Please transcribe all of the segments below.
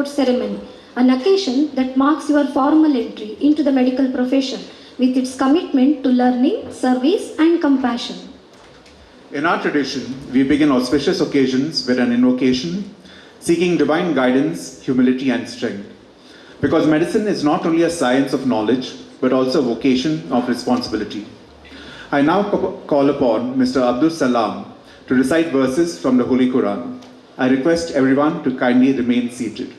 ceremony, an occasion that marks your formal entry into the medical profession with its commitment to learning, service, and compassion. In our tradition, we begin auspicious occasions with an invocation, seeking divine guidance, humility, and strength. Because medicine is not only a science of knowledge, but also a vocation of responsibility. I now call upon Mr. Abdul Salam to recite verses from the Holy Quran. I request everyone to kindly remain seated.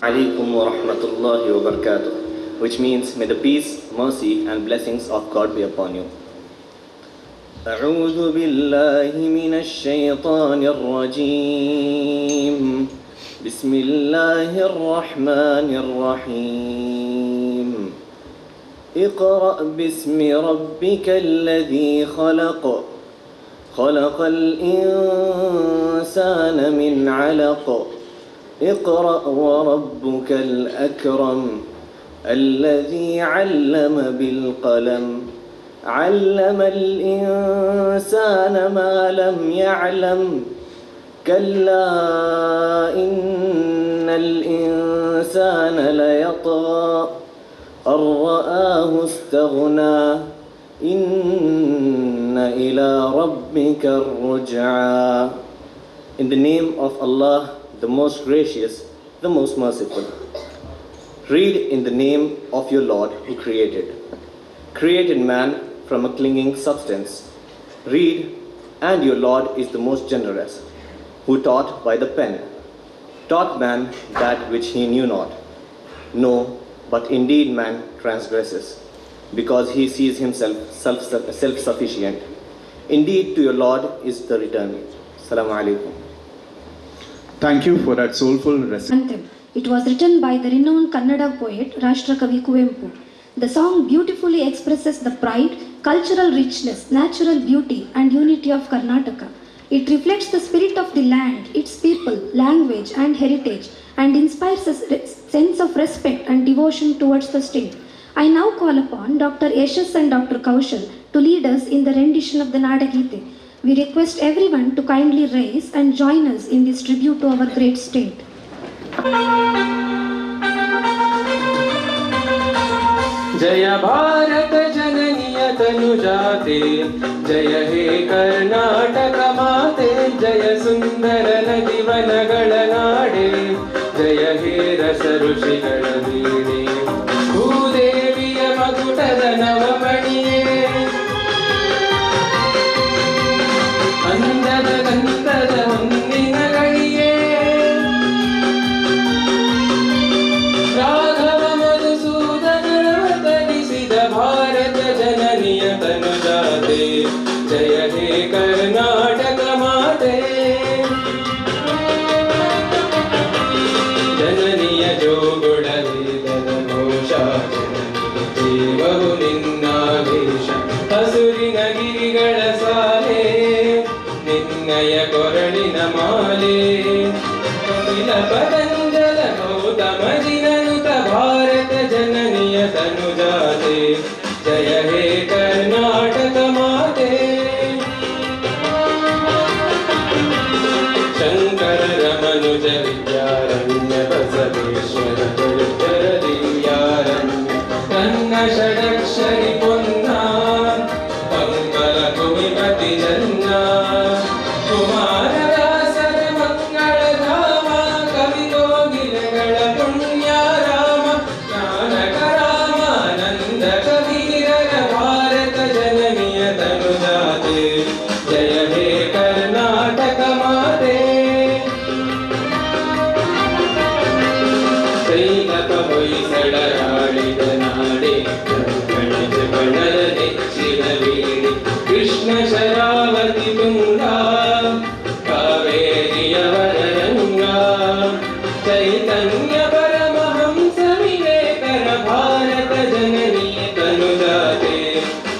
Alaikum wa rahmatullahi wa barakatuh, which means may the peace, mercy and blessings of God be upon you. أعوذ بالله من الشيطان الرجيم بسم الله الرحمن الرحيم اقرأ باسم ربك الذي خلق خلق الإنسان من علق اقرأ وربك الأكرم الذي علم بالقلم علم الإنسان ما لم يعلم كلا إن الإنسان ليطغى أن رآه استغنى إن إلى ربك الرجعى. In the name of Allah, the most gracious, the most merciful. Read in the name of your Lord who created man from a clinging substance. Read, and your Lord is the most generous, who taught by the pen, taught man that which he knew not. No, but indeed man transgresses, because he sees himself self-sufficient. Indeed, to your Lord is the return. Assalamu alaikum. Thank you for that soulful recitation. It was written by the renowned Kannada poet Rashtrakavi Kuvempu. The song beautifully expresses the pride, cultural richness, natural beauty, and unity of Karnataka. It reflects the spirit of the land, its people, language, and heritage, and inspires a sense of respect and devotion towards the state. I now call upon Dr. Yashas and Dr. Kaushal to lead us in the rendition of the Nadagite. We request everyone to kindly rise and join us in this tribute to our great state. जय भारत जननीय तनुजाते जय हे कर्नाटक माते जय सुंदर नदी वनಗಳ ನಾಡೆ जय हे रस ಋಷಿಗಳ ವೀಣೆ ಭೂದೇವಿಯ ಮಗುಟದ ನವಮಣಿಯೇ ಅಂದದ ಗಂಧದ ಹೊನ್ನಿನ ಗಣಿಯೇ ರಾಘವ ಮಧುಸೂದನ ತನಿಸಿದ ಭಾರತ ಜನನಿಯ ತನುಜಾತೆ ಜಯ ಹೇ ಕರ್ನಾಟಕ ಮಾತೆ ಜನನಿಯ ಜೋಗುಳ ವೇದದ ಘೋಷ ದೇವವು ನಿನ್ನಾವೇಶ ಹಸುರಿನ ಗಿರಿಗಳ ಸಾಲೆ ನಿನ್ನಯ ಕೊರಳಿನ ಮಾಲೆ ಕಪಿಲ ಪತಂಜಲ ಗೌತಮ ಜಿನನುತ ಭಾರತ ಜನನಿಯ ತನುಜಾತೆ ಜಯ ಹೇ ಕರ್ನಾಟಕ ಮಾತೆ ಶಂಕರ ರಮನುಜ ವಿದ್ಯಾರಣ್ಯ ಬಸವೇಶ್ವರ ಜರುತರ ದಿವ್ಯಾರಣ್ಯ ನನ್ನ ಷಡಕ್ಷರಿ ಪೊನ್ನ ಪಂಕಲ ಕುಮಿಪತಿ ಜನ್ನ ಕುಮಾರದಾಸರ ಮಂಗಳ ಧಾಮ ಕವಿಗೋಗಿಲಗಳ ಪುಣ್ಯಾರಾಮ ಜ್ಞಾನಕ ರಾಮಾನಂದ ಕಬೀರರ ಭಾರತ ಜನನಿಯ ತನುಜಾತೆ ಜಯ ಹೇ ಕರ್ನಾಟಕ ಮಾತೆ ಕೈಲಕ ಹೊಯ್ಸಳರಾಳಿದ ನಾಡೆ ಗಣಜ ಬಣದ ನೆಚ್ಚಿನ ವೀಣೆ ಕೃಷ್ಣ ಶರಾವತಿ ತುಂಗ ಕಾವೇರಿಯವರ ರಂಗ ಚೈತನ್ಯ ಪರಮಹಂಸ ವಿವೇಕರ ಭಾರತ ಜನನಿಯ ತನುಜಾತೆ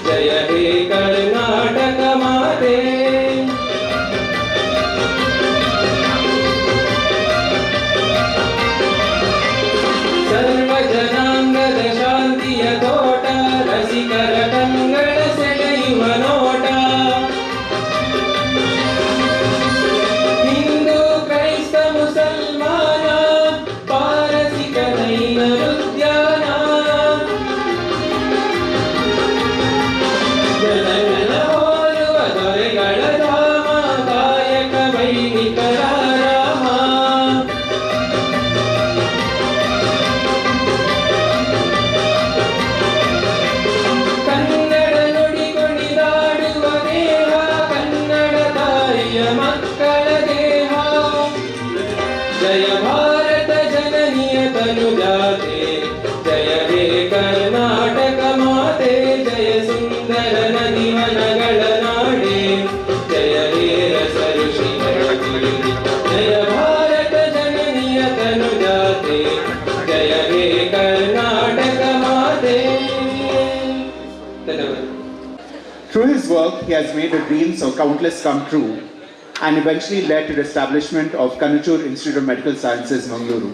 ಜಯ ಹೇ ಕರ್ನಾಟಕ ಮಾತೆ ಸರ್ವ ಜನಾಂಗದ ಶಾಂತಿಯ ತೋಟ ರಸಿಕರ ಕಂಗಳ ಸೆಳೆಯುವ ನೋಟ ಹಿಂದೂ ಕ್ರೈಸ್ತ ಮುಸಲ್ಮಾನ तनुजाते जय हे कर्नाटक माते जय सुंदर नदी वनಗಳ ನಾಡೆ जय हे रस ऋषि जय भारत जननीय तनुजाते जय हे कर्नाटक माते. धन्यवाद. Through his work, he has made the dreams of countless come true and eventually led to the establishment of KANACHUR Institute of Medical Sciences, Mangaluru.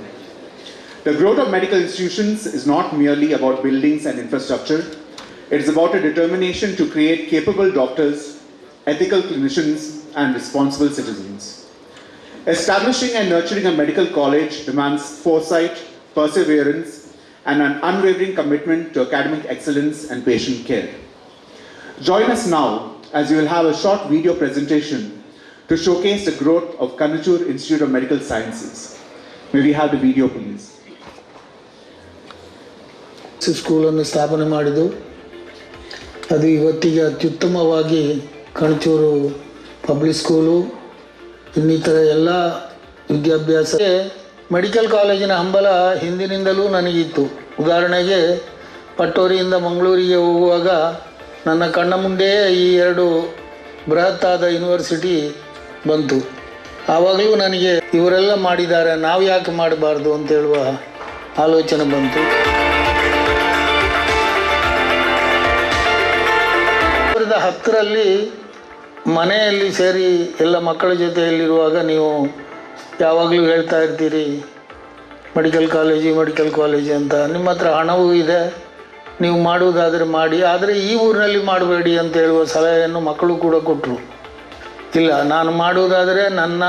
The growth of medical institutions is not merely about buildings and infrastructure. It is about a determination to create capable doctors, ethical clinicians, and responsible citizens. Establishing and nurturing a medical college demands foresight, perseverance, and an unwavering commitment to academic excellence and patient care. Join us now as we will have a short video presentation to showcase the growth of KANACHUR Institute of Medical Sciences. May we have the video, please? ಸ್ಕೂಲನ್ನು ಸ್ಥಾಪನೆ ಮಾಡಿದ್ದು ಅದು ಇವತ್ತಿಗೆ ಅತ್ಯುತ್ತಮವಾಗಿ Kanachur public school ಇನ್ನಿತರ ಎಲ್ಲ ವಿದ್ಯಾಭ್ಯಾಸ medical ಕಾಲೇಜಿನ ಹಂಬಲ ಹಿಂದಿನಿಂದಲೂ ನನಗಿತ್ತು. ಉದಾಹರಣೆಗೆ ಪಟ್ಟೋರಿಯಿಂದ ಮಂಗಳೂರಿಗೆ ಹೋಗುವಾಗ ನನ್ನ ಕಣ್ಣ ಮುಂದೆಯೇ ಈ ಎರಡು ಬೃಹತ್ತಾದ ಯೂನಿವರ್ಸಿಟಿ ಬಂತು. ಆವಾಗಲೂ ನನಗೆ ಇವರೆಲ್ಲ ಮಾಡಿದ್ದಾರೆ, ನಾವು ಯಾಕೆ ಮಾಡಬಾರ್ದು ಅಂತ ಹೇಳುವ ಆಲೋಚನೆ ಬಂತು. 2010ರಲ್ಲಿ ಮನೆಯಲ್ಲಿ ಸೇರಿ ಎಲ್ಲ ಮಕ್ಕಳ ಜೊತೆಯಲ್ಲಿರುವಾಗ ನೀವು ಯಾವಾಗಲೂ ಹೇಳ್ತಾ ಇರ್ತೀರಿ ಮೆಡಿಕಲ್ ಕಾಲೇಜು ಅಂತ. ನಿಮ್ಮ ಹತ್ರ ಹಣವೂ ಇದೆ, ನೀವು ಮಾಡುವುದಾದರೆ ಮಾಡಿ, ಆದರೆ ಈ ಊರಿನಲ್ಲಿ ಮಾಡಬೇಡಿ ಅಂತ ಹೇಳುವ ಸಲಹೆಯನ್ನು ಮಕ್ಕಳು ಕೂಡ ಕೊಟ್ಟರು. ಇಲ್ಲ, ನಾನು ಮಾಡುವುದಾದರೆ ನನ್ನ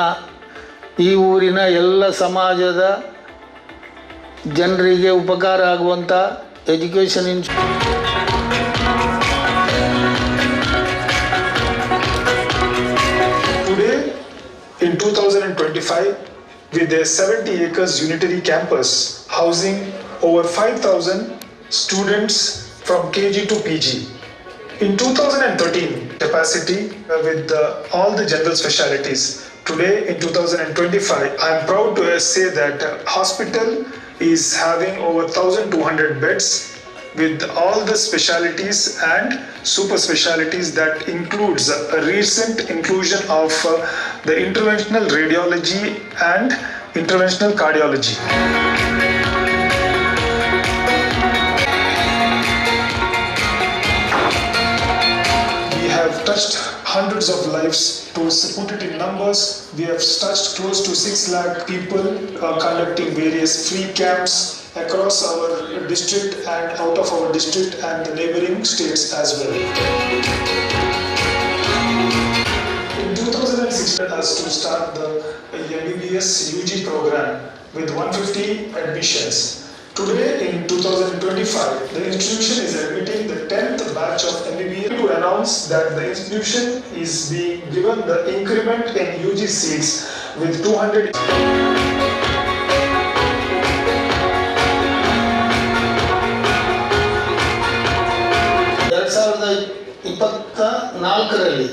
ಈ ಊರಿನ ಎಲ್ಲ ಸಮಾಜದ ಜನರಿಗೆ ಉಪಕಾರ ಆಗುವಂಥ education Today, in 2025, with their 70 acres unitary campus housing over 5,000 students from KG to PG. In 2013, capacity with all the general specialties. Today, in 2025, I am proud to say that hospital is having over 1,200 beds with all the specialties and super specialties. That includes a recent inclusion of the interventional radiology and interventional cardiology. We have touched hundreds of lives. To put it in numbers, we have touched close to 6 lakh people, conducting various free camps across our district and out of our district and the neighboring states as well. In 2016, us to start the MBBS UG program with 150 admissions. Today, in 2025, the institution is admitting the 10th batch of MBBS. To announce that the institution is being given the increment in UG seats with 200. 2024ರಲ್ಲಿ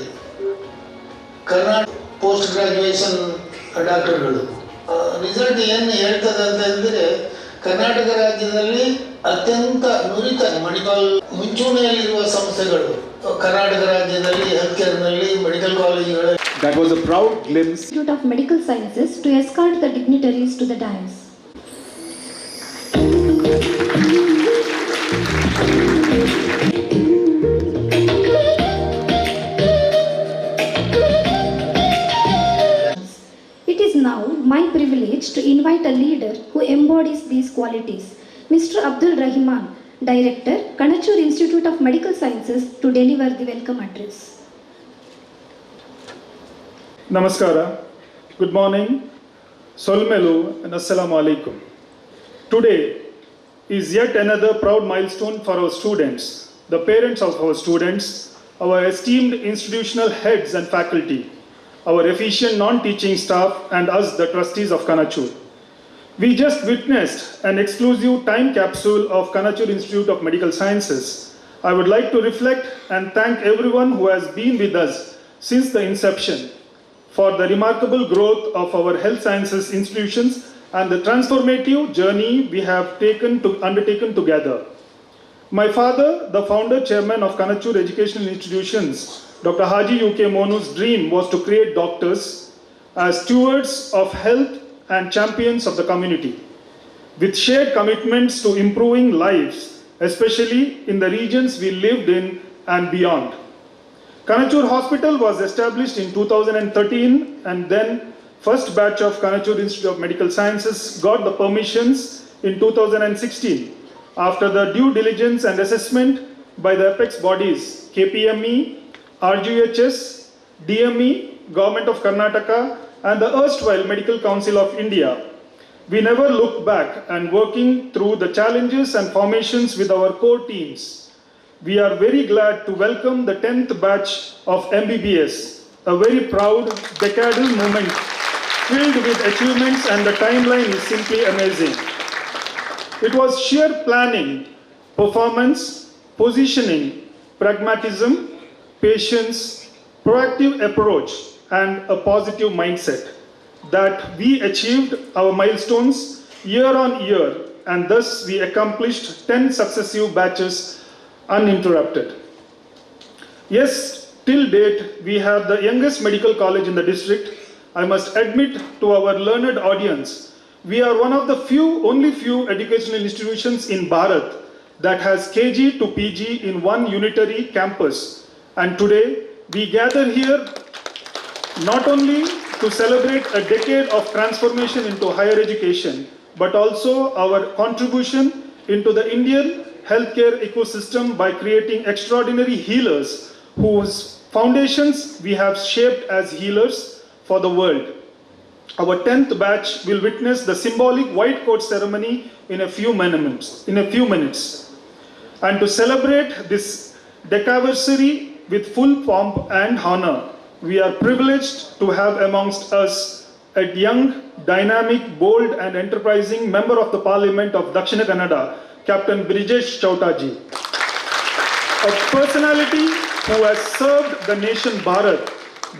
Karnataka post graduation ಡಾಕ್ಟರ್ಗಳು result ಏನು ಹೇಳ್ತದೆ ಅಂತ ಹೇಳಿದ್ರೆ, ಕರ್ನಾಟಕ ರಾಜ್ಯದಲ್ಲಿ ಅತ್ಯಂತ ನುರಿತ medical ಮುಂಚೂಣಿಯಲ್ಲಿರುವ ಸಂಸ್ಥೆಗಳು ಕರ್ನಾಟಕ ರಾಜ್ಯದಲ್ಲಿ ಹೆಲ್ತ್ ಕೇರ್ನಲ್ಲಿ ಮೆಡಿಕಲ್ ಕಾಲೇಜುಗಳು. That was a proud glimpse. Institute of Medical Sciences to escort the dignitaries to the dais. It is now my privilege to invite a leader who embodies these qualities, Mr. Abdul Rahman, Director, KANACHUR Institute of Medical Sciences, to deliver the welcome address. Namaskara, good morning, Solmelu and Assalamu alaikum. Today is yet another proud milestone for our students, the parents of our students, our esteemed institutional heads and faculty, our efficient non-teaching staff, and us, the trustees of KANACHUR. We just witnessed an exclusive time capsule of KANACHUR Institute of Medical Sciences. I would like to reflect and thank everyone who has been with us since the inception for the remarkable growth of our health sciences institutions and the transformative journey we have undertaken together. My father, the founder chairman of KANACHUR Educational Institutions, Dr. Haji UK Monu's dream was to create doctors as stewards of health and champions of the community, with shared commitments to improving lives, especially in the regions we lived in and beyond. KANACHUR Hospital was established in 2013, and then first batch of KANACHUR Institute of Medical Sciences got the permissions in 2016 after the due diligence and assessment by the apex bodies KPME, RGHS, DME, Government of Karnataka, and the erstwhile Medical Council of India. We never looked back, and working through the challenges and formations with our core teams, we are very glad to welcome the 10th batch of MBBS, a very proud decadal moment filled with achievements, and the timeline is simply amazing. It was sheer planning, performance, positioning, pragmatism, patience, proactive approach, and a positive mindset that we achieved our milestones year on year, and thus we accomplished 10 successive batches uninterrupted. Yes, till date, we have the youngest medical college in the district. I must admit to our learned audience, we are one of the only few educational institutions in Bharat that has KG to PG in one unitary campus. And today, we gather here not only to celebrate a decade of transformation into higher education, but also our contribution into the Indian healthcare ecosystem by creating extraordinary healers whose foundations we have shaped as healers for the world. Our 10th batch will witness the symbolic white coat ceremony in a few minutes. And to celebrate this decaversary with full pomp and honor, we are privileged to have amongst us a young, dynamic, bold and enterprising member of the Parliament of Dakshina Kannada, Captain Brijesh Chautaji, a personality who has served the nation Bharat,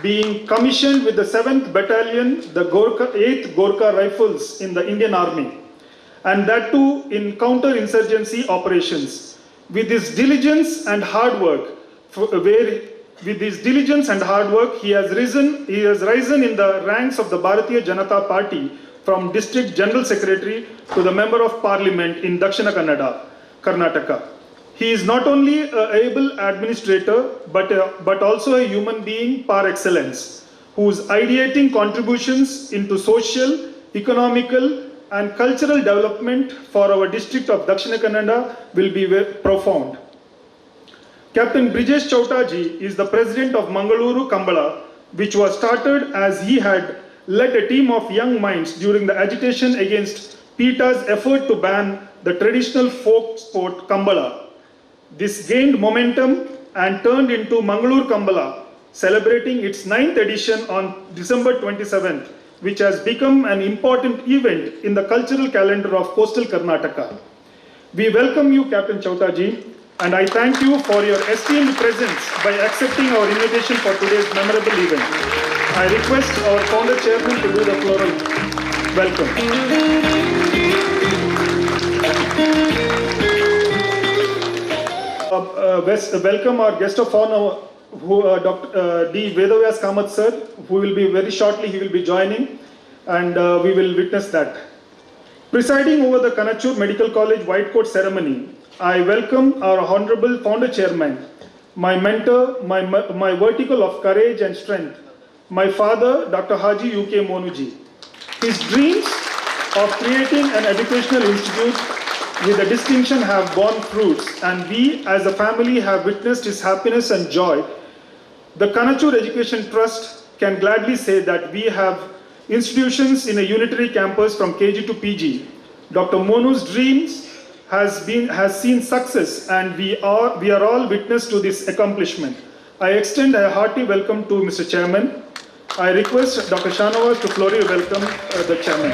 being commissioned with the 7th Battalion, the 8th Gorkha Rifles in the Indian Army, and that too in counter-insurgency operations. With his diligence and hard work, he has risen in the ranks of the Bharatiya Janata Party from District General Secretary to the Member of Parliament in Dakshina Kannada, Karnataka. He is not only an able administrator, but also a human being par excellence, whose ideating contributions into social, economical, and cultural development for our district of Dakshina Kannada will be profound. Captain Brijesh Chautaji is the president of Mangaluru Kambala, which was started as he had led a team of young minds during the agitation against PETA's effort to ban the traditional folk sport Kambala. This gained momentum and turned into Mangaluru Kambala, celebrating its 9th edition on December 27th, which has become an important event in the cultural calendar of coastal Karnataka. We welcome you, Captain Chautaji, and I thank you for your esteemed presence by accepting our invitation for today's memorable event. I request our founder chairman to do the floral welcome. Welcome our guest of honor, Dr. D. Vedavyas Kamath sir, who will be very shortly, he will be joining, and we will witness that. Presiding over the KANACHUR Medical College White Coat ceremony, I welcome our honorable founder chairman, my mentor, my vertical of courage and strength, my father, Dr. Haji UK Monuji. His dreams of creating an educational institute with a distinction have borne fruits, and we as a family have witnessed his happiness and joy. The KANACHUR Education Trust can gladly say that we have institutions in a unitary campus from KG to PG. Dr. Monu's dreams has seen success, and we are all witness to this accomplishment. I extend a hearty welcome to Mr. Chairman. I request Dr. Shanawaz to florally welcome the Chairman.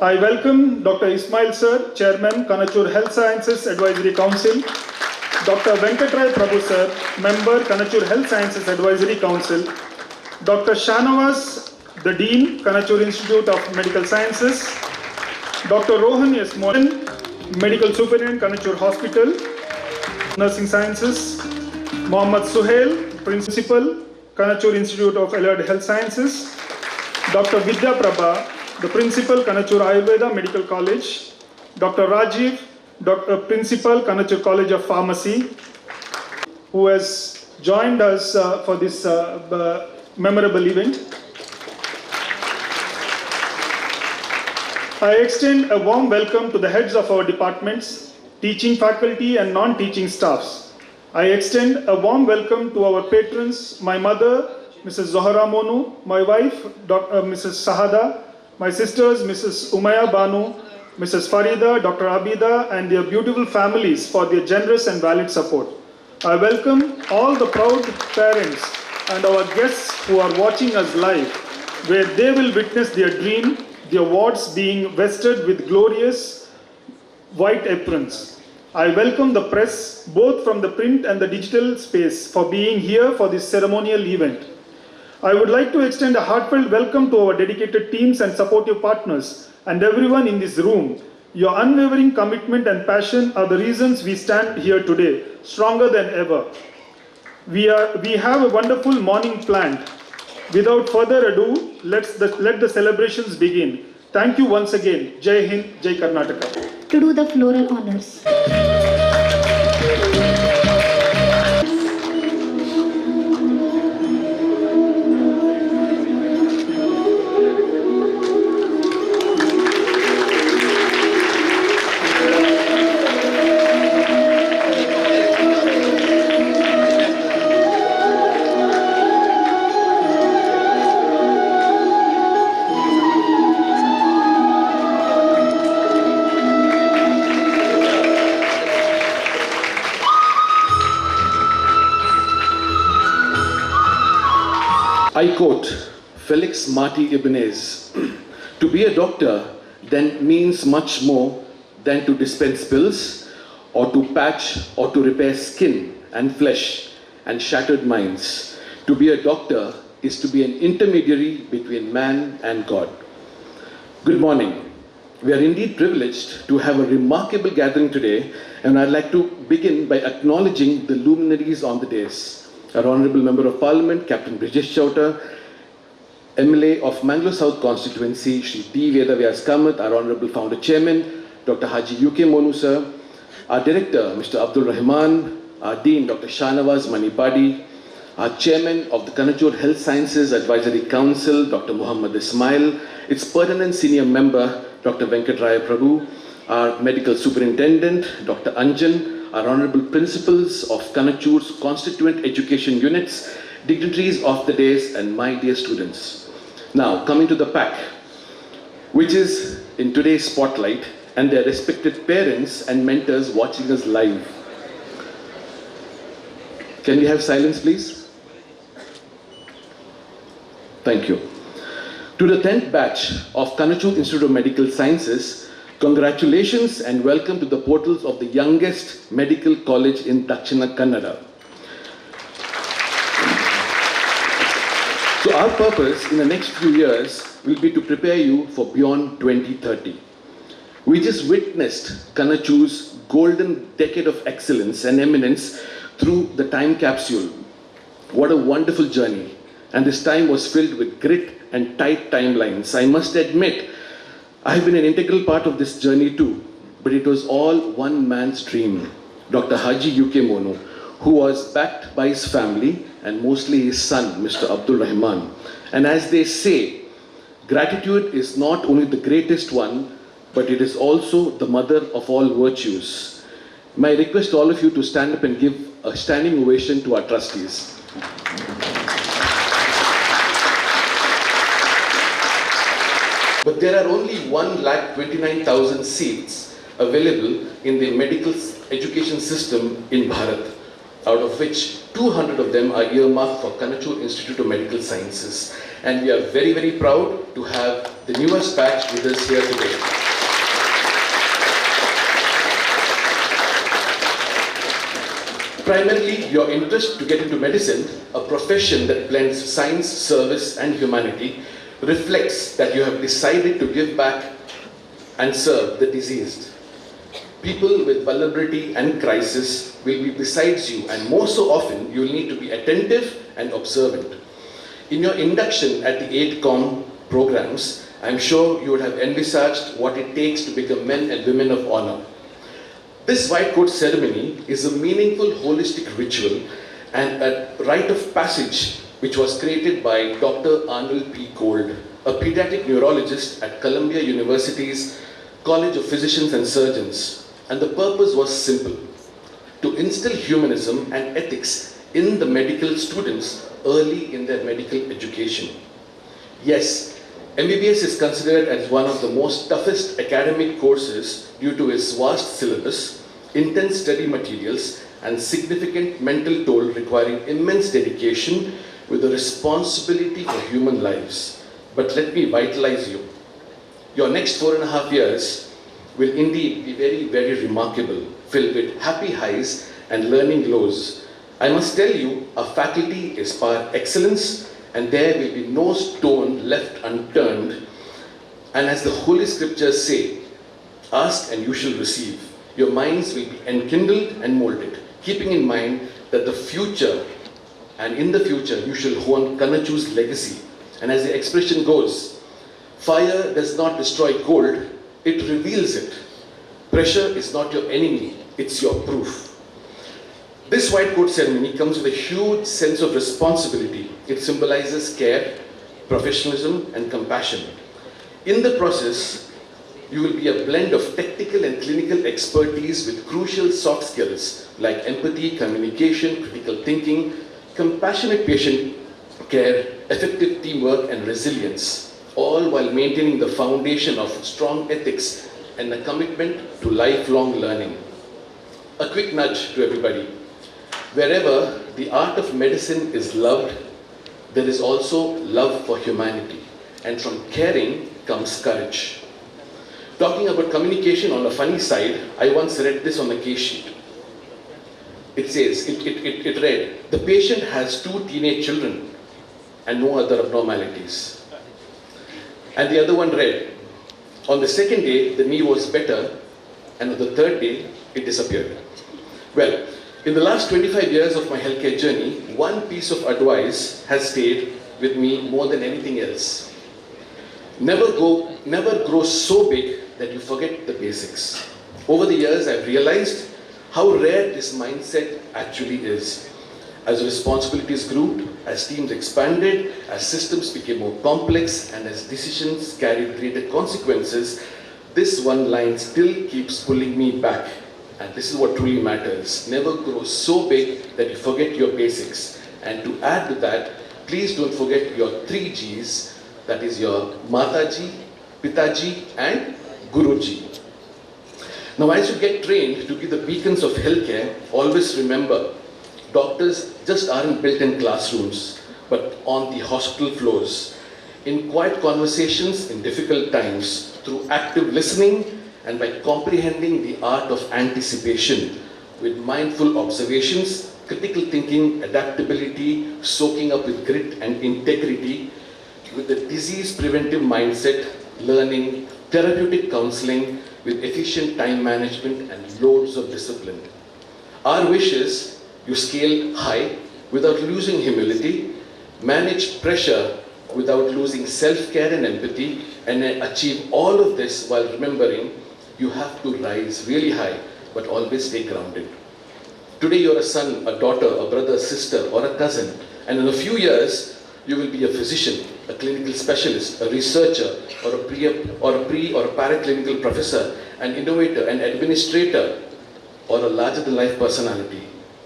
I welcome Dr. Ismail Sir, Chairman, KANACHUR Health Sciences Advisory Council, Dr. Venkatrai Prabhu Sir, Member, KANACHUR Health Sciences Advisory Council, Dr. Shanawaz, the Dean, KANACHUR Institute of Medical Sciences. Dr. Rohan S. Mohan, Medical Superintendent, KANACHUR Hospital, Nursing Sciences. Mohammad Suhail, Principal, KANACHUR Institute of Allied Health Sciences. Dr. Vidya Prabha, the Principal, KANACHUR Ayurveda Medical College. Dr. Rajiv, Principal, KANACHUR College of Pharmacy, who has joined us for this memorable event. I extend a warm welcome to the heads of our departments, teaching faculty and non-teaching staffs. I extend a warm welcome to our patrons, my mother, Mrs. Zohra Monu, my wife, Mrs. Sahada, my sisters, Mrs. Umaya Banu, Mrs. Farida, Dr. Abida, and their beautiful families for their generous and valid support. I welcome all the proud parents and our guests who are watching us live, where they will witness their dream, the awards being vested with glorious white aprons. I welcome the press, both from the print and the digital space, for being here for this ceremonial event. I would like to extend a heartfelt welcome to our dedicated teams and supportive partners and everyone in this room. Your unwavering commitment and passion are the reasons we stand here today, stronger than ever. We have a wonderful morning planned. Without further ado, let the celebrations begin. Thank you once again. Jai Hind, Jai Karnataka. To do the floral honors. I quote Felix Marty Ibanez, "To be a doctor then means much more than to dispense pills or to patch or to repair skin and flesh and shattered minds. To be a doctor is to be an intermediary between man and God." Good morning. We are indeed privileged to have a remarkable gathering today, and I'd like to begin by acknowledging the luminaries on the dais. Our Honourable Member of Parliament, Captain Brijesh Chowta, MLA of Mangalore South Constituency, Shri D. Veda Vyas Kamath, our Honourable Founder Chairman, Dr. Haji UK Monu sir, our Director, Mr. Abdul Rahman, our Dean, Dr. Shanawaz Manipadi, our Chairman of the KANACHUR Health Sciences Advisory Council, Dr. Muhammad Ismail, its permanent senior member, Dr. Venkatraya Prabhu, our Medical Superintendent, Dr. Anjan, our Honourable Principals of KANACHUR's constituent education units, dignitaries of the dais, and my dear students. Now, coming to the pack, which is in today's spotlight, and their respected parents and mentors watching us live. Can we have silence, please? Thank you. To the 10th batch of KANACHUR Institute of Medical Sciences, congratulations and welcome to the portals of the youngest medical college in Dakshina Kannada. So our purpose in the next few years will be to prepare you for beyond 2030. We just witnessed KANACHUR's golden decade of excellence and eminence through the time capsule. What a wonderful journey. And this time was filled with grit and tight timelines. I must admit, I have been an integral part of this journey too, but it was all one man's dream, Dr. Haji UK Monu, who was backed by his family and mostly his son, Mr. Abdul Rahman. And as they say, gratitude is not only the greatest one, but it is also the mother of all virtues. My request to all of you to stand up and give a standing ovation to our trustees. But there are only 1,29,000 seats available in the medical education system in Bharat, out of which 200 of them are earmarked for KANACHUR Institute of Medical Sciences. And we are very, very proud to have the newest batch with us here today. Primarily, your interest to get into medicine, a profession that blends science, service, and humanity, reflects that you have decided to give back and serve the diseased. People with vulnerability and crisis will be besides you, and more so often, you will need to be attentive and observant. In your induction at the 8Com programs, I'm sure you would have envisaged what it takes to become men and women of honor. This white coat ceremony is a meaningful holistic ritual and a rite of passage which was created by Dr. Arnold P. Gold, a pediatric neurologist at Columbia University's College of Physicians and Surgeons. And the purpose was simple: to instill humanism and ethics in the medical students early in their medical education. Yes, MBBS is considered as one of the most toughest academic courses due to its vast syllabus, intense study materials, and significant mental toll requiring immense dedication with a responsibility for human lives. But let me vitalize you. Your next 4.5 years will indeed be very, very remarkable, filled with happy highs and learning lows. I must tell you, our faculty is par excellence, and there will be no stone left unturned. And as the Holy Scriptures say, ask and you shall receive. Your minds will be enkindled and molded, keeping in mind that the future, and in the future, you shall hone KANACHUR's legacy. And as the expression goes, fire does not destroy gold, it reveals it. Pressure is not your enemy, it's your proof. This white coat ceremony comes with a huge sense of responsibility. It symbolizes care, professionalism, and compassion. In the process, you will be a blend of technical and clinical expertise with crucial soft skills like empathy, communication, critical thinking, compassionate patient care, effective teamwork, and resilience, all while maintaining the foundation of strong ethics and a commitment to lifelong learning. A quick nudge to everybody. Wherever the art of medicine is loved, there is also love for humanity. And from caring comes courage. Talking about communication on a funny side, I once read this on a case sheet. It says, it read, the patient has 2 teenage children and no other abnormalities. And the other one read, on the second day, the knee was better, and on the third day, it disappeared. Well, in the last 25 years of my healthcare journey, one piece of advice has stayed with me more than anything else. Never grow so big that you forget the basics. Over the years, I've realized how rare this mindset actually is. As responsibilities grew, as teams expanded, as systems became more complex, and as decisions carried greater consequences, this one line still keeps pulling me back. And this is what truly matters. Never grow so big that you forget your basics. And to add to that, please don't forget your 3 Gs, that is your Mataji, Pitaji, and Guruji. Now, as you get trained to be the beacons of healthcare, always remember, doctors just aren't built in classrooms, but on the hospital floors, in quiet conversations in difficult times, through active listening, and by comprehending the art of anticipation with mindful observations, critical thinking, adaptability, soaking up with grit and integrity, with a disease preventive mindset, learning, therapeutic counseling, with efficient time management and loads of discipline. Our wish is you scale high without losing humility, manage pressure without losing self-care and empathy, and achieve all of this while remembering you have to rise really high, but always stay grounded. Today you're a son, a daughter, a brother, a sister, or a cousin, and in a few years, you will be a physician, a clinical specialist, a researcher, or a paraclinical professor, an innovator, an administrator, or a larger-than-life personality.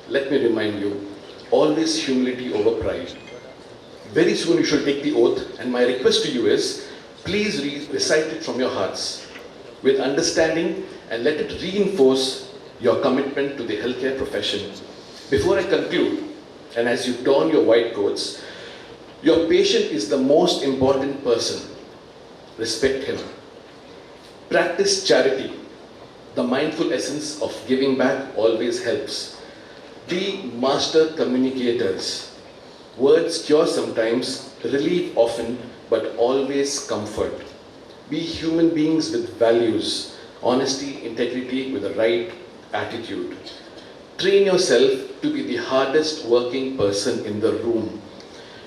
Let me remind you, always humility over pride. Very soon you shall take the oath, and my request to you is, please recite it from your hearts, with understanding, and let it reinforce your commitment to the healthcare profession. Before I conclude, and as you don your white coats, your patient is the most important person. Respect him. Practice charity. The mindful essence of giving back always helps. Be master communicators. Words cure sometimes, relieve often, but always comfort. Be human beings with values, honesty, integrity, with the right attitude. Train yourself to be the hardest working person in the room.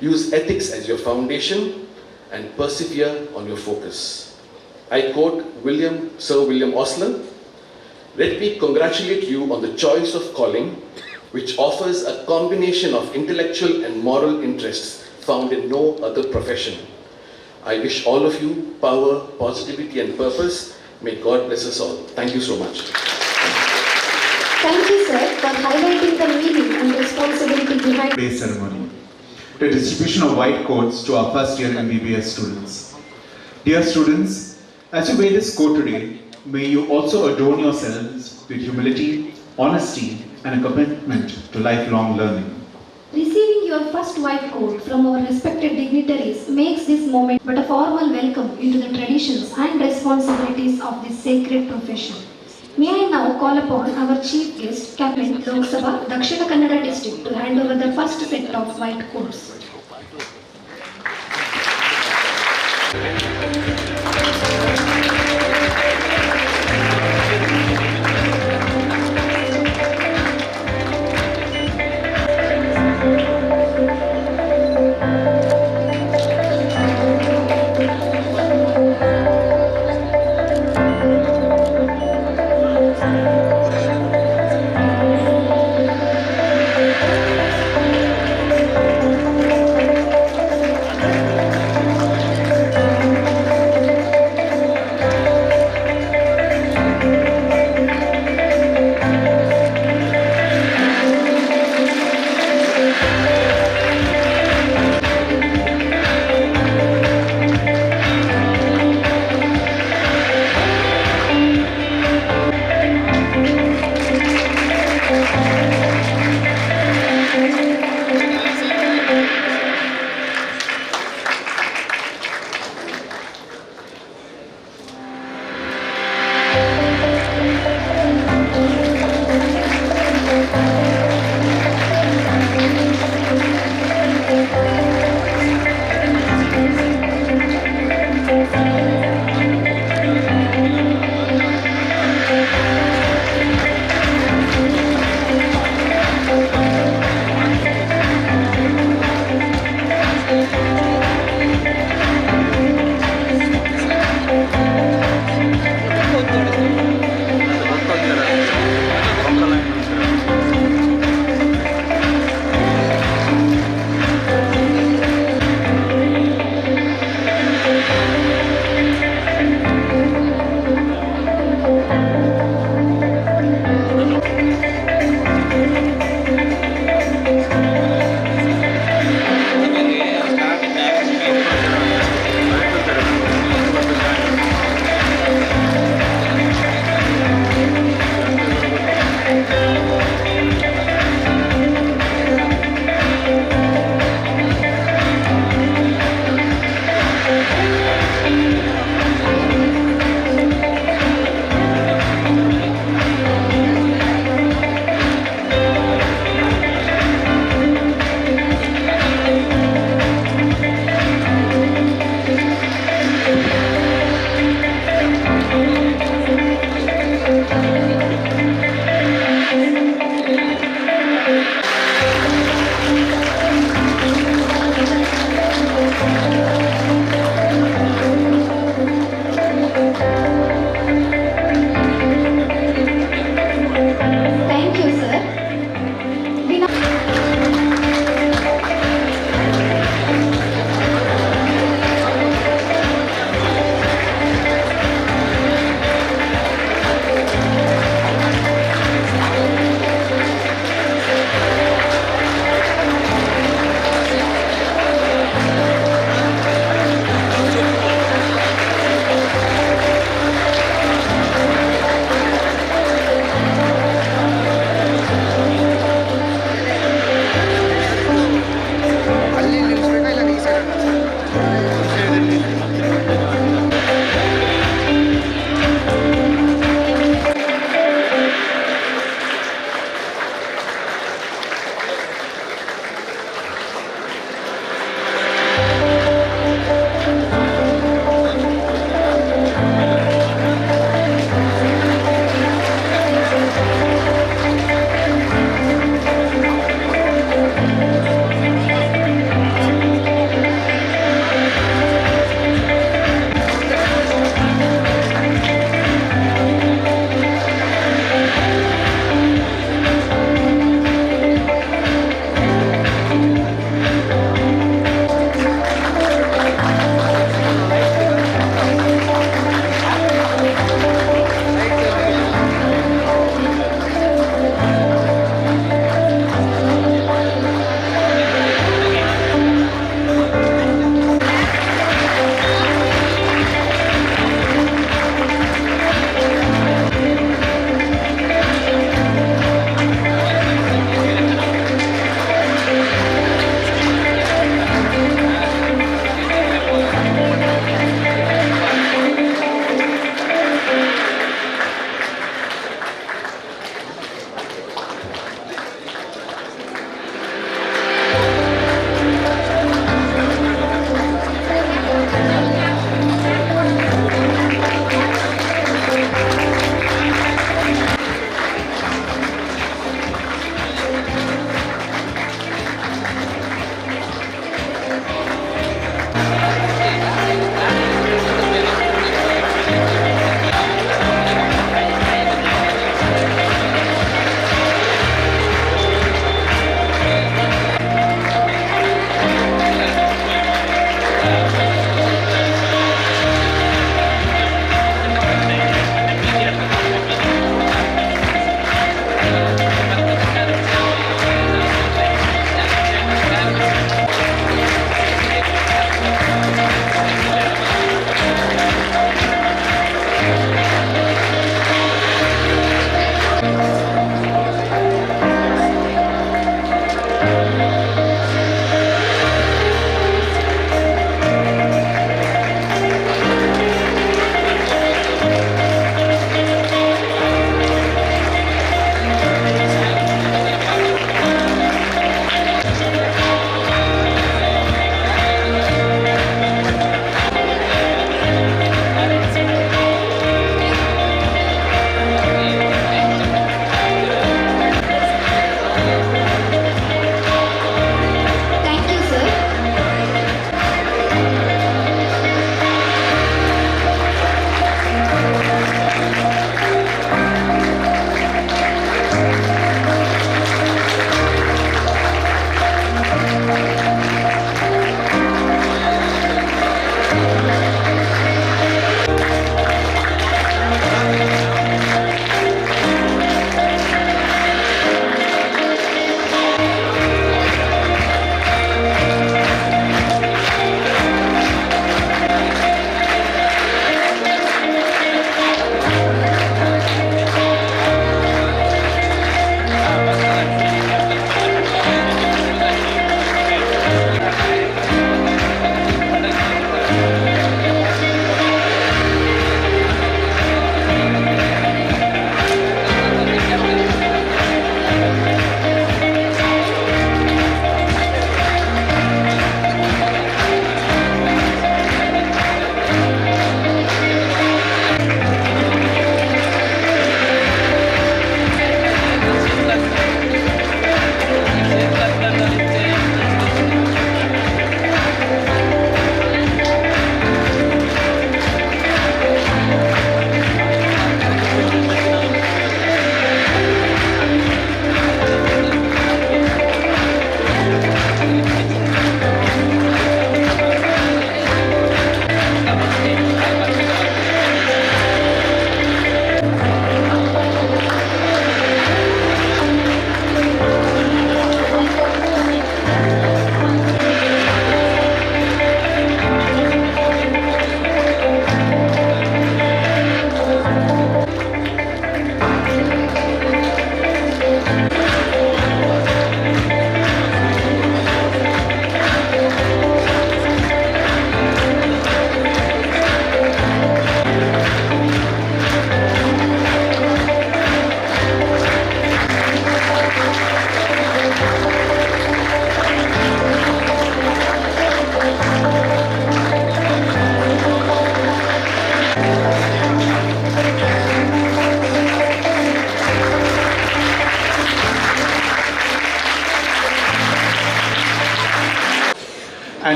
Use ethics as your foundation and persevere on your focus. I quote Sir William Osler, "Let me congratulate you on the choice of calling, which offers a combination of intellectual and moral interests found in no other profession. I wish all of you power, positivity and purpose. May God bless us all." Thank you so much. Thank you, sir, for highlighting the meaning and responsibility behind Day ceremony. The distribution of white coats to our first year MBBS students. Dear students, as you wear this coat today, may you also adorn yourselves with humility, honesty, and a commitment to lifelong learning. Receiving your first white coat from our respected dignitaries makes this moment but a formal welcome into the traditions and responsibilities of this sacred profession. May I now call upon our chief guest, Captain Lok Sabha, Dakshina Kannada district, to hand over the first set of white coats.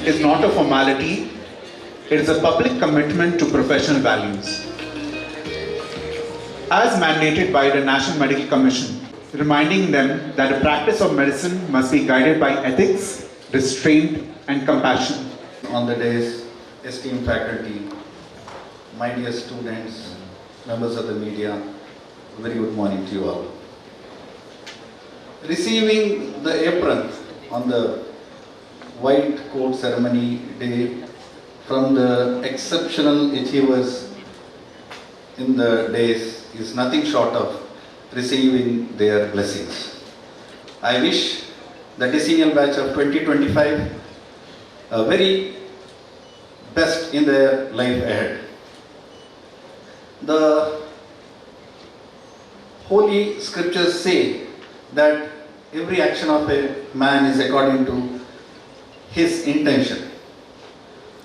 is not a formality, it is a public commitment to professional values. As mandated by the National Medical Commission, reminding them that the practice of medicine must be guided by ethics, restraint, and compassion. On the days, esteemed faculty, my dear students, members of the media, very good morning to you all. Receiving the apron on the white coat ceremony day from the exceptional achievers in the days is nothing short of receiving their blessings. I wish the Decennial batch of 2025 a very best in their life ahead. The Holy Scriptures say that every action of a man is according to his intention.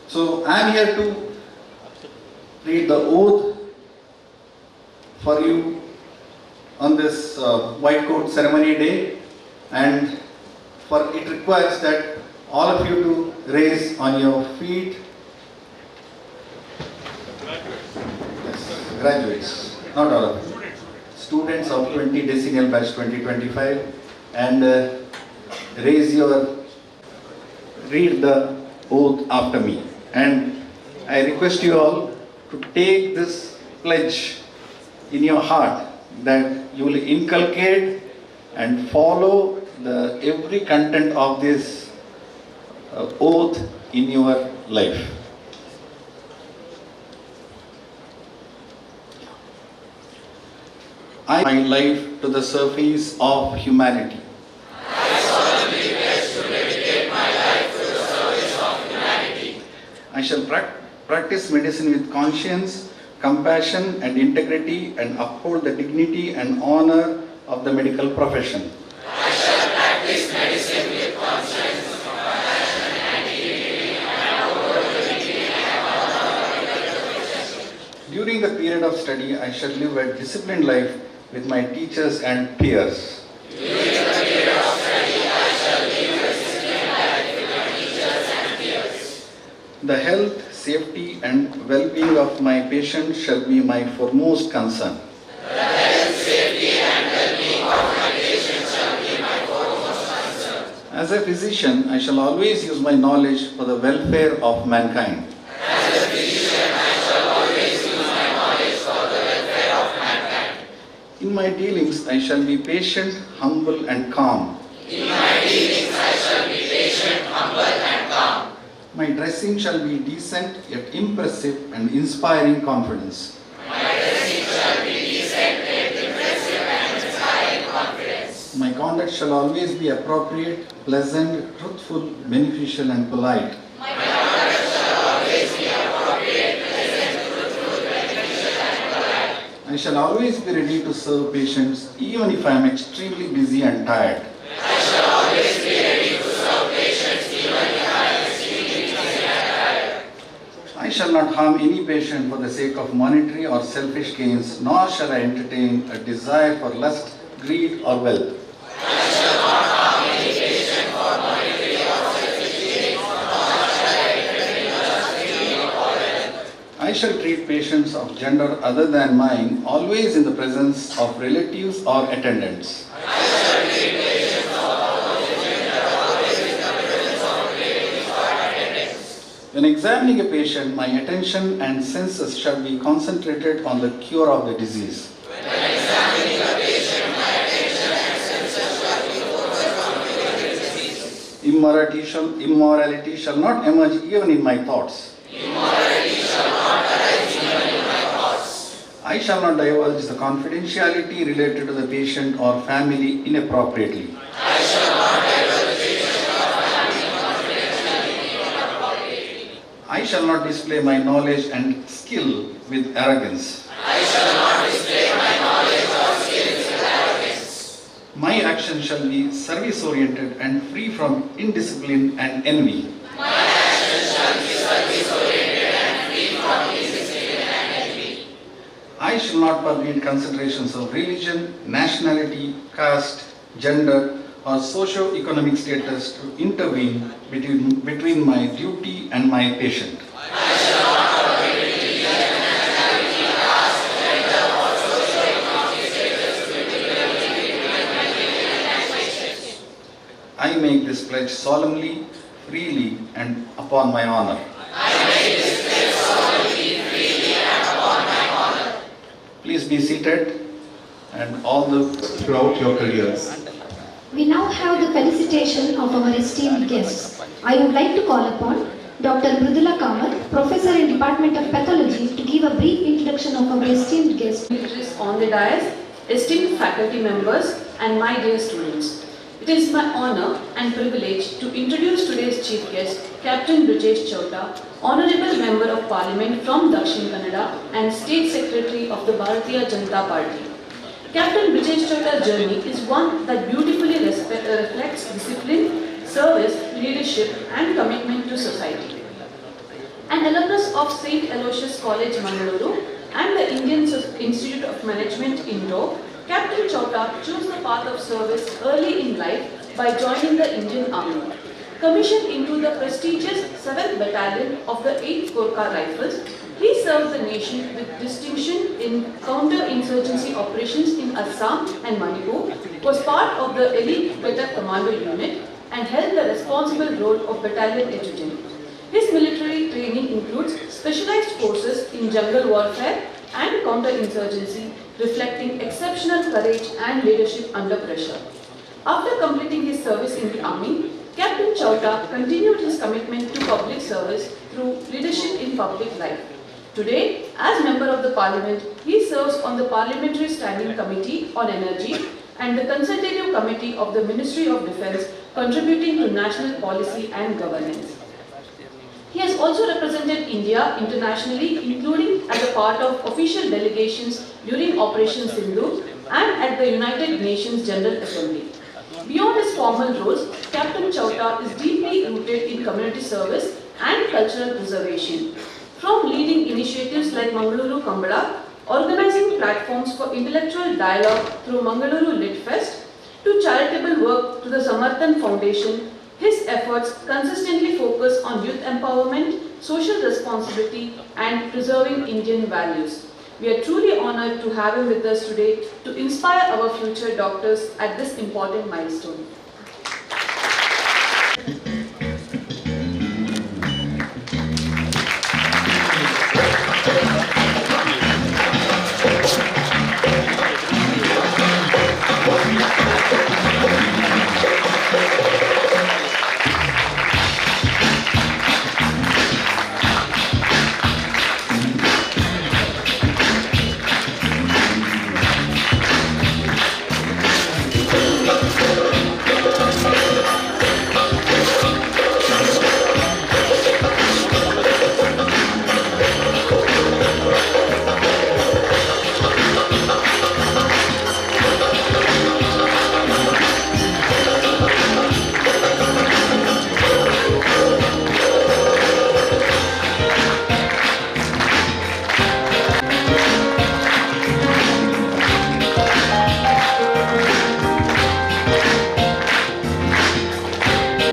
So I am here to read the oath for you on this white coat ceremony day, and for it requires that all of you to raise on your feet. Yes, graduates, not all of you. Students of 20 Decennial batch 2025, and read the oath after me. And I request you all to take this pledge in your heart that you will inculcate and follow the every content of this oath in your life. I my life to the service of humanity. I solemnly pledge to dedicate my life to the service of humanity. I shall practice medicine with conscience, compassion and integrity, and uphold the dignity and honor of the medical profession. I shall practice medicine with conscience, compassion and dignity, and uphold the dignity and honor of the medical profession. During the period of study, I shall live a disciplined life with my teachers and peers. During the period of study, I shall live a disciplined life with my teachers and peers. The health, safety and well-being of my patients shall be my foremost concern. The health, safety and well-being of my patients shall be my foremost concern. As a physician, I shall always use my knowledge for the welfare of mankind. As a physician, I shall always use my knowledge for the welfare of mankind. In my dealings, I shall be patient, humble and calm. In my dealings, I shall be patient, humble and calm. My dressing shall be decent yet impressive and inspiring confidence. My dressing shall be decent yet impressive and inspiring confidence. My conduct shall always be appropriate, pleasant, truthful, beneficial and polite. My conduct shall always be appropriate, pleasant, truthful, beneficial and polite. I shall always be ready to serve patients even if I am extremely busy and tired. I shall always be ready to serve patients even if I am extremely busy and tired. I shall not harm any patient for the sake of monetary or selfish gains, nor shall I entertain a desire for lust, greed or wealth. I shall not harm any patient for monetary or selfish gains, nor shall I entertain lust, greed or wealth. I shall treat patients of gender other than mine always in the presence of relatives or attendants. I shall treat patients of opposite gender always in the presence of relatives or attendants. When examining a patient, my attention and senses shall be concentrated on the cure of the disease. When examining a patient, my attention and senses shall be focused on the cure of the disease. Immorality shall not emerge even in my thoughts. Immorality shall not arise even in my thoughts. I shall not divulge the confidentiality related to the patient or family inappropriately. I shall not divulge patient or family confidentiality inappropriately. I shall not display my knowledge and skill with arrogance. I shall not display my knowledge or skills with arrogance. My action shall be service-oriented and free from indiscipline and envy. My actions shall be service-oriented and free from indiscipline and envy. I shall not permit considerations of religion, nationality, caste, gender, or socio-economic status to intervene between my duty and my patient. I make this pledge solemnly, freely, and upon my honor. Please be seated, and all throughout your careers. We now have the felicitation of our esteemed guests. I would like to call upon Dr. Mridula Kamath, Professor in Department of Pathology, to give a brief introduction of our esteemed guests. On the dais, esteemed faculty members, and my dear students. It is my honor and privilege to introduce today's chief guest, Captain Brijesh Chowta, Honorable Member of Parliament from Dakshin Kannada and State Secretary of the Bharatiya Janata Party. Captain Brijesh Chowta's journey is one that beautifully reflects discipline, service, leadership, and commitment to society. An alumnus of St. Aloysius College, Mangaluru, and the Indian Institute of Management, Indore, Captain Chowta chose the path of service early in life by joining the Indian Army. Commissioned into the prestigious 7th Battalion of the 8th Gorkha Rifles, he served the nation with distinction in counter-insurgency operations in Assam and Manipur, was part of the elite Beta Commando unit, and held the responsible role of battalion adjutant. His military training includes specialized courses in jungle warfare and counter-insurgency, reflecting exceptional courage and leadership under pressure. After completing his service in the army, Captain Chowta continued his commitment to public service through leadership in public life. Today, as Member of the Parliament, he serves on the Parliamentary Standing Committee on Energy and the Consultative Committee of the Ministry of Defence, contributing to national policy and governance. He has also represented India internationally, including as a part of official delegations during Operation Sindhu and at the United Nations General Assembly. Beyond his formal roles, Captain Chowta is deeply rooted in community service and cultural preservation. From leading initiatives like Mangaluru Kambada, organizing platforms for intellectual dialogue through Mangaluru Lit Fest, to charitable work through the Samarthan Foundation, his efforts consistently focus on youth empowerment, social responsibility, and preserving Indian values. We are truly honored to have him with us today to inspire our future doctors at this important milestone.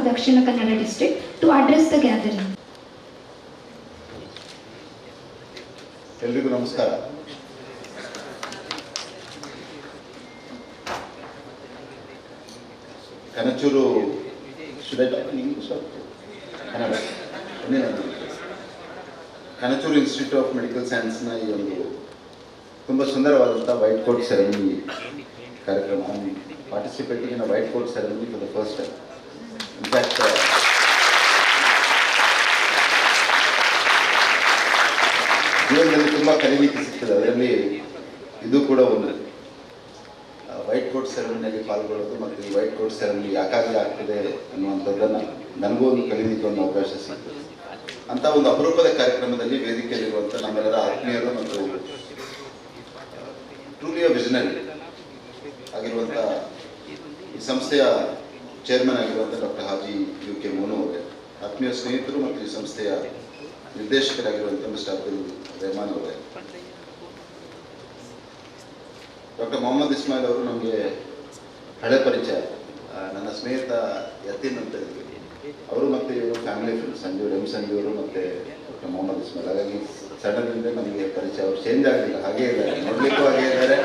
Dakshin Kannada district to address the gathering. ಎಲ್ರಿಗೂ ನಮಸ್ಕಾರ. Kanachur Kanachur institute of medical ಸೈನ್ಸ್ನ ಈ ಒಂದು ತುಂಬ ಸುಂದರವಾದಂಥ white coat ceremony ಕಾರ್ಯಕ್ರಮ. Participating in white coat ceremony for the first time. In fact ಜೀವನದಲ್ಲಿ ತುಂಬ ಕಲಿಲಿಕ್ಕೆ ಸಿಗ್ತದೆ, ಅದರಲ್ಲಿ ಇದು ಕೂಡ ಒಂದು. ವೈಟ್ ಕೋಟ್ ಸೆರೆಮನಿಯಲ್ಲಿ ಪಾಲ್ಗೊಳ್ಳೋದು ಮತ್ತು ಈ ವೈಟ್ ಕೋಟ್ ಸೆರೆಮನಿ ಯಾಕಾಗಲೇ ಆಗ್ತದೆ ಅನ್ನುವಂಥದ್ದನ್ನು ನನಗೂ ಒಂದು ಕಲಿಲಿಕ್ಕೆ ಒಂದು ಅವಕಾಶ ಸಿಗ್ತದೆ. ಅಂಥ ಒಂದು ಅಪರೂಪದ ಕಾರ್ಯಕ್ರಮದಲ್ಲಿ ವೇದಿಕೆಯಲ್ಲಿರುವಂಥ ನಮ್ಮೆಲ್ಲರ ಆತ್ಮೀಯರು ಮತ್ತು ಟ್ರೂಲಿಯ ವಿಷನರಿ ಆಗಿರುವಂಥ ಈ ಸಂಸ್ಥೆಯ ಚೇರ್ಮನ್ ಆಗಿರುವಂಥ doctor Haji U K Monu ಅವರೇ, ಆತ್ಮೀಯ ಸ್ನೇಹಿತರು ಮತ್ತು ಈ ಸಂಸ್ಥೆಯ ನಿರ್ದೇಶಕರಾಗಿರುವಂಥ ಮಿಸ್ಟರ್ ಅಬ್ದುಲ್ ರೆಹಮಾನ್ ಅವರೇ, ಡಾಕ್ಟರ್ ಮೊಹಮ್ಮದ್ ಇಸ್ಮಾಯಿಲ್ ಅವರು ನಮಗೆ ಹಳೆ ಪರಿಚಯ. ನನ್ನ ಸ್ನೇಹಿತ ಯತೀನ್ ಅಂತ ಇದ್ವಿ, ಅವರು ಮತ್ತು ಇವರು ಫ್ಯಾಮಿಲಿ ಫ್ರೆಂಡ್ಸ್, ಸಂಜು ಅವರು ಮತ್ತು ಡಾಕ್ಟರ್ ಮೊಹಮ್ಮದ್ ಇಸ್ಮಾಯಿಲ್. ಹಾಗಾಗಿ ಸಡನ್ನಿಂದ ನಮಗೆ ಪರಿಚಯ. ಅವರು ಚೇಂಜ್ ಆಗಲಿಲ್ಲ, ಹಾಗೇ ಇದ್ದಾರೆ, ನೋಡಲಿಕ್ಕೂ ಹಾಗೇ ಇದ್ದಾರೆ.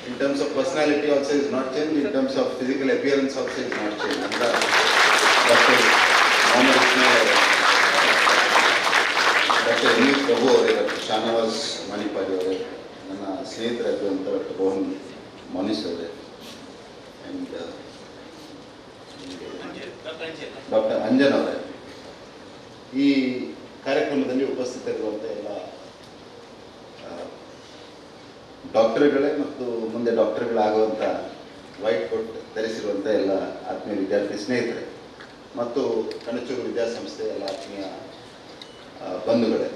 In terms of personality also is not changed, in terms of physical appearance also is not changed. And Dr. Mohammed Ismail, Dr. Emil Prabhu ಅವರೇ, Dr. ಶಾನವಾಸ್ ಮಣಿಪಾಡಿ ಅವರೇ, ನನ್ನ ಸ್ನೇಹಿತರಾಗಿರುವಂಥ Dr. ರೋಹನ್ ಮನೀಶ್ ಅವರೇ, ಆ್ಯಂಡ್ Dr. ಅಂಜನ್ ಅವರೇ, ಈ ಕಾರ್ಯಕ್ರಮದಲ್ಲಿ ಉಪಸ್ಥಿತರಿರುವಂಥ ಎಲ್ಲ ಡಾಕ್ಟರ್ಗಳೇ ಮತ್ತು ಮುಂದೆ ಡಾಕ್ಟರ್ಗಳಾಗುವಂಥ ವೈಟ್ ಕೋಟ್ ಧರಿಸಿರುವಂಥ ಎಲ್ಲ ಆತ್ಮೀಯ ವಿದ್ಯಾರ್ಥಿ ಸ್ನೇಹಿತರೆ ಮತ್ತು ಕಣಚೂರು ವಿದ್ಯಾಸಂಸ್ಥೆ ಎಲ್ಲ ಆತ್ಮೀಯ ಬಂಧುಗಳೇ,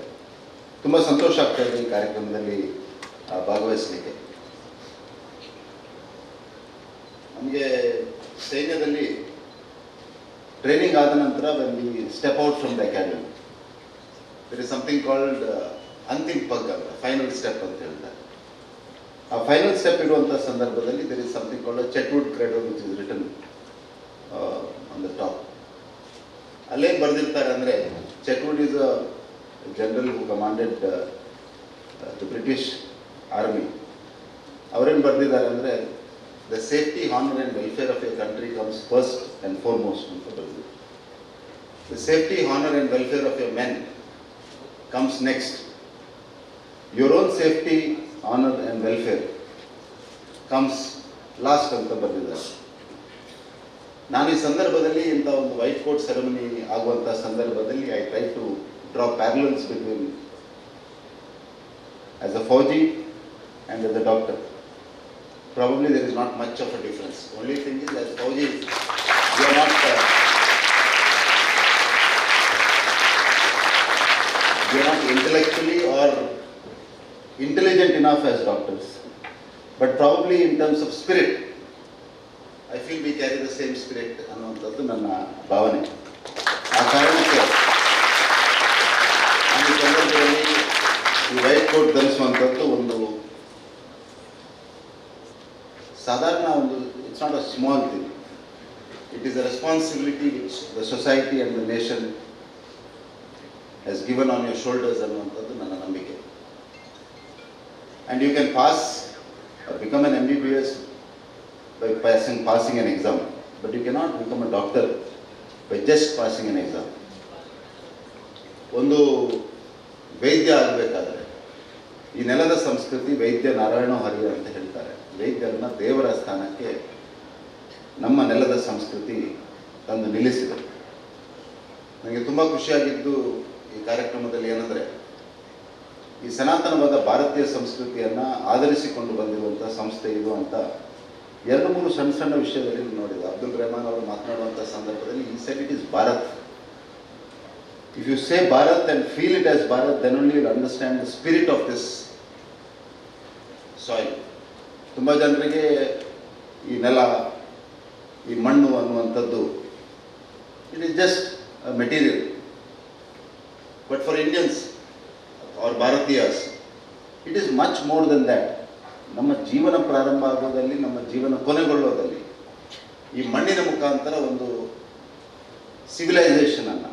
ತುಂಬ ಸಂತೋಷ ಆಗ್ತಾಯಿದೆ ಈ ಕಾರ್ಯಕ್ರಮದಲ್ಲಿ ಭಾಗವಹಿಸಲಿಕ್ಕೆ. ನಮಗೆ ಸೈನ್ಯದಲ್ಲಿ ಟ್ರೈನಿಂಗ್ ಆದ ನಂತರ when we step out from the academy, there is something called ಅಂತಿಮ ಪಗ್ ಅಂತ, ಫೈನಲ್ ಸ್ಟೆಪ್ ಅಂತ ಹೇಳ್ತಾರೆ. ಆ ಫೈನಲ್ ಸ್ಟೆಪ್ ಇರುವಂಥ ಸಂದರ್ಭದಲ್ಲಿ there is something called Chetwode credo which is written on the top. ಅಲ್ಲೇನು ಬರೆದಿರ್ತಾರೆ ಅಂದರೆ, Chetwode is a general who commanded the British army. ಅವರೇನು ಬರೆದಿದ್ದಾರೆ ಅಂದರೆ, the safety, honour and welfare of a country comes first and foremost ಅಂತ ಬರೆದಿದ್ದಾರೆ. The safety, honour and welfare of A men comes next. Your own safety, honour and welfare comes last ಅಂತ ಬರೆದಿದ್ದಾರೆ. ನಾನು ಈ ಸಂದರ್ಭದಲ್ಲಿ ಇಂಥ ಒಂದು ವೈಟ್ ಕೋಟ್ ಸೆರೆಮನಿ ಆಗುವಂಥ ಸಂದರ್ಭದಲ್ಲಿ I try to draw parallels between as a fauji and as a doctor. Probably there is not much of a difference. Only thing is, as Fauji, we are not intellectually or intelligent enough as doctors, but probably in terms of spirit, I feel we carry the same spirit ಅನ್ನುವಂಥದ್ದು ನನ್ನ ಭಾವನೆ. ಆ ಕಾರಣಕ್ಕೆ ಈ ಸಂದರ್ಭದಲ್ಲಿ ಈ white coat ಧರಿಸುವಂಥದ್ದು ಒಂದು ಸಾಧಾರಣ ಒಂದು, it's not a small thing, it is a responsibility which the society and the nation has given on your shoulders ಅನ್ನುವಂಥದ್ದು ನನ್ನ ನಂಬಿಕೆ. And you can pass or become an MBBS by passing an exam, but you cannot become a doctor by just passing an exam. ಒಂದು ವೈದ್ಯ ಆಗಬೇಕಾದ್ರೆ ಈ ನೆಲದ ಸಂಸ್ಕೃತಿ ವೈದ್ಯ ನಾರಾಯಣ ಹರಿಯ ಅಂತ ಹೇಳ್ತಾರೆ. ವೈದ್ಯರನ್ನ ದೇವರ ಸ್ಥಾನಕ್ಕೆ ನಮ್ಮ ನೆಲದ ಸಂಸ್ಕೃತಿ ತಂದು ನಿಲ್ಲಿಸಿದೆ. ನನಗೆ ತುಂಬ ಖುಷಿಯಾಗಿದ್ದು ಈ ಕಾರ್ಯಕ್ರಮದಲ್ಲಿ ಏನಂದರೆ, ಈ ಸನಾತನವಾದ ಭಾರತೀಯ ಸಂಸ್ಕೃತಿಯನ್ನು ಆಧರಿಸಿಕೊಂಡು ಬಂದಿರುವಂಥ ಸಂಸ್ಥೆ ಇದು ಅಂತ 2-3 ಸಣ್ಣ ವಿಷಯದಲ್ಲಿ ನೋಡಿದೆ. ಅಬ್ದುಲ್ ರೆಹಮಾನ್ ಅವರು ಮಾತನಾಡುವಂಥ ಸಂದರ್ಭದಲ್ಲಿ he said it is Bharat. If you say Bharat and feel it as Bharat, then only you understand the spirit of this soil. ತುಂಬ ಜನರಿಗೆ ಈ ನೆಲ, ಈ ಮಣ್ಣು ಅನ್ನುವಂಥದ್ದು it is just material, but for Indians or Bharatiyas it is much more than that. ನಮ್ಮ ಜೀವನ ಪ್ರಾರಂಭ ಆಗೋದಲ್ಲಿ, ನಮ್ಮ ಜೀವನ ಕೊನೆಗೊಳ್ಳೋದಲ್ಲಿ ಈ ಮಣ್ಣಿನ ಮುಖಾಂತರ ಒಂದು ಸಿವಿಲೈಸೇಷನನ್ನು,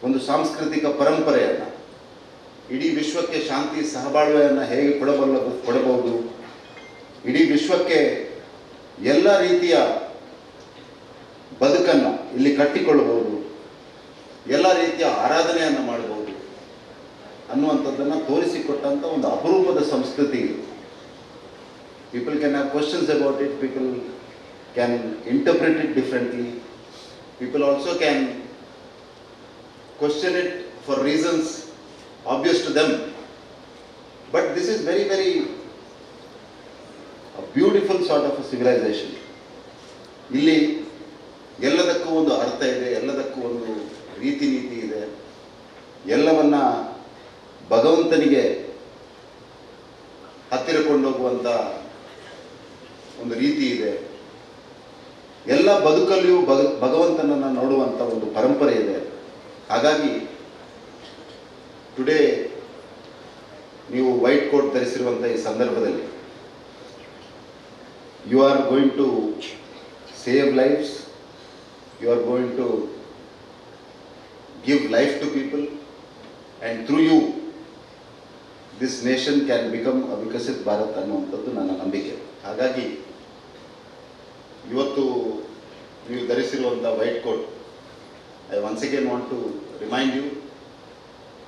ಒಂದು ಸಾಂಸ್ಕೃತಿಕ ಪರಂಪರೆಯನ್ನು, ಇಡೀ ವಿಶ್ವಕ್ಕೆ ಶಾಂತಿ ಸಹಬಾಳ್ವೆಯನ್ನು ಹೇಗೆ ಕೊಡಬಹುದು, ಇಡೀ ವಿಶ್ವಕ್ಕೆ ಎಲ್ಲ ರೀತಿಯ ಬದುಕನ್ನು ಇಲ್ಲಿ ಕಟ್ಟಿಕೊಳ್ಳಬಹುದು, ಎಲ್ಲ ರೀತಿಯ ಆರಾಧನೆಯನ್ನು ಮಾಡಬಹುದು ಅನ್ನುವಂಥದ್ದನ್ನು ತೋರಿಸಿಕೊಟ್ಟಂಥ ಒಂದು ಅಪರೂಪದ ಸಂಸ್ಕೃತಿ ಇದು. People can have questions about it, people can interpret it differently, people also can question it for reasons obvious to them, but this is very, very a beautiful sort of a civilization. ಇಲ್ಲಿ ಎಲ್ಲದಕ್ಕೂ ಒಂದು ಅರ್ಥ ಇದೆ, ಎಲ್ಲದಕ್ಕೂ ಒಂದು ರೀತಿ ನೀತಿ ಇದೆ, ಎಲ್ಲವನ್ನ ಭಗವಂತನಿಗೆ ಹತ್ತಿರ ಕೊಂಡೋಗುವಂಥ ಒಂದು ರೀತಿ ಇದೆ, ಎಲ್ಲ ಬದುಕಲ್ಲಿಯೂ ಭಗವಂತನನ್ನು ನೋಡುವಂಥ ಒಂದು ಪರಂಪರೆ ಇದೆ. ಹಾಗಾಗಿ ಟುಡೇ ನೀವು ವೈಟ್ ಕೋಟ್ ಧರಿಸಿರುವಂಥ ಈ ಸಂದರ್ಭದಲ್ಲಿ you are going to save lives, you are going to give life to people, and through you, this nation can become a Vikasit Bharat ಅನ್ನುವಂಥದ್ದು ನನ್ನ ನಂಬಿಕೆ. ಹಾಗಾಗಿ ಇವತ್ತು ನೀವು ಧರಿಸಿರುವಂಥ white coat, I once again want to remind you,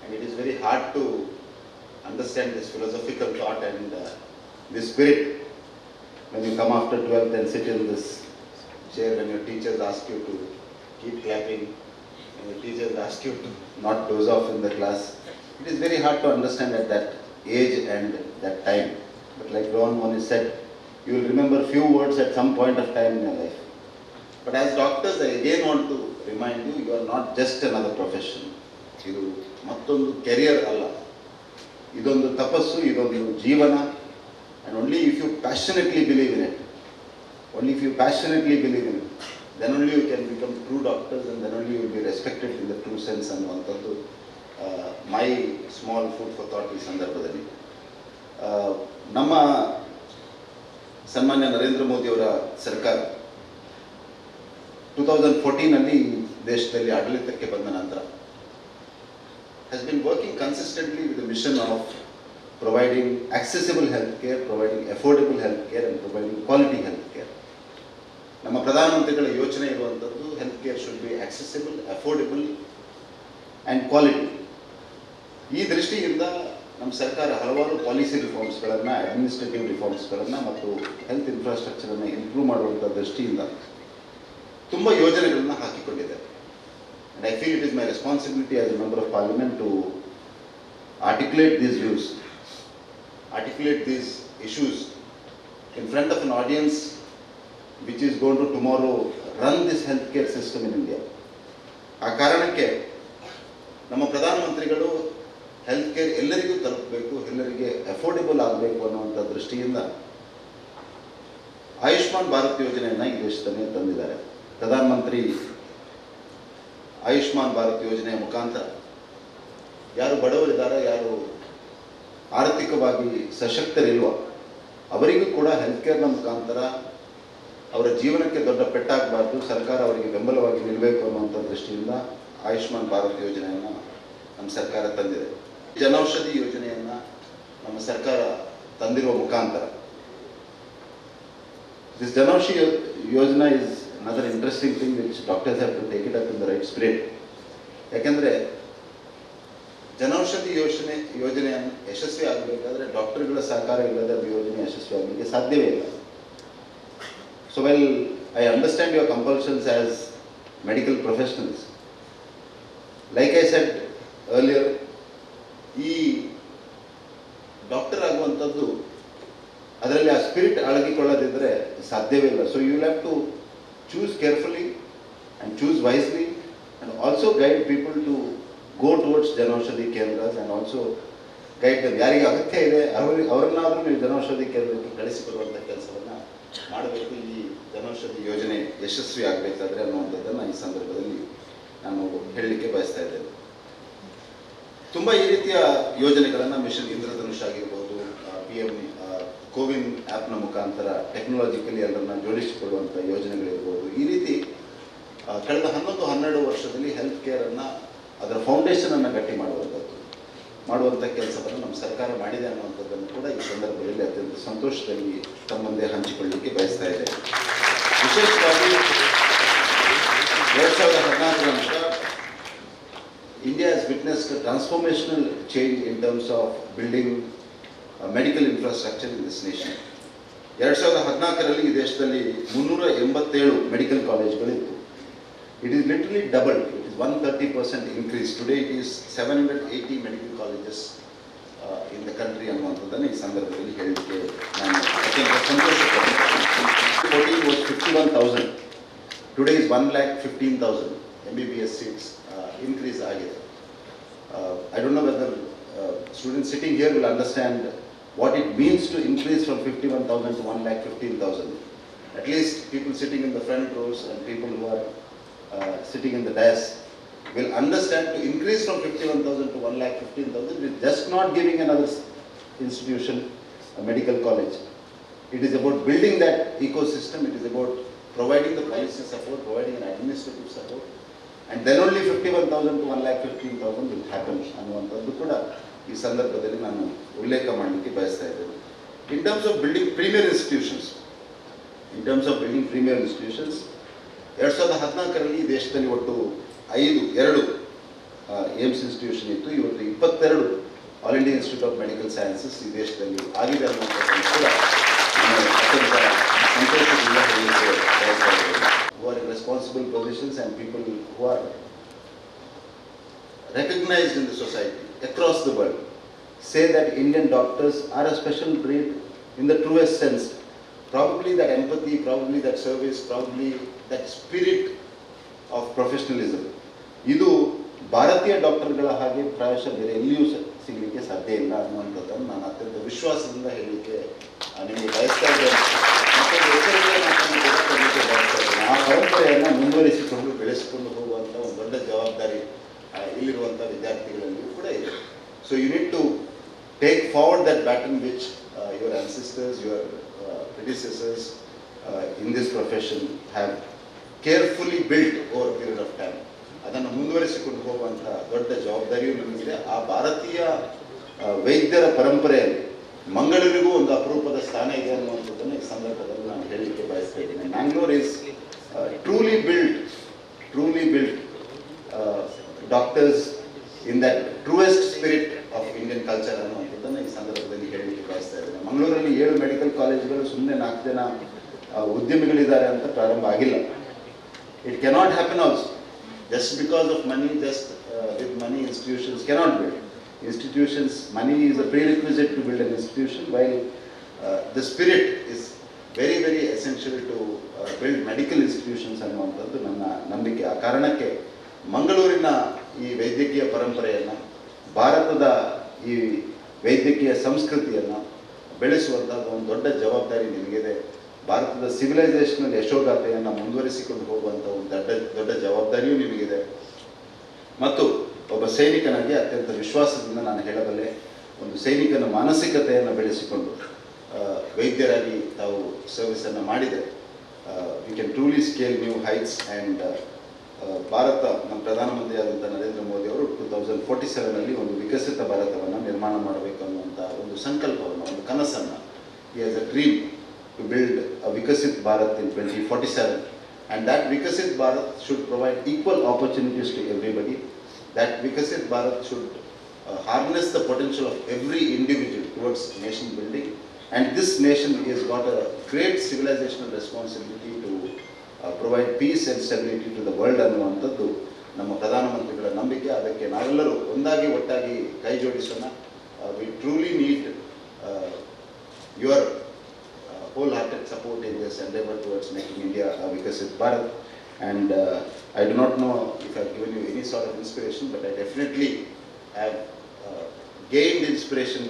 and it is very hard to understand this philosophical thought and this spirit when you come after 12th and sit in this chair when your teachers ask you to keep clapping, and your teachers ask you to not doze off in the class. It is very hard to understand at that age and that time. But like Ron Moni said, you will remember few words at some point of time in your life. But as doctors, I again want to remind you, you are not just another profession. ಇದು ಮತ್ತೊಂದು career ಅಲ್ಲ, ಇದೊಂದು ತಪಸ್ಸು, ಇದೊಂದು ಜೀವನ. And only if you passionately believe in it, only if you passionately believe in it, then only you can become true doctors, and then only you will be respected in the true sense ಅನ್ನುವಂಥದ್ದು ಮೈ small food for thought ಈ ಸಂದರ್ಭದಲ್ಲಿ. ನಮ್ಮ ಸನ್ಮಾನ್ಯ ನರೇಂದ್ರ ಮೋದಿಯವರ ಸರ್ಕಾರ 2014 ದೇಶದಲ್ಲಿ ಆಡಳಿತಕ್ಕೆ ಬಂದ ನಂತರ has been working consistently with the mission of providing accessible healthcare, providing affordable healthcare, and providing quality healthcare. ನಮ್ಮ ಪ್ರಧಾನಮಂತ್ರಿಗಳ ಯೋಚನೆ ಇರುವಂಥದ್ದು health care should be accessible, affordable and quality. ಈ ದೃಷ್ಟಿಯಿಂದ ನಮ್ಮ ಸರ್ಕಾರ ಹಲವಾರು ಪಾಲಿಸಿ ರಿಫಾರ್ಮ್ಸ್ಗಳನ್ನು, ಅಡ್ಮಿನಿಸ್ಟ್ರೇಟಿವ್ ರಿಫಾರ್ಮ್ಸ್ಗಳನ್ನು ಮತ್ತು ಹೆಲ್ತ್ ಇನ್ಫ್ರಾಸ್ಟ್ರಕ್ಚರನ್ನು ಇಂಪ್ರೂವ್ ಮಾಡುವಂಥ ದೃಷ್ಟಿಯಿಂದ ತುಂಬ ಯೋಜನೆಗಳನ್ನು ಹಾಕಿಕೊಂಡಿದೆ. And I feel it is my responsibility as a member of parliament to articulate these views, articulate these issues in front of an audience which is going to tomorrow run this healthcare system in India. ಆ ಕಾರಣಕ್ಕೆ ನಮ್ಮ ಪ್ರಧಾನಮಂತ್ರಿಗಳು health care ಎಲ್ಲರಿಗೂ ತಲುಪಬೇಕು, ಎಲ್ಲರಿಗೆ affordable ಆಗಬೇಕು ಅನ್ನುವಂಥ ದೃಷ್ಟಿಯಿಂದ ಆಯುಷ್ಮಾನ್ ಭಾರತ್ ಯೋಜನೆಯನ್ನು ಈ ದೇಶದಲ್ಲಿ ತಂದಿದ್ದಾರೆ. ಪ್ರಧಾನಮಂತ್ರಿ ಆಯುಷ್ಮಾನ್ ಭಾರತ್ ಯೋಜನೆಯ ಮುಖಾಂತರ ಯಾರು ಬಡವರಿದ್ದಾರೆ, ಯಾರು ಆರ್ಥಿಕವಾಗಿ ಸಶಕ್ತರಿಲ್ವ, ಅವರಿಗೂ ಕೂಡ ಹೆಲ್ತ್ ಕೇರ್ನ ಮುಖಾಂತರ ಅವರ ಜೀವನಕ್ಕೆ ದೊಡ್ಡ ಪೆಟ್ಟಾಗಬಾರ್ದು, ಸರ್ಕಾರ ಅವರಿಗೆ ಬೆಂಬಲವಾಗಿ ನಿಲ್ಲಬೇಕು ಅನ್ನುವಂಥ ದೃಷ್ಟಿಯಿಂದ ಆಯುಷ್ಮಾನ್ ಭಾರತ್ ಯೋಜನೆಯನ್ನು ನಮ್ಮ ಸರ್ಕಾರ ತಂದಿದೆ. ಜನೌಷಧಿ ಯೋಜನೆಯನ್ನು ನಮ್ಮ ಸರ್ಕಾರ ತಂದಿರುವ ಮುಖಾಂತರ this Janaushadhi Yojana is another interesting thing which doctors have to take it up in the right spirit. ಯಾಕೆಂದರೆ ಜನೌಷಧಿ ಯೋಜನೆಯನ್ನು ಯಶಸ್ವಿ ಆಗಬೇಕಾದ್ರೆ ಡಾಕ್ಟರ್ಗಳ ಸಹಕಾರ ಇಲ್ಲದೆ ಅದು ಯೋಜನೆ ಯಶಸ್ವಿ ಆಗಲಿಕ್ಕೆ ಸಾಧ್ಯವೇ ಇಲ್ಲ. So while I understand your compulsions as medical professionals, like I said earlier, ಈ ಡಾಕ್ಟರ್ ಆಗುವಂಥದ್ದು ಅದರಲ್ಲಿ ಆ ಸ್ಪಿರಿಟ್ ಅಳಗಿಕೊಳ್ಳದಿದ್ದರೆ ಸಾಧ್ಯವೇ ಇಲ್ಲ. So you will have to choose carefully and choose wisely, and also guide people to go towards Janaushadhi Kendras, and also guide them. ಯಾರಿಗೆ ಅಗತ್ಯ ಇದೆ ಅವರನ್ನಾದರೂ ನೀವು ಜನೌಷಧಿ ಕೇಂದ್ರಕ್ಕೆ ಕಳಿಸಿಕೊಡುವಂಥ ಕೆಲಸವನ್ನು ಮಾಡಬೇಕು. ಈ ಜನೌಷಧಿ ಯೋಜನೆ ಯಶಸ್ವಿ ಆಗಬೇಕಾದ್ರೆ ಅನ್ನುವಂಥದ್ದನ್ನು ಈ ಸಂದರ್ಭದಲ್ಲಿ ನಾನು ಹೇಳಲಿಕ್ಕೆ ಬಯಸ್ತಾ ಇದ್ದೇನೆ. ತುಂಬ ಈ ರೀತಿಯ ಯೋಜನೆಗಳನ್ನು ಮಿಷನ್ ಇಂದ್ರಧನುಷ್ ಆಗಿರ್ಬೋದು, PM ಕೋವಿನ್ ಆ್ಯಪ್ನ ಮುಖಾಂತರ ಟೆಕ್ನಾಲಜಿಕಲಿ ಎಲ್ಲರನ್ನ ಜೋಡಿಸಿಕೊಳ್ಳುವಂಥ ಯೋಜನೆಗಳಿರ್ಬೋದು, ಈ ರೀತಿ ಕಳೆದ 11-12 ವರ್ಷದಲ್ಲಿ ಹೆಲ್ತ್ ಕೇರನ್ನು ಅದರ ಫೌಂಡೇಶನನ್ನು ಗಟ್ಟಿ ಮಾಡುವಂಥ ಕೆಲಸವನ್ನು ನಮ್ಮ ಸರ್ಕಾರ ಮಾಡಿದೆ ಅನ್ನುವಂಥದ್ದನ್ನು ಕೂಡ ಈ ಸಂದರ್ಭದಲ್ಲಿ ಅತ್ಯಂತ ಸಂತೋಷದಲ್ಲಿ ತಮ್ಮ ಮುಂದೆ ಹಂಚಿಕೊಳ್ಳಲಿಕ್ಕೆ ಬಯಸ್ತಾ ಇದೆ. ವಿಶೇಷವಾಗಿ 2014 ನಂತರ India has witnessed a transformational change in terms of building medical infrastructure in this nation. 2014 ಈ ದೇಶದಲ್ಲಿ 387 ಮೆಡಿಕಲ್ ಕಾಲೇಜ್ಗಳಿತ್ತು. It is literally double, it is 130% increase. Today it is 780 medical colleges in the country ಅನ್ನುವಂಥದ್ದನ್ನು ಈ ಸಂದರ್ಭದಲ್ಲಿ ಹೇಳಲಿಕ್ಕೆ ನಾನು ಅತ್ಯಂತ ಸಂತೋಷಪಡ್ತೀನಿ. 14 was 51,000, today is 1,15,000 MBBS seats increase ಆಗಿದೆ. I don't know whether students sitting here will understand what it means to increase from 51,000 to 1,15,000. At least people sitting in the front rows and people who are sitting in the dais will understand to increase from 51,000 to 1,15,000 with just not giving another institution a medical college. It is about building that ecosystem. It is about providing the policy support, providing an administrative support, and then only 51,000 to 1,15,000 will happen ಅನ್ನುವಂಥದ್ದು ಕೂಡ ಈ ಸಂದರ್ಭದಲ್ಲಿ ನಾನು ಉಲ್ಲೇಖ ಮಾಡಲಿಕ್ಕೆ ಬಯಸ್ತಾ ಇದ್ದೇನೆ. In terms of building premier institutions, 2014ರಲ್ಲಿ ದೇಶದಲ್ಲಿ ಒಟ್ಟು 2 ಏಮ್ಸ್ ಇನ್ಸ್ಟಿಟ್ಯೂಷನ್ ಇತ್ತು. ಇವತ್ತು 22 all India institute of medical sciences ಈ ದೇಶದಲ್ಲಿ ಆಗಿದೆ ಅನ್ನುವಂಥದ್ದು ಕೂಡ ನಾನು ಅತ್ಯಂತ ಸಂತೋಷದಿಂದ ಹೇಳಲಿಕ್ಕೆ ಬಯಸ್ತಾ ಇದ್ದೇನೆ. Who are in responsible positions and people who are recognized in the society across the world say that Indian doctors are a special breed in the truest sense. Probably that empathy, probably that service, probably that spirit of professionalism. ಇದು ಭಾರತೀಯ ಡಾಕ್ಟರ್ಗಳ ಹಾಗೆ ಪ್ರಾಯಶಃ ಬೇರೆ ಎಲ್ಲಿಯೂ ಸಿಗಲಿಕ್ಕೆ ಸಾಧ್ಯ ಇಲ್ಲ ಅನ್ನುವಂಥದ್ದನ್ನು ನಾನು ಅತ್ಯಂತ ವಿಶ್ವಾಸದಿಂದ ಹೇಳಲಿಕ್ಕೆ ನಿಮಗೆ ಬಯಸ್ತಾ ಇದ್ದೇನೆ. ಆ ಪರಂಪರೆಯನ್ನು ಮುಂದುವರಿಸಿಕೊಂಡು ಬೆಳೆಸಿಕೊಂಡು ಹೋಗುವಂಥ ಒಂದು ದೊಡ್ಡ ಜವಾಬ್ದಾರಿ ಇಲ್ಲಿರುವಂಥ ವಿದ್ಯಾರ್ಥಿಗಳಲ್ಲಿಯೂ ಕೂಡ ಇದೆ. So you need to take forward that baton which your ancestors, your predecessors in this profession have carefully built over a period of time. ಅದನ್ನು ಮುಂದುವರಿಸಿಕೊಂಡು ಹೋಗುವಂಥ ದೊಡ್ಡ ಜವಾಬ್ದಾರಿಯೂ ನಮಗಿದೆ. ಆ ಭಾರತೀಯ ವೈದ್ಯರ ಪರಂಪರೆಯಲ್ಲಿ ಮಂಗಳೂರಿಗೂ ಒಂದು ಅಪರೂಪದ ಸ್ಥಾನ ಇದೆ ಅನ್ನುವಂಥದ್ದನ್ನು ಈ ಸಂದರ್ಭದಲ್ಲಿ ನಾನು ಹೇಳಲಿಕ್ಕೆ ಬಯಸ್ತಾ ಇದ್ದೀನಿ. Mangalore is truly build doctors in that truest spirit of Indian culture ಅನ್ನುವಂಥದ್ದನ್ನು ಈ ಸಂದರ್ಭದಲ್ಲಿ ಹೇಳಲಿಕ್ಕೆ ಬಯಸ್ತಾ ಇದ್ದೇನೆ. ಮಂಗಳೂರಲ್ಲಿ 7 ಮೆಡಿಕಲ್ ಕಾಲೇಜ್ಗಳು ಸುಮ್ಮನೆ 4 ಜನ ಉದ್ಯಮಿಗಳಿದ್ದಾರೆ ಅಂತ ಪ್ರಾರಂಭ ಆಗಿಲ್ಲ. It cannot happen also. Just because of money, with money institutions cannot build. Institutions, money is a prerequisite to build an institution, while the spirit is very, very essential to build medical institutions ಅನ್ನುವಂಥದ್ದು ನನ್ನ ನಂಬಿಕೆ. ಆ ಕಾರಣಕ್ಕೆ ಮಂಗಳೂರಿನ ಈ ವೈದ್ಯಕೀಯ ಪರಂಪರೆಯನ್ನು, ಭಾರತದ ಈ ವೈದ್ಯಕೀಯ ಸಂಸ್ಕೃತಿಯನ್ನು ಬೆಳೆಸುವಂಥದ್ದು ಒಂದು ದೊಡ್ಡ ಜವಾಬ್ದಾರಿ ನಿಮಗಿದೆ. ಭಾರತದ ಸಿವಿಲೈಸೇಷನಲ್ ಯಶೋಗಾಥೆಯನ್ನು ಮುಂದುವರಿಸಿಕೊಂಡು ಹೋಗುವಂಥ ಒಂದು ದೊಡ್ಡ ಜವಾಬ್ದಾರಿಯೂ ನಿಮಗಿದೆ. ಮತ್ತು ಒಬ್ಬ ಸೈನಿಕನಾಗಿ ಅತ್ಯಂತ ವಿಶ್ವಾಸದಿಂದ ನಾನು ಹೇಳಬಲ್ಲೆ, ಒಂದು ಸೈನಿಕನ ಮಾನಸಿಕತೆಯನ್ನು ಬೆಳೆಸಿಕೊಂಡು ವೈದ್ಯರಾಗಿ ತಾವು ಸರ್ವಿಸನ್ನು ಮಾಡಿದರೆ we can truly scale new heights. And Bharat, ನಮ್ಮ ಪ್ರಧಾನಮಂತ್ರಿ ಆದಂಥ ನರೇಂದ್ರ ಮೋದಿ ಅವರು 2047ರಲ್ಲಿ ಒಂದು ವಿಕಸಿತ ಭಾರತವನ್ನು ನಿರ್ಮಾಣ ಮಾಡಬೇಕು ಅನ್ನುವಂಥ ಒಂದು ಸಂಕಲ್ಪವನ್ನು, ಒಂದು ಕನಸನ್ನು, he has a dream to build a Vikasit Bharat in 2047, and that Vikasit Bharat should provide equal opportunities to everybody. That Vikasit Bharat should harness the potential of every individual towards nation building, and this nation has got a great civilizational responsibility to provide peace and stability to the world ಅನ್ನುವಂಥದ್ದು ನಮ್ಮ ಪ್ರಧಾನಮಂತ್ರಿಗಳ ನಂಬಿಕೆ. ಅದಕ್ಕೆ ನಾವೆಲ್ಲರೂ ಒಟ್ಟಾಗಿ ಕೈ ಜೋಡಿಸೋಣ. We truly need your wholehearted support in this endeavor towards making India a Vikasit Bharat. And I do not know if I have given you any sort of inspiration, but I definitely have gained inspiration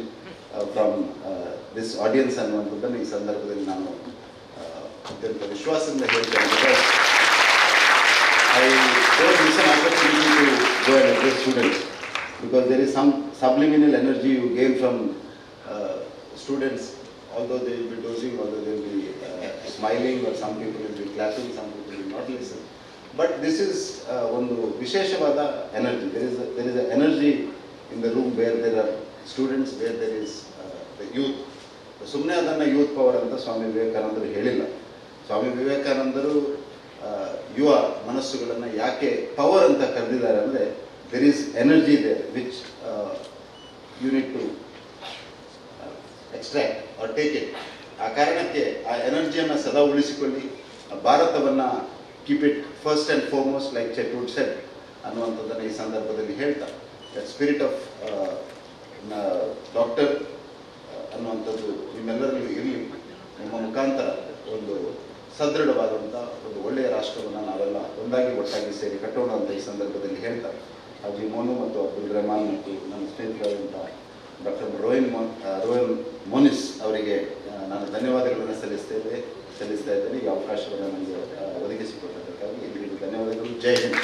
from this audience ಅನ್ನುವಂಥದ್ದನ್ನು ಈ ಸಂದರ್ಭದಲ್ಲಿ ನಾನು ಅತ್ಯಂತ ವಿಶ್ವಾಸದಿಂದ ಹೇಳ್ತೇನೆ. Because I don't miss an opportunity to go and address students, because there is some subliminal energy you gain from students. Although they will be dozing, although they will be smiling, or some people will be clapping, some people will not listen. But this is ಒಂದು ವಿಶೇಷವಾದ energy. There is an energy in the room where there are students, where there is the youth. ಸುಮ್ಮನೆ ಅದನ್ನು youth power ಅಂತ ಸ್ವಾಮಿ ವಿವೇಕಾನಂದರು ಹೇಳಿಲ್ಲ. ಸ್ವಾಮಿ ವಿವೇಕಾನಂದರು ಯುವ ಮನಸ್ಸುಗಳನ್ನು ಯಾಕೆ ಪವರ್ ಅಂತ ಕರೆದಿದ್ದಾರೆ ಅಂದರೆ, there is energy there which you need to extract or take it. ಆ ಕಾರಣಕ್ಕೆ ಆ ಎನರ್ಜಿಯನ್ನು ಸದಾ ಉಳಿಸಿಕೊಳ್ಳಿ. ಭಾರತವನ್ನು keep it first and foremost, like Chetwode said ಅನ್ನುವಂಥದ್ದನ್ನು ಈ ಸಂದರ್ಭದಲ್ಲಿ ಹೇಳ್ತಾ, ದಟ್ ಸ್ಪಿರಿಟ್ ಆಫ್ ಡಾಕ್ಟರ್ ಅನ್ನುವಂಥದ್ದು ನಿಮ್ಮೆಲ್ಲರಲ್ಲೂ ಇರಲಿ. ನಿಮ್ಮ ಮುಖಾಂತರ ಒಂದು ಸದೃಢವಾದಂಥ ಒಂದು ಒಳ್ಳೆಯ ರಾಷ್ಟ್ರವನ್ನು ನಾವೆಲ್ಲ ಒಟ್ಟಾಗಿ ಸೇರಿ ಕಟ್ಟೋಣ ಅಂತ ಈ ಸಂದರ್ಭದಲ್ಲಿ ಹೇಳ್ತಾ, ಹಾಜಿ ಮೋನು ಮತ್ತು ಅಬ್ದುಲ್ ರೆಹಮಾನ್ ಮತ್ತು ನನ್ನ ಸ್ನೇಹಿತರಾದಂಥ ಡಾಕ್ಟರ್ ರೋಹನ್ ಮೋನಿಸ್ ಅವರಿಗೆ ನಾನು ಧನ್ಯವಾದಗಳನ್ನು ಸಲ್ಲಿಸ್ತಾ ಇದ್ದೇನೆ. ಈ ಅವಕಾಶವನ್ನು ನನಗೆ ಒದಗಿಸಿಕೊಟ್ಟದಕ್ಕಾಗಿ ಎಲ್ಲರಿಗೂ ಧನ್ಯವಾದಗಳು. ಜೈ Hind.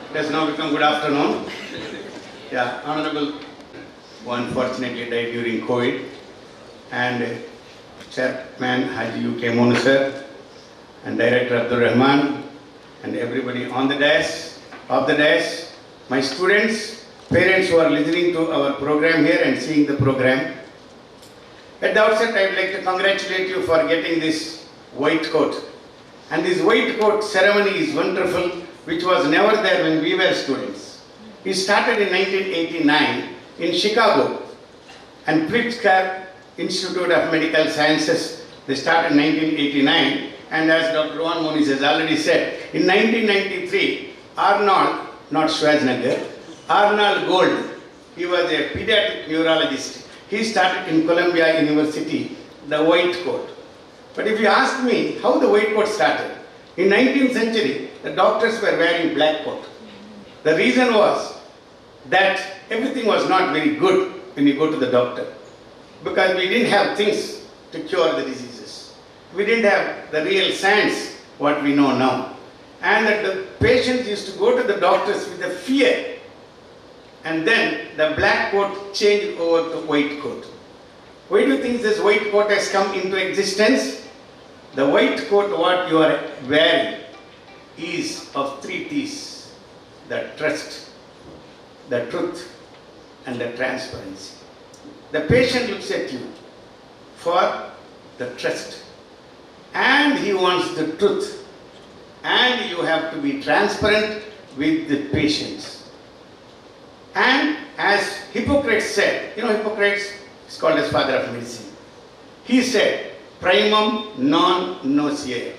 It has now become good afternoon. Yeah, Honorable, who unfortunately died during COVID, and Chairman Haji UK Monu sir, and Director Abdul Rahman, and everybody on the dais, off the dais, my students, parents who are listening to our program here and seeing the program. At the outset, I would like to congratulate you for getting this white coat. And this white coat ceremony is wonderful, which was never there when we were students. It started in 1989 in Chicago, and Pritzker Institute of Medical Sciences, they started in 1989, and as Dr. Juan Moniz has already said, in 1993, Arnold, not Schwarzenegger, Arnold Gold, he was a pediatric neurologist. He started in Columbia University, the white coat. But if you ask me how the white coat started, in 19th century, the doctors were wearing black coat. The reason was that everything was not very good when you go to the doctor, because we didn't have things to cure the diseases. We didn't have the real science, what we know now. And that the patients used to go to the doctors with a fear. And then the black coat changed over to white coat. Why do you think this white coat has come into existence? The white coat what you are wearing is of 3 T's. The trust, the truth, and the transparency. The patient looks at you for the trust, and he wants the truth, and you have to be transparent with the patients. And as Hippocrates said, you know Hippocrates is called as father of medicine. He said, primum non nocere.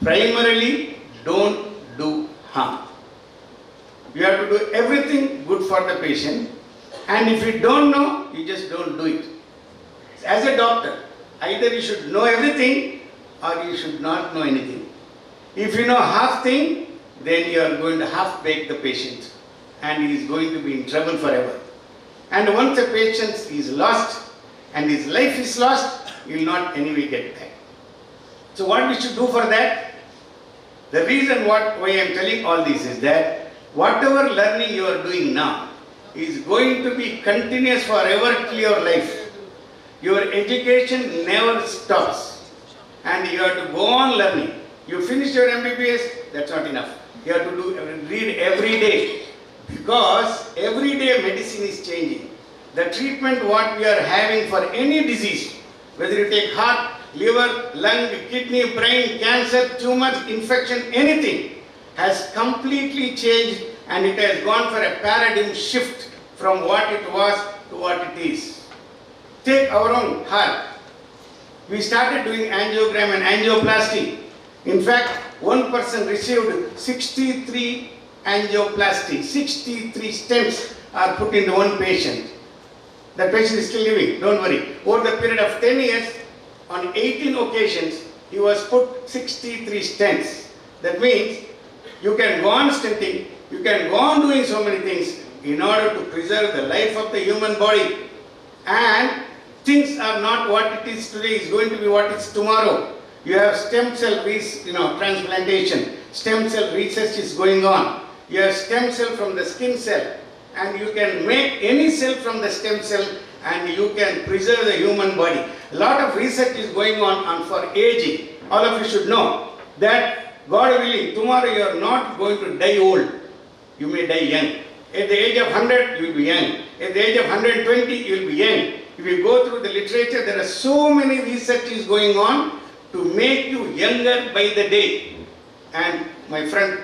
Primarily, don't do harm. You have to do everything good for the patient, and if you don't know, you just don't do it. As a doctor, either you should know everything or you should not know anything. If you know half thing, then you are going to half bake the patient, and he is going to be in trouble forever. And once a patient is lost and his life is lost, he will not anyway get back. So what we should do for that? The reason why I am telling all this is that whatever learning you are doing now is going to be continuous forever till your life. Your education never stops, and you have to go on learning. You finish your MBBS, that's not enough. You have to read every day, because every day medicine is changing. The treatment what we are having for any disease, whether you take heart, liver, lung, kidney, brain, cancer, tumors, infection, anything, has completely changed, and it has gone for a paradigm shift from what it was to what it is. Take our own heart. We started doing angiogram and angioplasty. In fact, one person received 63 angioplasty, 63 stents are put into one patient. That patient is still living, don't worry. Over the period of 10 years, on 18 occasions, he was put 63 stents. That means you can go on stenting, you can go on doing so many things in order to preserve the life of the human body. And things are not what it is today, is going to be what it is tomorrow. You have stem cell transplantation, stem cell research is going on. You have stem cell from the skin cell, and you can make any cell from the stem cell, and you can preserve the human body. A lot of research is going on for aging. All of you should know that, God willing, tomorrow you are not going to die old. You may die young. At the age of 100, you will be young. At the age of 120, you will be young. If you go through the literature, there are so many researches going on to make you younger by the day. And my friend,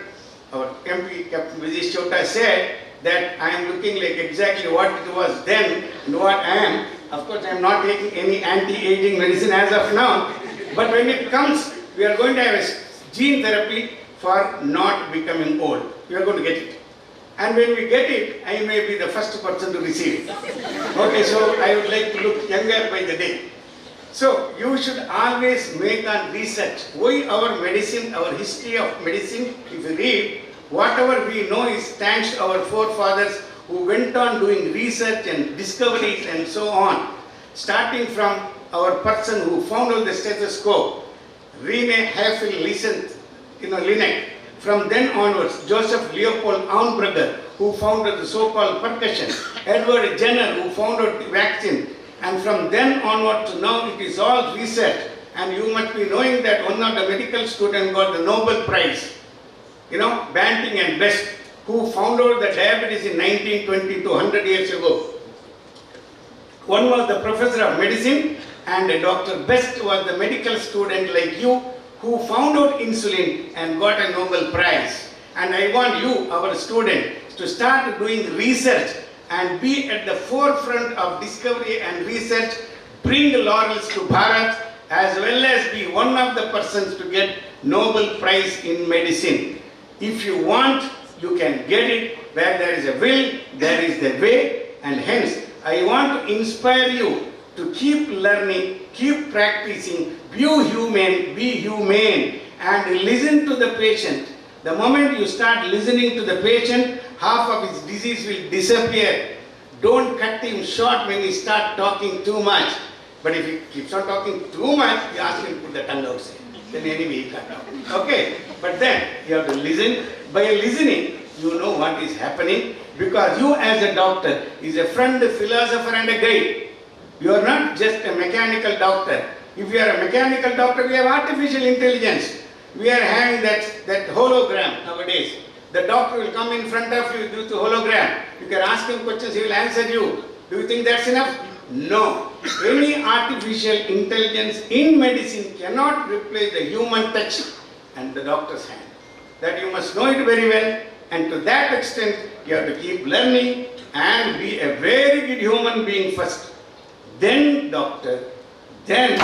our MP, Captain Vijay Chota, said that I am looking like exactly what it was then and what I am. Of course, I am not taking any anti-aging medicine as of now. But when it comes, we are going to have a gene therapy for not becoming old. We are going to get it. And when we get it, I may be the first person to receive it. Okay, so I would like to look younger by the day. So you should always make on research. Why our medicine, our history of medicine, if you read, whatever we know is thanks to our forefathers who went on doing research and discoveries and so on. Starting from our person who founded the stethoscope, Rene Linnet. From then onwards, Joseph Leopold Auenbrugger, who founded the so-called percussion, Edward Jenner, who founded the vaccine, And from then onward to now, it is all research. And you must be knowing that one of the medical students got the Nobel Prize, Banting and Best, who found out the diabetes in 1920 to 100 years ago. One was the professor of medicine, and Dr. Best was the medical student like you, who found out insulin and got a Nobel Prize. And I want you, our student, to start doing research and be at the forefront of discovery and research, bring laurels to Bharat, as well as be one of the persons to get Nobel Prize in medicine. If you want, you can get it. Where there is a will, there is the way, and hence I want to inspire you to keep learning, keep practicing, be humane, and listen to the patient. The moment you start listening to the patient, half of his disease will disappear. Don't cut him short when he starts talking too much. But if he keeps on talking too much, you ask him to put the tongue outside. Then anyway he can't talk. Okay? But then you have to listen. By listening, you know what is happening, because you as a doctor is a friend, a philosopher and a guide. You are not just a mechanical doctor. If you are a mechanical doctor, we have artificial intelligence. We are having that hologram nowadays. The doctor will come in front of you with the hologram. You can ask him questions, he will answer you. Do you think that's enough? No. Any artificial intelligence in medicine cannot replace the human touch and the doctor's hand. That you must know it very well, and to that extent you have to keep learning and be a very good human being first. Then doctor, then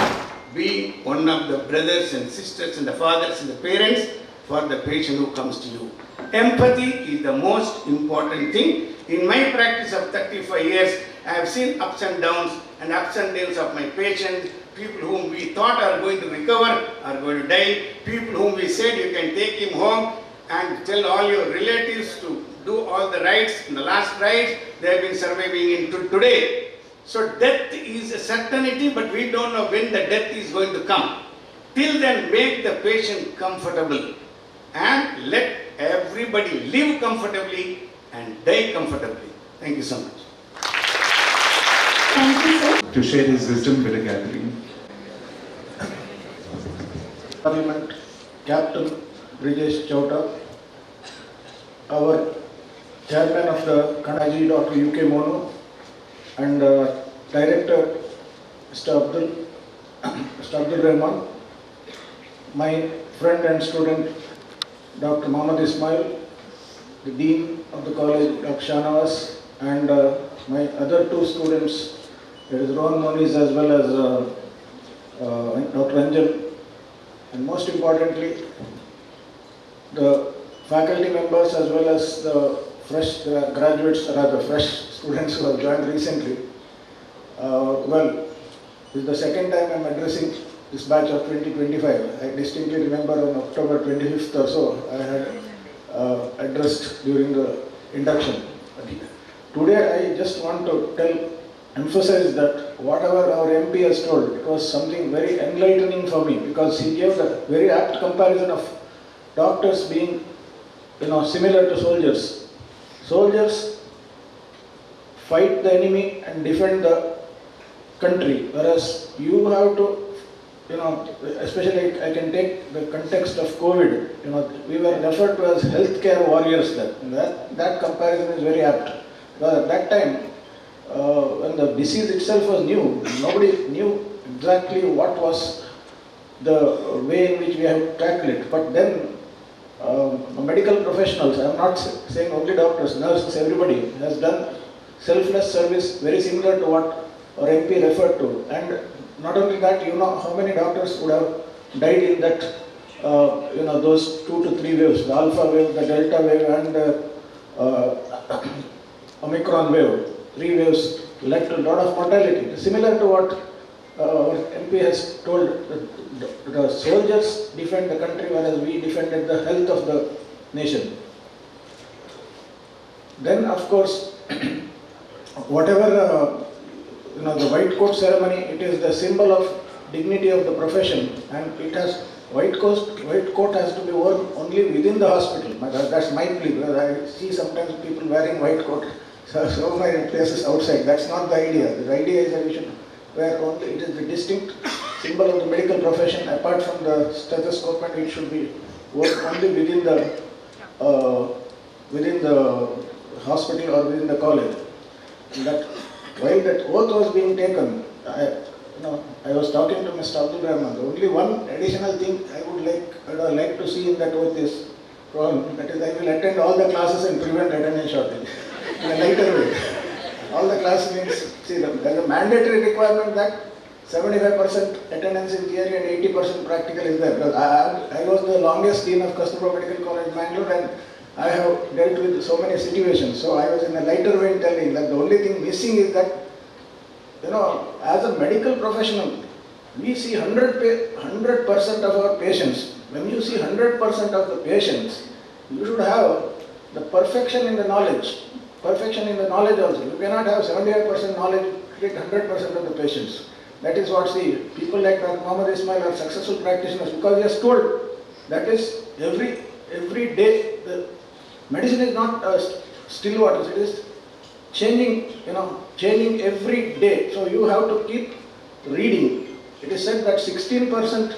be one of the brothers and sisters and the fathers and the parents for the patient who comes to you. Empathy is the most important thing. In my practice of 35 years, I have seen ups and downs of my patients. People whom we thought are going to recover are going to die. People whom we said you can take him home and tell all your relatives to do all the rites, and the last rites, they have been surviving into today. So death is a certainty, but we don't know when the death is going to come. Till then, make the patient comfortable and let everybody live comfortably and die comfortably. Thank you so much. Thank you, sir. To share his wisdom with the gathering. Parliament Captain Brijesh Chowta, our Chairman of the KANACHUR, Dr. UK Mono, and Director Mr. Abdul Rahman, my friend and student Dr. Muhammad Ismail, the Dean of the college Dr. Shanawaz, and my other two students, that is Rohan Moniz as well as Dr. Anjal, and most importantly the faculty members as well as the fresh graduates, rather fresh students who have joined recently. Well, this is the second time I am addressing this batch of 2025. I distinctly remember on October 25th or so, I had addressed during the induction. Today I just want to emphasize that whatever our MP has told, it was something very enlightening for me, because he gave a very apt comparison of doctors being, similar to soldiers. Soldiers fight the enemy and defend the country, whereas you have to, especially I can take the context of COVID, we were referred to as healthcare warriors then. That comparison is very apt. But at that time, when the disease itself was new, nobody knew exactly what was the way in which we have tackled it. But then medical professionals, I am not saying only doctors, nurses, everybody has done selfless service very similar to what our MP referred to. And not only that, how many doctors would have died in that, those 2 to 3 waves, the alpha wave, the delta wave and the Omicron wave. 3 waves led to a lot of mortality. Similar to what our MP has told, the soldiers defend the country, whereas we defended the health of the nation. Then, of course, whatever the white coat ceremony, it is the symbol of dignity of the profession, and it has white coat has to be worn only within the hospital. That's my plea, because I see sometimes people wearing white coat so many places outside. That's not the idea. The idea is that we should where only it is the distinct symbol of the medical profession. Apart from the stethoscope, and it should be worked only within the hospital or within the college. And that while that oath was being taken, I was talking to Mr. Abdul Rahman. The only one additional thing I would like to see in that oath is, that is, I will attend all the classes and prevent attendance shortage in a lighter way. All the class means, see, there is a mandatory requirement that 75% attendance in theory and 80% practical is there. Because I was the longest dean of Kasturba Medical College, Bangalore, and I have dealt with so many situations. So I was in a lighter way in telling that the only thing missing is that, as a medical professional, we see 100% of our patients. When you see 100% of the patients, you should have the perfection in the knowledge. Perfection in the knowledge also. You cannot have 75% knowledge, treat 100% of the patients. That is what, people like Dr. Muhammad Ismail are successful practitioners, because he has told that is every day. The medicine is not still waters, it is changing, changing every day. So you have to keep reading. It is said that 16%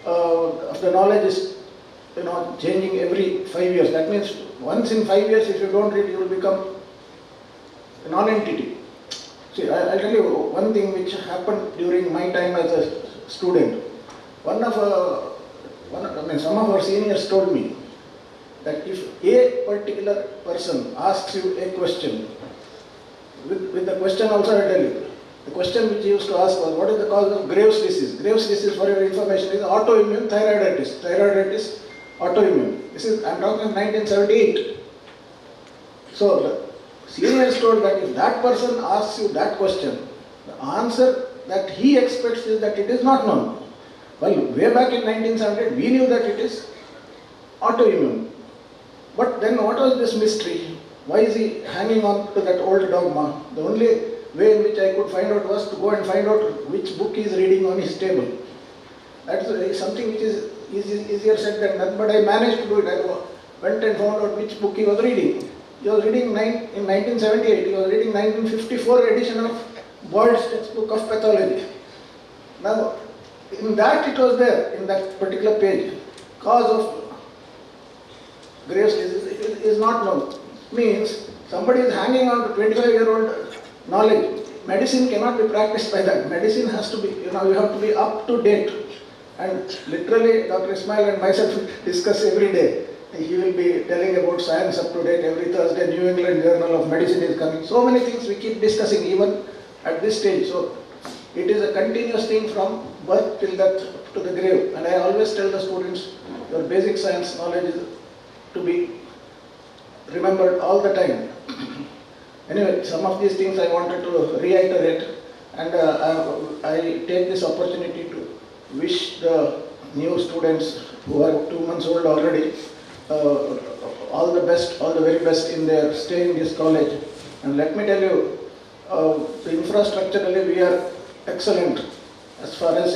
of the knowledge is changing every 5 years. That means once in 5 years, if you don't read, you will become a non-entity. See, I'll tell you one thing which happened during my time as a student. Some of our seniors told me that if a particular person asks you a question, with the question also I tell you, the question which he used to ask was, what is the cause of Graves' disease? Graves' disease, for your information, is autoimmune thyroiditis. Thyroiditis, autoimmune. I'm talking of 1978. So the seniors told that if that person asks you that question, the answer that he expects is that it is not known. Well, way back in 1978, we knew that it is autoimmune. But then what was this mystery? Why is he hanging on to that old dogma? The only way in which I could find out was to go and find out which book he is reading on his table. That's something which is easier said than done, but I managed to do it. I went and found out which book he was reading. He was reading in 1978, he was reading 1954 edition of Boyd's textbook of pathology. Now, in that it was there, in that particular page, cause of Graves' disease is not known. Means somebody is hanging on to 25-year-old knowledge. Medicine cannot be practiced by that. Medicine has to be, you have to be up to date. And literally, Dr. Ismail and myself discuss every day. He will be telling about science up to date. Every Thursday, New England Journal of Medicine is coming. So many things we keep discussing even at this stage. So it is a continuous thing from birth till death to the grave. And I always tell the students, your basic science knowledge is to be remembered all the time. Anyway, some of these things I wanted to reiterate, and I take this opportunity to wish the new students who are 2 months old already all the best, all the very best in their stay in this college. And let me tell you, infrastructurally we are excellent as far as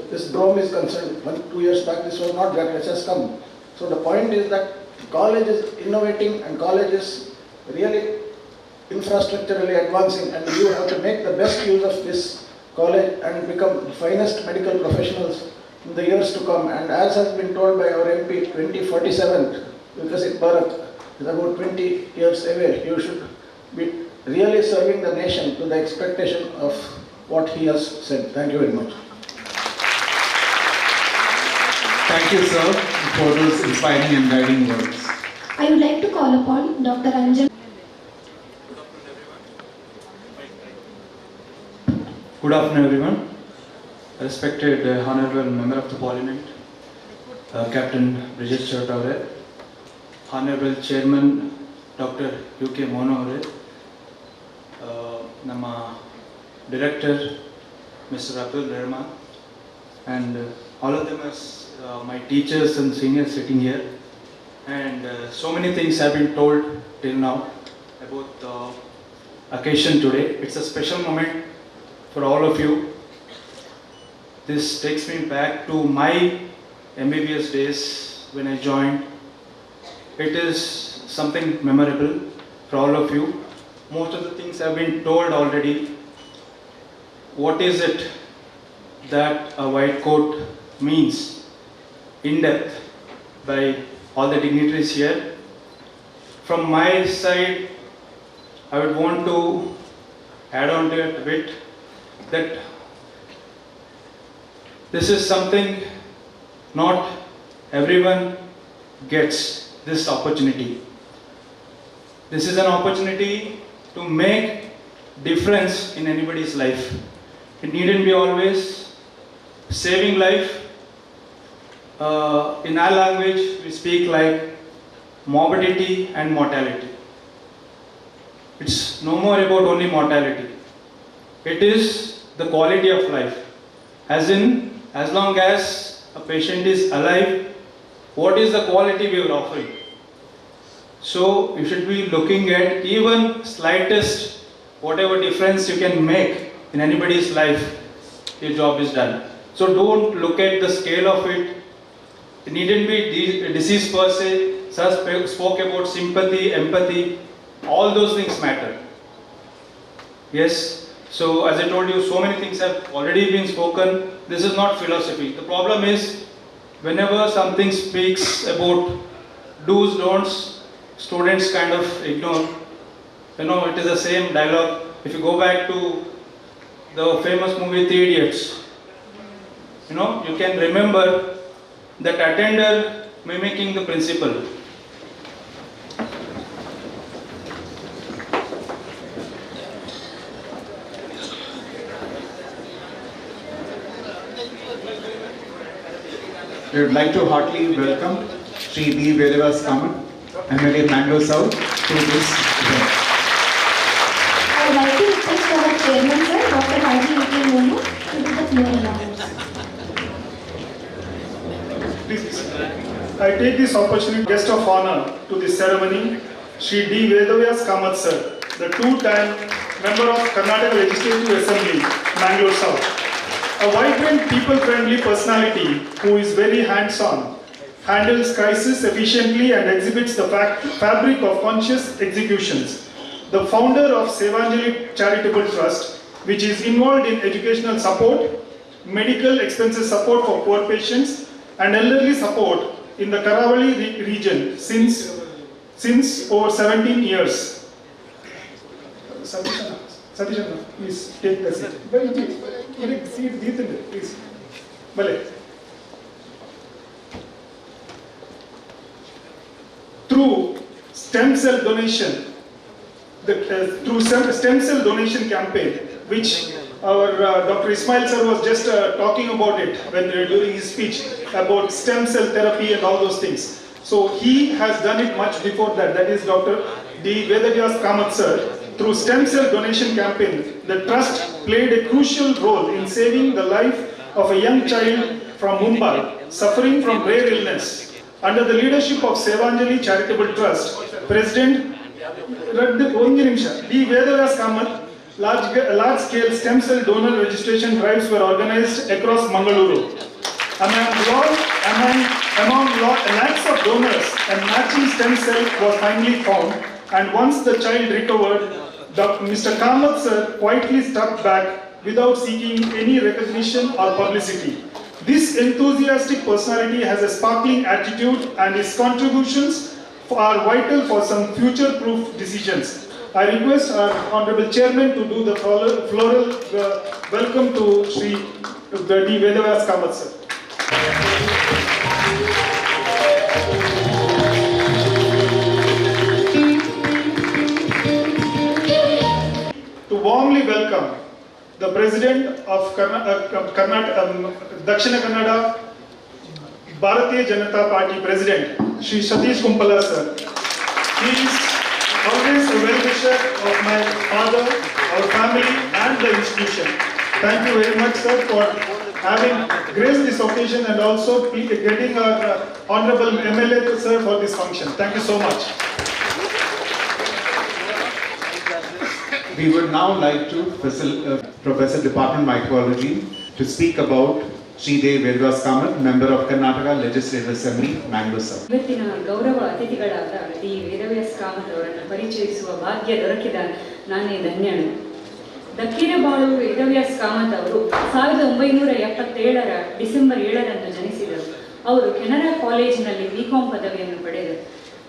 this dome is concerned. 2 years back this was not there, it has come. So the point is that college is innovating and college is really infrastructurally advancing, and you have to make the best use of this college and become the finest medical professionals in the years to come. And as has been told by our MP, 2047, Vikasit Bharat is about 20 years away. You should be really serving the nation to the expectation of what he has said. Thank you very much. Thank you, sir, for those inspiring and guiding words. I would like to call upon Dr. Anjan. Good afternoon, everyone. Respected Honorable Member of the Parliament, Captain Brijesh Chaudhary, Honorable Chairman Dr. UK Mono, Nama Director Mr. Abdul Rahman, and all of them as my teachers and seniors sitting here. And so many things have been told till now about the occasion today. It's a special moment for all of you. This takes me back to my MBBS days when I joined. It is something memorable for all of you. Most of the things have been told already. what is it that a white coat means in depth by all the dignitaries here. From my side, I would want to add on to it a bit that this is something not everyone gets this opportunity. This is an opportunity to make difference in anybody's life. It needn't be always saving life. In our language, we speak like morbidity and mortality. It's no more about only mortality. It is the quality of life. As in, as long as a patient is alive, what is the quality we are offering? So you should be looking at even slightest, whatever difference you can make in anybody's life, your job is done. So don't look at the scale of it. It needn't be a disease per se. Sir spoke about sympathy, empathy, all those things matter. Yes, so as I told you, so many things have already been spoken. This is not philosophy. The problem is, whenever something speaks about do's, don'ts, students kind of ignore. It is the same dialogue. If you go back to the famous movie 3 Idiots, you can remember that attender mimicking the principal. We would like to heartily welcome Sri D. Vedavas Kamat, MLA Mangalore South, to this event. I would like to request our chairman, sir, Dr. Haji U.K. Monu, to do the floor announcements. I take this opportunity, guest of honor to this ceremony, Sri D. Vedavas Kamat sir, the two-time member of Karnataka Legislative Assembly, Mangalore South. A vibrant, people-friendly personality who is very hands-on, handles crisis efficiently and exhibits the fabric of conscious executions. The founder of Sevanjali Charitable Trust, which is involved in educational support, medical expenses support for poor patients, and elderly support in the Karavali region since over 17 years. Satishana, please take the seat. Please. Through stem cell donation, through stem cell donation campaign, which our Dr. Ismail sir was just talking about it during his speech about stem cell therapy and all those things. So he has done it much before that. That is Dr. D. Vedavas Kamat sir. Through stem cell donation campaign, the trust played a crucial role in saving the life of a young child from Mumbai suffering from rare illness. Under the leadership of Sevanjali Charitable Trust, President D. Vedavas Kamat, large-scale stem cell donor registration drives were organized across Mangaluru. Among lakhs of donors, a matching stem cell was finally found, and once the child recovered, Mr. Kamat sir quietly stepped back without seeking any recognition or publicity. This enthusiastic personality has a sparkling attitude, and his contributions are vital for some future-proof decisions. I request our Honorable Chairman to do the floral welcome to Sri D. Vedavas Kamat sir. To warmly welcome the President of Dakshina Kannada Bharatiya Janata Party President, Sri Satish Kumpala sir. He is always a well-wisher of my father, our family and the institution. Thank you very much sir for having graced this occasion and also getting our Honorable MLA sir for this function. Thank you so much. We would now like to Professor Department Mycology to speak about Sri D. Vedavas Kamat, member of Karnataka Legislative Assembly, Mangalore South. ಇವತ್ತಿನ ಗೌರವ ಅತಿಥಿಗಳಾದ D Vedavyas Kamath ಅವರನ್ನು ಪರಿಚಯಿಸುವ ಭಾಗ್ಯ ದೊರಕಿದ ನಾನೇ ಧನ್ಯಳು. ದಕ್ಕಿನಬಾಳೂರು ವೇದವ್ಯಾಸ್ ಕಾಮತ್ ಅವರು 1977ರ December 7ರಂದು ಜನಿಸಿದರು. ಅವರು ಕೆನರಾ ಕಾಲೇಜಿನಲ್ಲಿ ಬಿಕಾಂ ಪದವಿಯನ್ನು ಪಡೆದರು.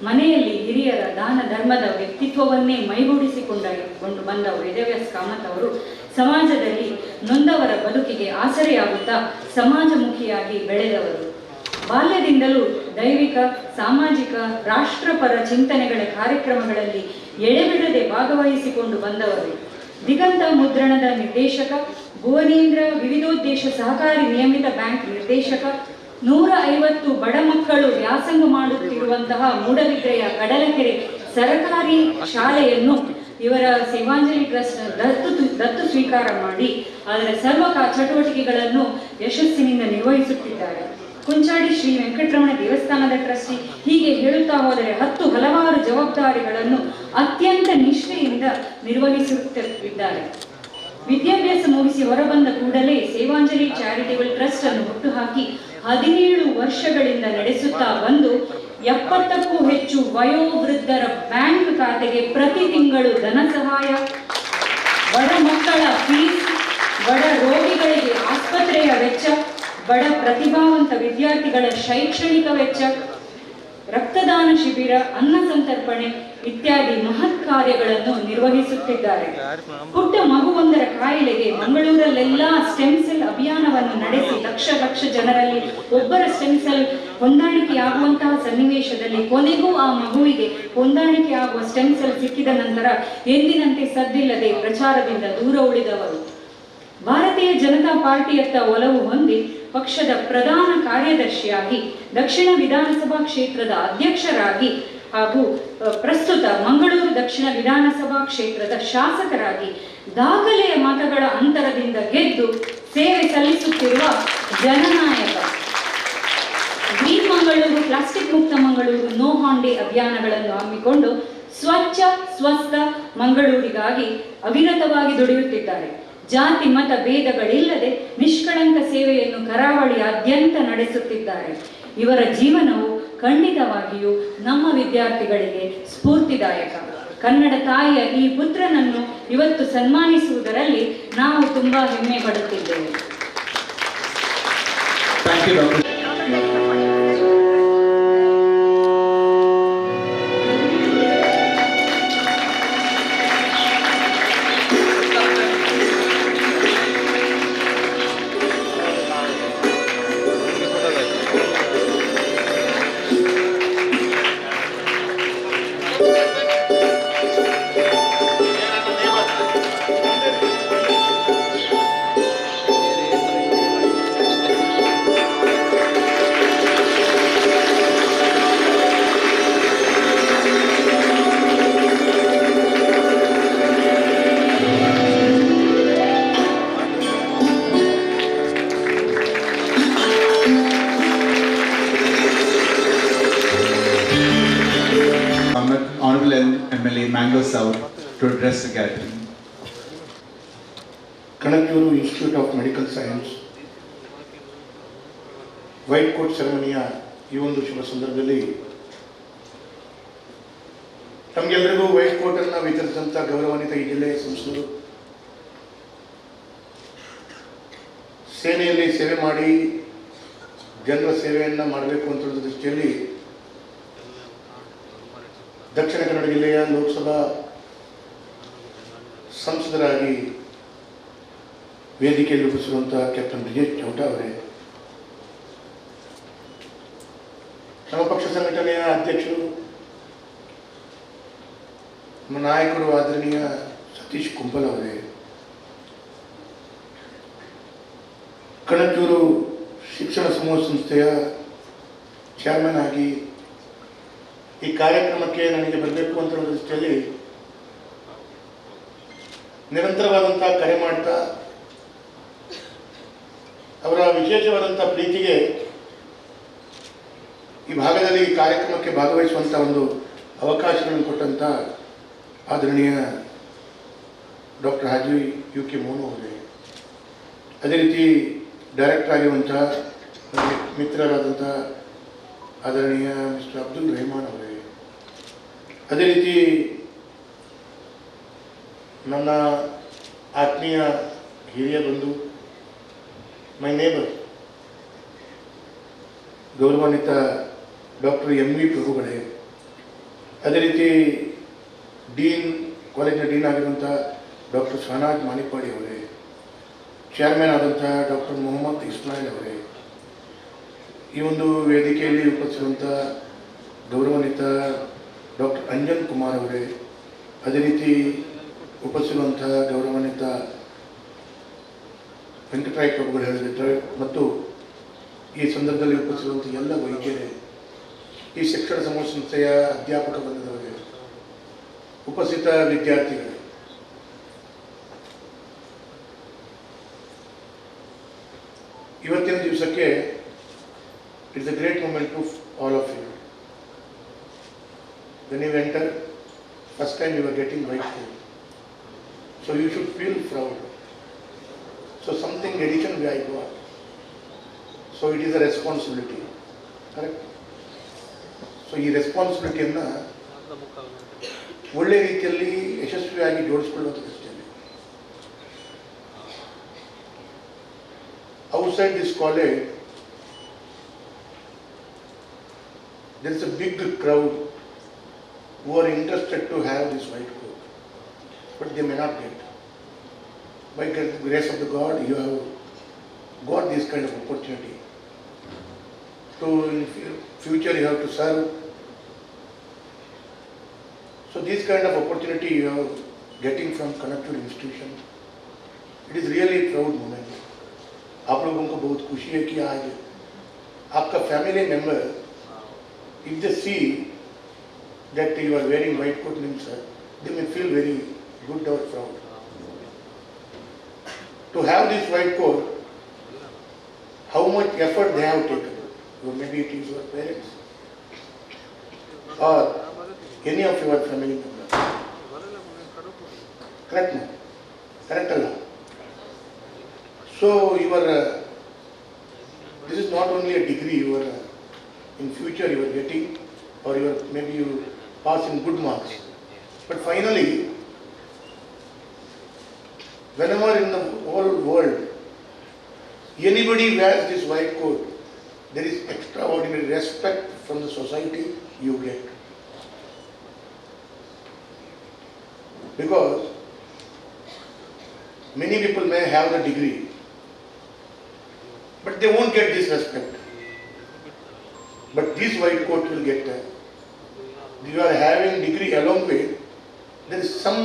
ಮನೆಯಲ್ಲಿ ಹಿರಿಯರ ದಾನ ಧರ್ಮದ ವ್ಯಕ್ತಿತ್ವವನ್ನೇ ಮೈಗೂಡಿಸಿಕೊಂಡು ಬಂದ ವೇದವ್ಯಾಸ್ ಕಾಮತ್ ಅವರು ಸಮಾಜದಲ್ಲಿ ನೊಂದವರ ಬದುಕಿಗೆ ಆಸರೆಯಾಗುತ್ತಾ ಸಮಾಜಮುಖಿಯಾಗಿ ಬೆಳೆದವರು. ಬಾಲ್ಯದಿಂದಲೂ ದೈವಿಕ, ಸಾಮಾಜಿಕ, ರಾಷ್ಟ್ರಪರ ಚಿಂತನೆಗಳ ಕಾರ್ಯಕ್ರಮಗಳಲ್ಲಿ ಎಡೆಬಿಡದೆ ಭಾಗವಹಿಸಿಕೊಂಡು ಬಂದವರು. ದಿಗಂತ ಮುದ್ರಣದ ನಿರ್ದೇಶಕ, ಭುವನೇಂದ್ರ ವಿವಿಧೋದ್ದೇಶ ಸಹಕಾರಿ ನಿಯಮಿತ ಬ್ಯಾಂಕ್ ನಿರ್ದೇಶಕ, 150 ಬಡ ಮಕ್ಕಳು ವ್ಯಾಸಂಗ ಮಾಡುತ್ತಿರುವಂತಹ ಮೂಡಬಿದ್ರೆಯ ಕಡಲಕೆರೆ ಸರಕಾರಿ ಶಾಲೆಯನ್ನು ಇವರ ಸೇವಾಂಜಲಿ ಟ್ರಸ್ಟ್ ದತ್ತು ಸ್ವೀಕಾರ ಮಾಡಿ ಅದರ ಸರ್ವ ಚಟುವಟಿಕೆಗಳನ್ನು ಯಶಸ್ಸಿನಿಂದ ನಿರ್ವಹಿಸುತ್ತಿದ್ದಾರೆ. ಕುಂಚಾಡಿ ಶ್ರೀ ವೆಂಕಟರಮಣ ದೇವಸ್ಥಾನದ ಟ್ರಸ್ಟಿ, ಹೀಗೆ ಹೇಳುತ್ತಾ ಹೋದರೆ ಹಲವಾರು ಜವಾಬ್ದಾರಿಗಳನ್ನು ಅತ್ಯಂತ ನಿಷ್ಠೆಯಿಂದ ನಿರ್ವಹಿಸುತ್ತಿದ್ದಾರೆ. ವಿದ್ಯಾಭ್ಯಾಸ ಮುಗಿಸಿ ಹೊರಬಂದ ಕೂಡಲೇ ಸೇವಾಂಜಲಿ ಚಾರಿಟೇಬಲ್ ಟ್ರಸ್ಟ್ ಅನ್ನು ಹುಟ್ಟುಹಾಕಿ 17 ವರ್ಷಗಳಿಂದ ನಡೆಸುತ್ತಾ ಬಂದು 70ಕ್ಕೂ ಹೆಚ್ಚು ವಯೋವೃದ್ಧರ ಬ್ಯಾಂಕ್ ಖಾತೆಗೆ ಪ್ರತಿ ತಿಂಗಳು ಧನ ಸಹಾಯ, ಬಡ ಮಕ್ಕಳ ಫೀಸ್, ಬಡ ರೋಗಿಗಳಿಗೆ ಆಸ್ಪತ್ರೆಯ ವೆಚ್ಚ, ಬಡ ಪ್ರತಿಭಾವಂತ ವಿದ್ಯಾರ್ಥಿಗಳ ಶೈಕ್ಷಣಿಕ ವೆಚ್ಚ, ರಕ್ತದಾನ ಶಿಬಿರ, ಅನ್ನ ಸಂತರ್ಪಣೆ ಇತ್ಯಾದಿ ಮಹತ್ ಕಾರ್ಯಗಳನ್ನು ನಿರ್ವಹಿಸುತ್ತಿದ್ದಾರೆ. ಪುಟ್ಟ ಮಗುವೊಂದರ ಕಾಯಿಲೆಗೆ ಮಂಗಳೂರಲ್ಲೆಲ್ಲ ಸ್ಟೆಮ್ ಸೆಲ್ ಅಭಿಯಾನವನ್ನು ನಡೆಸಿ ಲಕ್ಷ ಜನರಲ್ಲಿ ಒಬ್ಬರ ಸ್ಟೆಮ್ ಸೆಲ್ ಹೊಂದಾಣಿಕೆಯಾಗುವಂತಹ ಸನ್ನಿವೇಶದಲ್ಲಿ ಕೊನೆಗೂ ಆ ಮಗುವಿಗೆ ಹೊಂದಾಣಿಕೆಯಾಗುವ ಸ್ಟೆಮ್ ಸೆಲ್ ಸಿಕ್ಕಿದ ನಂತರ ಎಂದಿನಂತೆ ಸದ್ದಿಲ್ಲದೆ ಪ್ರಚಾರದಿಂದ ದೂರ ಉಳಿದವರು. ಭಾರತೀಯ ಜನತಾ ಪಾರ್ಟಿಯತ್ತ ಒಲವು ಹೊಂದಿ ಪಕ್ಷದ ಪ್ರಧಾನ ಕಾರ್ಯದರ್ಶಿಯಾಗಿ, ದಕ್ಷಿಣ ವಿಧಾನಸಭಾ ಕ್ಷೇತ್ರದ ಅಧ್ಯಕ್ಷರಾಗಿ ಹಾಗೂ ಪ್ರಸ್ತುತ ಮಂಗಳೂರು ದಕ್ಷಿಣ ವಿಧಾನಸಭಾ ಕ್ಷೇತ್ರದ ಶಾಸಕರಾಗಿ ದಾಖಲೆಯ ಮತಗಳ ಅಂತರದಿಂದ ಗೆದ್ದು ಸೇವೆ ಸಲ್ಲಿಸುತ್ತಿರುವ ಜನನಾಯಕ. ಗ್ರೀನ್ ಮಂಗಳೂರು, ಪ್ಲಾಸ್ಟಿಕ್ ಮುಕ್ತ ಮಂಗಳೂರು, ನೋ ಹಾಂಡೆ ಅಭಿಯಾನಗಳನ್ನು ಹಮ್ಮಿಕೊಂಡು ಸ್ವಚ್ಛ ಸ್ವಸ್ಥ ಮಂಗಳೂರಿಗಾಗಿ ಅವಿರತವಾಗಿ ದುಡಿಯುತ್ತಿದ್ದಾರೆ. ಜಾತಿ ಮತ ಭೇದಗಳಿಲ್ಲದೆ ನಿಷ್ಕಳಂಕ ಸೇವೆಯನ್ನು ಕರಾವಳಿಯಾದ್ಯಂತ ನಡೆಸುತ್ತಿದ್ದಾರೆ. ಇವರ ಜೀವನವು ಖಂಡಿತವಾಗಿಯೂ ನಮ್ಮ ವಿದ್ಯಾರ್ಥಿಗಳಿಗೆ ಸ್ಫೂರ್ತಿದಾಯಕ. ಕನ್ನಡ ತಾಯಿಯ ಈ ಪುತ್ರನನ್ನು ಇವತ್ತು ಸನ್ಮಾನಿಸುವುದರಲ್ಲಿ ನಾವು ತುಂಬಾ ಹೆಮ್ಮೆ ಪಡುತ್ತಿದ್ದೇವೆ. MLA Mango South to address the gathering. KANACHUR Institute of Medical Science white coat ಸೆರೆಮನಿಯ ಈ ಒಂದು ಶುಭ ಸಂದರ್ಭದಲ್ಲಿ ತಮಗೆಲ್ಲರಿಗೂ ವೈಟ್ ಕೋಟನ್ನು ವಿತರಿಸಿದಂಥ ಗೌರವಾನ್ವಿತ ಈ ಜಿಲ್ಲೆಯ ಸಂಸದರು, ಸೇನೆಯಲ್ಲಿ ಸೇವೆ ಮಾಡಿ ಜನರ ಸೇವೆಯನ್ನು ಮಾಡಬೇಕು ಅಂತ ಹೇಳೋ ದೃಷ್ಟಿಯಲ್ಲಿ ದಕ್ಷಿಣ ಕನ್ನಡ ಜಿಲ್ಲೆಯ ಲೋಕಸಭಾ ಸಂಸದರಾಗಿ ವೇದಿಕೆಯಲ್ಲಿ ಉಪಸ್ಥಿರುವಂಥ ಕ್ಯಾಪ್ಟನ್ ಬ್ರಿಜೇಶ್ ಚೌಟ ಅವರೇ, ನಮ್ಮ ಪಕ್ಷ ಸಂಘಟನೆಯ ಅಧ್ಯಕ್ಷರು, ನಮ್ಮ ನಾಯಕರು ಆದರಣೀಯ ಸತೀಶ್ ಕುಂಬಲ್ ಅವರೇ, ಕಣಚೂರು ಶಿಕ್ಷಣ ಸಮೂಹ ಸಂಸ್ಥೆಯ ಚೇರ್ಮನ್ ಆಗಿ ಈ ಕಾರ್ಯಕ್ರಮಕ್ಕೆ ನನಗೆ ಬರಬೇಕು ಅಂತ ಹೇಳೋ ದೃಷ್ಟಿಯಲ್ಲಿ ನಿರಂತರವಾದಂಥ ಕರೆ ಮಾಡ್ತಾ ಅವರ ವಿಶೇಷವಾದಂಥ ಪ್ರೀತಿಗೆ ಈ ಭಾಗದಲ್ಲಿ ಈ ಕಾರ್ಯಕ್ರಮಕ್ಕೆ ಭಾಗವಹಿಸುವಂಥ ಒಂದು ಅವಕಾಶಗಳನ್ನು ಕೊಟ್ಟಂಥ ಆದರಣೀಯ ಡಾಕ್ಟರ್ ಹಾಜಿ UK ಮೋನು ಅವರೇ, ಅದೇ ರೀತಿ ಡೈರೆಕ್ಟರ್ ಆಗಿರುವಂಥ ಮಿತ್ರರಾದಂಥ ಆದರಣೀಯ ಮಿಸ್ಟರ್ ಅಬ್ದುಲ್ ರೆಹಮಾನ್ ಅವರೇ, ಅದೇ ರೀತಿ ನನ್ನ ಆತ್ಮೀಯ ಹಿರಿಯ ಬಂಧು, ಮೈ ನೇಬರ್, ಗೌರವಾನ್ವಿತ ಡಾಕ್ಟರ್ MV ಪ್ರಭುಗಳೇ, ಅದೇ ರೀತಿ ಡೀನ್, ಕಾಲೇಜಿನ ಡೀನ್ ಆಗಿರುವಂಥ ಡಾಕ್ಟರ್ ಶಹನಾಜ್ ಮಾಣಿಕ್ವಾಡಿ ಅವರೇ, ಚೇರ್ಮನ್ ಆದಂಥ ಡಾಕ್ಟರ್ ಮೊಹಮ್ಮದ್ ಇಸ್ಮಾಯಿಲ್ ಅವರೇ, ಈ ಒಂದು ವೇದಿಕೆಯಲ್ಲಿ ಉಪಸ್ಥಿಸಿರುವಂಥ ಗೌರವಾನ್ವಿತ ಡಾಕ್ಟರ್ ಅಂಜನ್ ಕುಮಾರ್ ಅವರೇ, ಅದೇ ರೀತಿ ಉಪಸ್ಥಿಸಿರುವಂಥ ಗೌರವಾನ್ವಿತ ವೆಂಕಟರಾಯ ಪ್ರಭುಗಳು ಹೇಳಿದ್ದಾರೆ, ಮತ್ತು ಈ ಸಂದರ್ಭದಲ್ಲಿ ಉಪಸ್ಥಿಸಿರುವಂಥ ಎಲ್ಲ ವೈದ್ಯರೇ, ಈ ಶಿಕ್ಷಣ ಸಮೂಹ ಸಂಸ್ಥೆಯ ಅಧ್ಯಾಪಕ ಬಂಧುಗಳಿಗೆ, ಉಪಸ್ಥಿತ ವಿದ್ಯಾರ್ಥಿಗಳೇ, ಇವತ್ತಿನ ದಿವಸಕ್ಕೆ it's a great moment to all of you. When you enter, first time you are getting white coat, so you should feel proud. So something addition I got, so it is a responsibility, correct? So ಈ ರೆಸ್ಪಾನ್ಸಿಬಿಲಿಟಿಯನ್ನು ಒಳ್ಳೆ ರೀತಿಯಲ್ಲಿ ಯಶಸ್ವಿಯಾಗಿ ಜೋಡಿಸ್ಕೊಳ್ಳುವಂಥ ದೃಷ್ಟಿಯಲ್ಲಿ outside this college there is a big crowd who are interested to have this white coat, but they may not get. By the grace of the God, you have got this kind of opportunity. So in future you have to serve. So this kind of opportunity you are getting from KANACHUR institution, it is really a proud moment. आप लोगों को बहुत खुशी है कि आज आपका family member, if they see that you are wearing white coat means, they may feel very good or proud. To have this white coat, how much effort they have taken. Or maybe it is your parents or any of your family members. Correct, no? Correct, Allah. So this is not only a degree you are in future you are getting, or you are, maybe you pass in good marks, but finally whenever in the whole world anybody wears this white coat, there is extraordinary respect from the society you get, because many people may have the degree but they won't get this respect, but this white coat will get that. You are having degree along with, there is some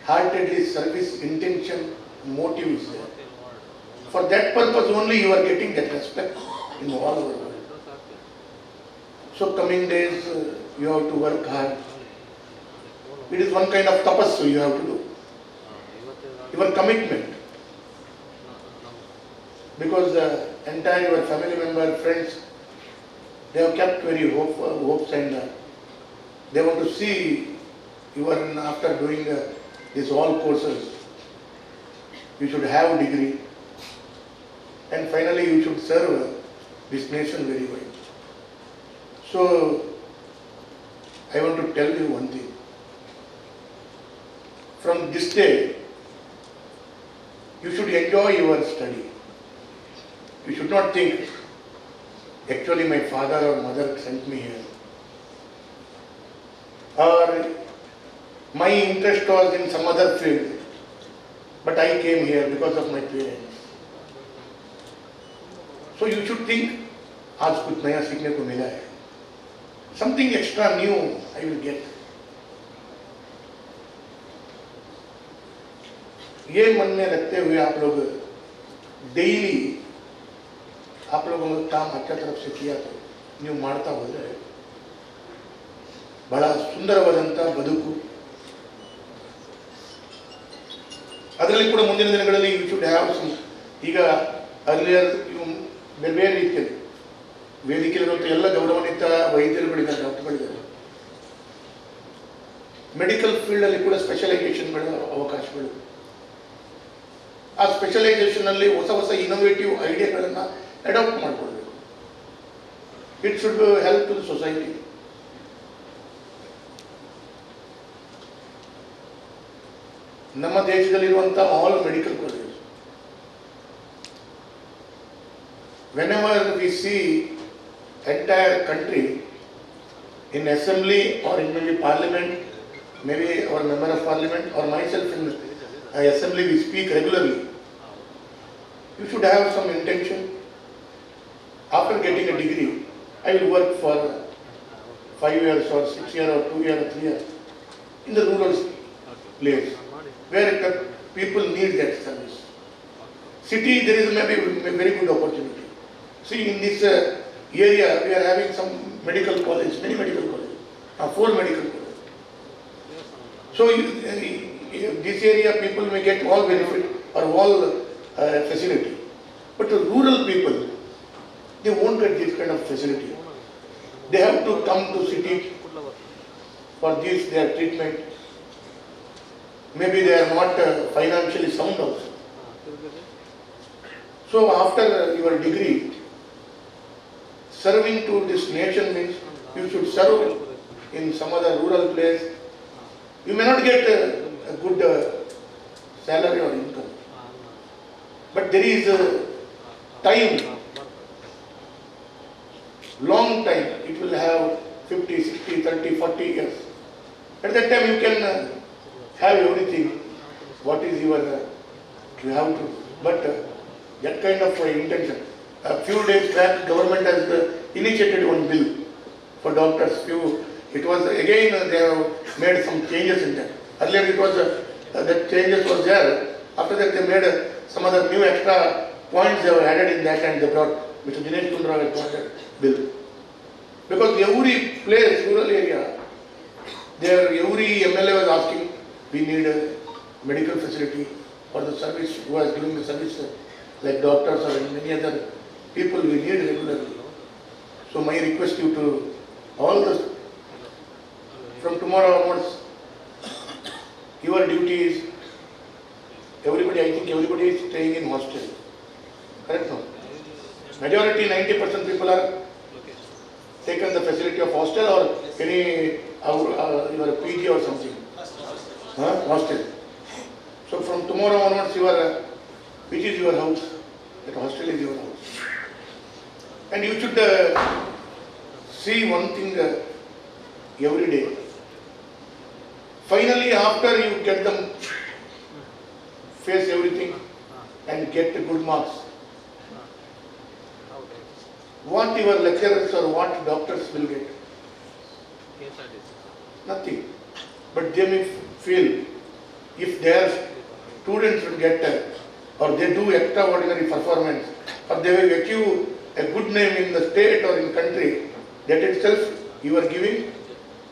heartedly service intention, motive is there. For that purpose only you are getting that respect in all over the world. So coming days you have to work hard. It is one kind of tapasya you have to do. Your commitment. Because the entire your family member, friends, they have kept very hopes and they want to see you are after doing these all courses, you should have a degree and finally you should serve this nation very well. So I want to tell you one thing. From this day, you should enjoy your study. You should not think, actually my father or mother sent me here, or my interest was in some other field, but I came here because of my parents. So you should think, आज कुछ नया सीखने को मिला है, something extra new I will get. ये मन में रखते हुए आप लोग डेली आप लोगों ने काम अच्छा तरफ से किया तो ನೀವು ಮಾಡ್ತಾ ಹೋದರೆ ಬಹಳ ಸುಂದರವಾದಂಥ ಬದುಕು, ಅದರಲ್ಲಿ ಕೂಡ ಮುಂದಿನ ದಿನಗಳಲ್ಲಿ ಯು ಶುಡ್ ಹ್ಯಾವ್ ಸಮ್. ಈಗ ಅರ್ಲಿಯರ್ ಬೇರೆ ಬೇರೆ ರೀತಿಯಲ್ಲಿ ವೇದಿಕೆಯಲ್ಲಿರುವಂಥ ಎಲ್ಲ ಗೌರವಾನ್ವಿತ ವೈದ್ಯರುಗಳಿದ್ದಾರೆ, ಡಾಕ್ಟರ್ಗಳಿದ್ದಾರೆ. ಮೆಡಿಕಲ್ ಫೀಲ್ಡಲ್ಲಿ ಕೂಡ ಸ್ಪೆಷಲೈಸೇಷನ್ಗಳ ಅವಕಾಶಗಳು, ಆ ಸ್ಪೆಷಲೈಸೇಷನಲ್ಲಿ ಹೊಸ ಹೊಸ ಇನೋವೇಟಿವ್ ಐಡಿಯಾಗಳನ್ನು ಅಡಾಪ್ಟ್ ಮಾಡಿಕೊಳ್ಬೇಕು. It should help to the society. ನಮ್ಮ ದೇಶದಲ್ಲಿರುವಂಥ all medical colleges, whenever we see entire country in assembly or in maybe parliament, maybe our member of parliament or myself in assembly, we speak regularly. You should have some intention. After getting a degree, I will work for 5 years or 6 years or 2 years or 3 years in the rural place where the people need that service. City, there is maybe a very good opportunity. See, in this area, we are having some medical college, many medical colleges, 4 medical colleges. So, this area, people may get all benefit or all facility. But the rural people, they won't get this kind of facility. They have to come to city for this, their treatment. Maybe they are not financially sound also. So after your degree, serving to this nation means you should serve in some other rural place. You may not get a good salary or income, but there is a time, long time, it will have 50, 60, 30, 40 years. At that time you can have everything, what is your, you have to, but that kind of intention. A few days back, government has initiated one bill for doctors. It was again they have made some changes in that. Earlier it was that changes was there. After that they made some other new extra points they have added in that, and they brought Mr. Dinesh Kundra has brought that bill. Because every place, rural area, there every MLA was asking, we need a medical facility for the service, who is giving the service like doctors or many other people we need regularly. So my request you to all the, from tomorrow onwards, your duty is, everybody, I think everybody is staying in hostel. Correct no? Majority 90% people are taken the facility of hostel or any your PG or something. Hostel. So from tomorrow onwards, which is your house? That hostel is your house. And you should see one thing every day. Finally, after you get them, face everything and get the good marks, what your lecturers or what doctors will get? Nothing. But they may feel if their students will get or they do extraordinary performance or they will achieve a good name in the state or in country, that itself you are giving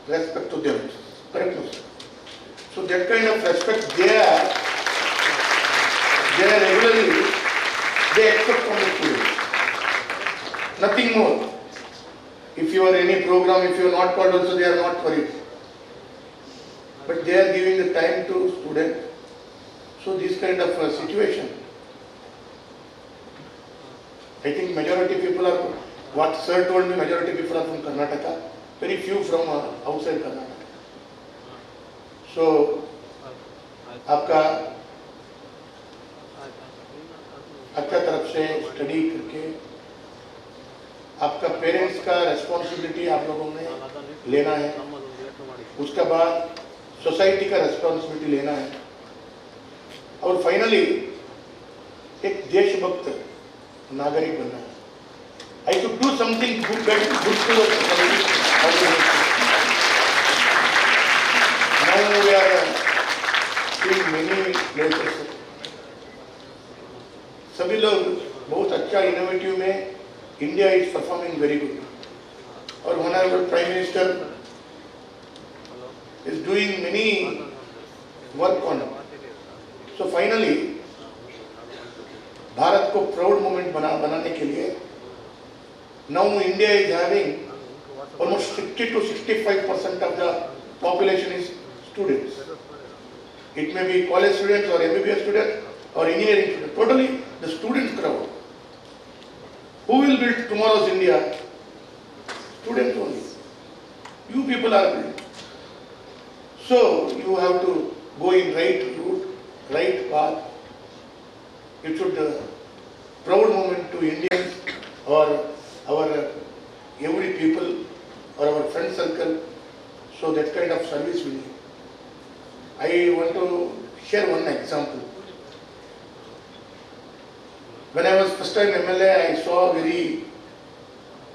respect to them. Correct? So that kind of respect they are regularly, they expect from the students. Nothing more. If you are any program, if you are not called also, they are not worried. But they are giving the time to students. So this kind of situation, I think majority people are, what sir told me, majority people are from Karnataka, very few from outside Karnataka. So, आपका अच्छा तरफ से study करके आपका parents का responsibility आप लोगों ने लेना है, उसके बाद सोसाइटी का रेस्पॉन्सिबिलिटी लेना है, और फाइनली एक देशभक्त नागरिक बनना है. I should do something good towards society. Now we are in many places. सभी लोग बहुत अच्छा इनोवेटिव में India is performing very good, और honourable prime minister is doing many work on. So finally Bharat को प्राउड मोमेंट बनाने के लिए now India is having almost 60 to 65% of the population is students. It may be college students or MBBS students or engineering students. Totally the students crowd. Who will build tomorrow's India? Students only. You people are building. So you have to go in right route right path. It should proud moment to Indians or our every people or our friend circle. So that kind of service we need. I want to share one example. When I was first time MLA, I saw very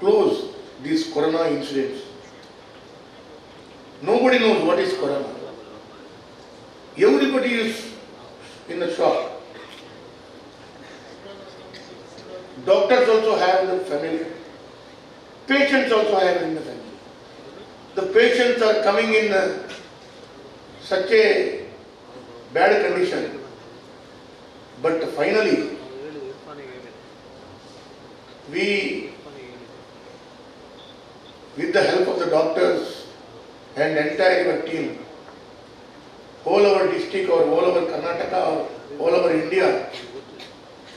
close these corona incidents. Nobody knows what is corona. Everybody is in a shock. Doctors also have the family. Patients also have in the family. The patients are coming in such a bad condition. But finally, we, with the help of the doctors and entire team, all over district or all over Karnataka or all over India,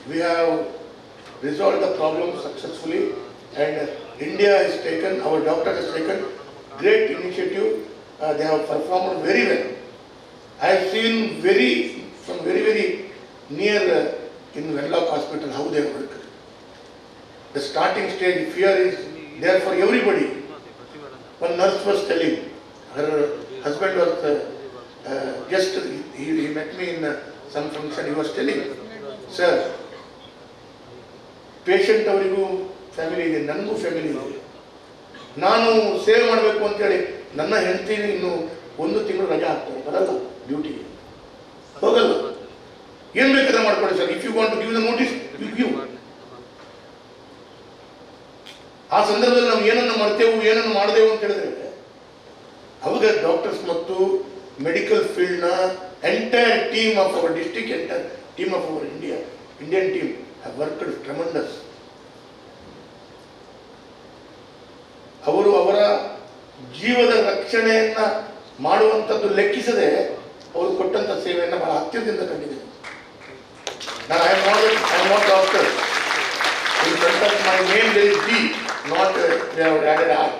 we have resolved the problem successfully, and India has taken, our doctor has taken great initiative. They have performed very well. I have seen from very near in Venlock Hospital how they work. The starting stage fear is there for everybody. One nurse was telling, her husband was he met me in some function, he was telling, sir, patient ಅವರಿಗೂ family ಇದೆ, ನನಗೂ family ಇದೆ. ನಾನು ಸೇವೆ ಮಾಡಬೇಕು ಅಂತೇಳಿ ನನ್ನ ಹೆಂಡತಿ ಇನ್ನು 1 ತಿಂಗಳು ರಜೆ ಹಾಕ್ತಾರೆ, ಬರಲ್ಲ ಡ್ಯೂಟಿಗೆ, ಹೋಗಲ್ಲ. ಏನು ಬೇಕಾದ್ರೆ ಮಾಡ್ಕೊಳ್ಳಿ sir, if you want to give the notice you give. ಆ ಸಂದರ್ಭದಲ್ಲಿ ನಾವು ಏನನ್ನು ಮಾಡ್ತೇವೆ ಏನನ್ನು ಮಾಡಿದೆವು ಅಂತ ಹೇಳಿದ್ರೆ ಅವಾಗ ಡಾಕ್ಟರ್ಸ್ ಮತ್ತು ಮೆಡಿಕಲ್ ಫೀಲ್ಡ್ನ entire team of our district, entire team of our Indian team have worked tremendous. ಅವರು ಅವರ ಜೀವದ ರಕ್ಷಣೆಯನ್ನ ಮಾಡುವಂಥದ್ದು ಲೆಕ್ಕಿಸದೆ ಅವರು ಕೊಟ್ಟಂತ ಸೇವೆಯನ್ನು ಬಹಳ ಹತ್ತಿರದಿಂದ ಕಂಡಿದ್ದೇನೆ. ನಾನು I am not doctor. In front of my name there is D, not they have added R.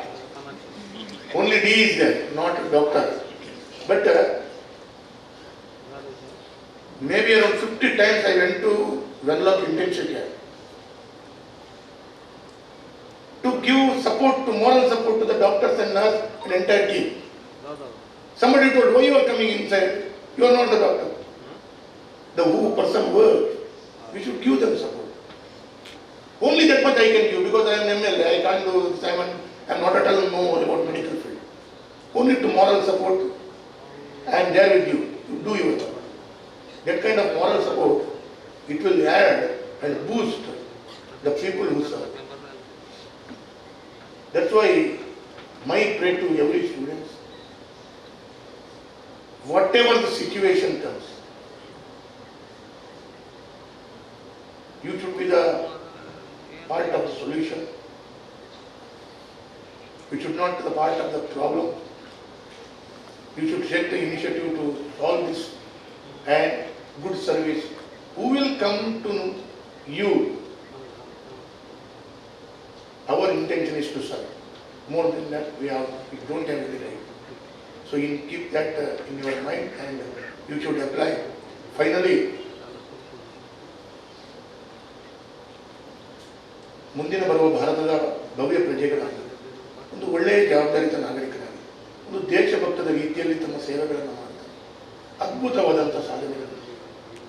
Only D is there, not doctor. But maybe around 50 times I went to Venlock intensive care to give support, to moral support to the doctors and nurse and entire team. Somebody told, why you are coming inside? You are not the doctor. The person works, we should give them support. Only that much I can give, because I am MLA, I can't do this, I am not at all know about medical field. Only to moral support, I am there with you, you do your job. That kind of moral support, it will add and boost the people who serve. That's why my prayer to every student, whatever the situation comes, you should be the part of the solution. You should not be the part of the problem. You should take the initiative to solve this and good service. Who will come to you? Our intention is to serve. More than that, we don't have any right. So you keep that in your mind and you should apply. Finally, ಮುಂದಿನ ಬರುವ ಭಾರತದ ಭವ್ಯ ಪ್ರಜೆಗಳಾಗಿ ಒಂದು ಒಳ್ಳೆಯ ಜವಾಬ್ದಾರಿತ ನಾಗರಿಕರಾಗಿ ಒಂದು ದೇಶಭಕ್ತದ ರೀತಿಯಲ್ಲಿ ತಮ್ಮ ಸೇವೆಗಳನ್ನು ಮಾಡ್ತಾರೆ. ಅದ್ಭುತವಾದಂಥ ಸಾಧನೆಗಳು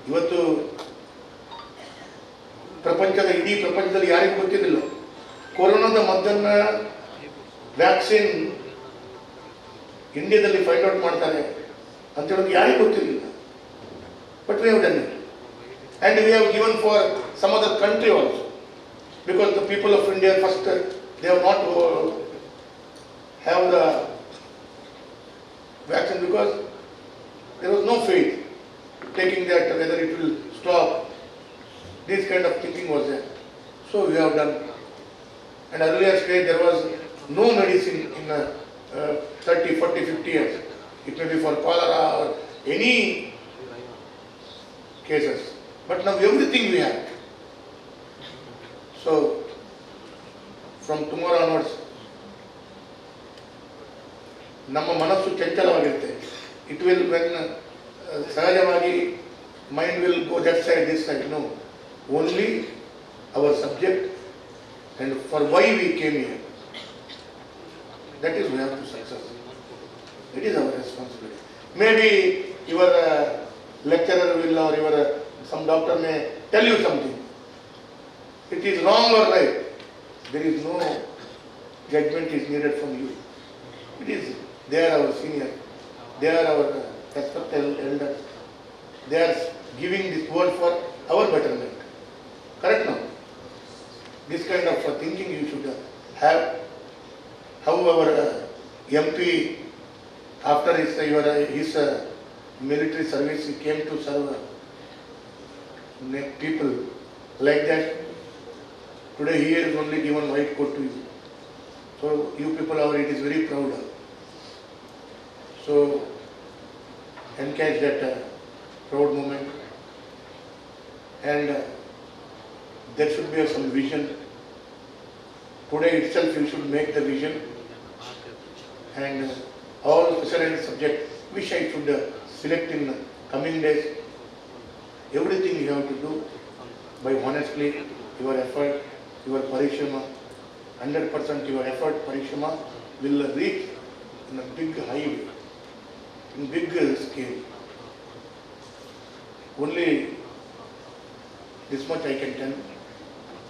ಇವತ್ತು ಇಡೀ ಪ್ರಪಂಚದಲ್ಲಿ ಯಾರಿಗೂ ಗೊತ್ತಿರಲಿಲ್ಲ. ಕೊರೋನಾದ ಮದ್ದನ್ನ ವ್ಯಾಕ್ಸಿನ್ ಇಂಡಿಯಾದಲ್ಲಿ ಫೈಂಡ್ ಔಟ್ ಮಾಡ್ತಾರೆ ಅಂತ ಹೇಳೋದು ಯಾರಿಗೂ ಗೊತ್ತಿರಲಿಲ್ಲ. But we have done it and we have given for some other country also, because the people of India first they have not have the vaccine because there was no faith taking that whether it will stop. This kind of thinking was there. So we have done. And earlier stage there was no medicine in 30, 40, 50 years. It may be for cholera or any cases. But now everything we have. So from tomorrow onwards, ನಮ್ಮ ಮನಸ್ಸು ಚಂಚಲವಾಗಿರುತ್ತೆ. It will when ಸಹಜವಾಗಿ mind will go that side, this side. No. Only our subject and for why we came here. That is we have to success. It is our responsibility. Maybe your lecturer will or your some doctor may tell you something. It is wrong or right. There is no judgment is needed from you. It is, they are our senior. They are our respected elders. They are giving this word for our betterment. Correct now? This kind of thinking you should have. How our MP, after his military service, he came to serve people like that. Today he is only given white coat to you. So you people are, it is very proud. So encourage that proud moment, and there should be some vision. Today itself you should make the vision, and all specialized subjects which I should select in coming days. Everything you have to do by honestly, your effort, your parishrama, 100% your effort, parishrama will reach in a big highway, in big scale. Only this much I can tell.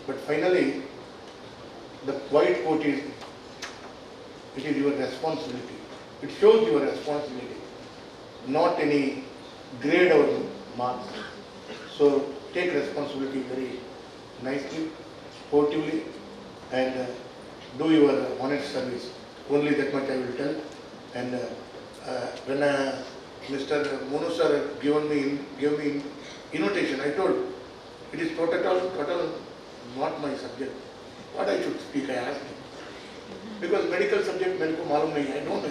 But finally, the white coat is, it is your responsibility. It shows your responsibility, not any grade or marks. So take responsibility very nicely, sportively, and do your honest service. Only that much I will tell. And when Mr. Monu sir gave me invitation, I told it is total not my subject. What I should speak, I asked him. Because medical subject, I don't know.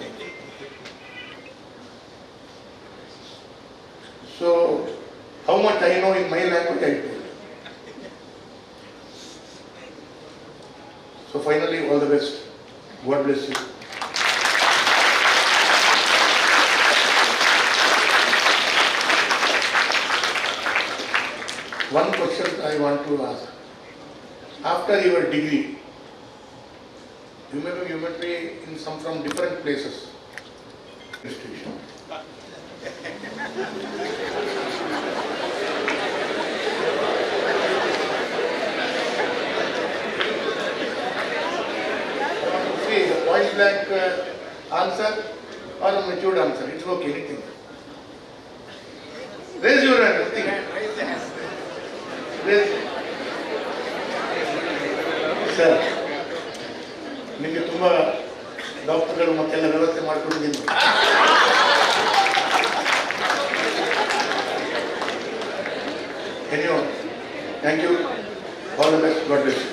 So, how much I know in my language, I told. So finally, all the best. God bless you. One question I want to ask. After your degree, you may be in some from different places. Institution. See the point blank answer or a matured answer. It's okay, anything. Raise your hand. Nothing. Raise. Sir, ನಿಮಗೆ ತುಂಬ ಡಾಕ್ಟರ್ಗಳು ಮತ್ತೆಲ್ಲ ವ್ಯವಸ್ಥೆ ಮಾಡಿಕೊಟ್ಟಿದ್ದೀನಿ. Anyone, thank you. All the best. God bless you.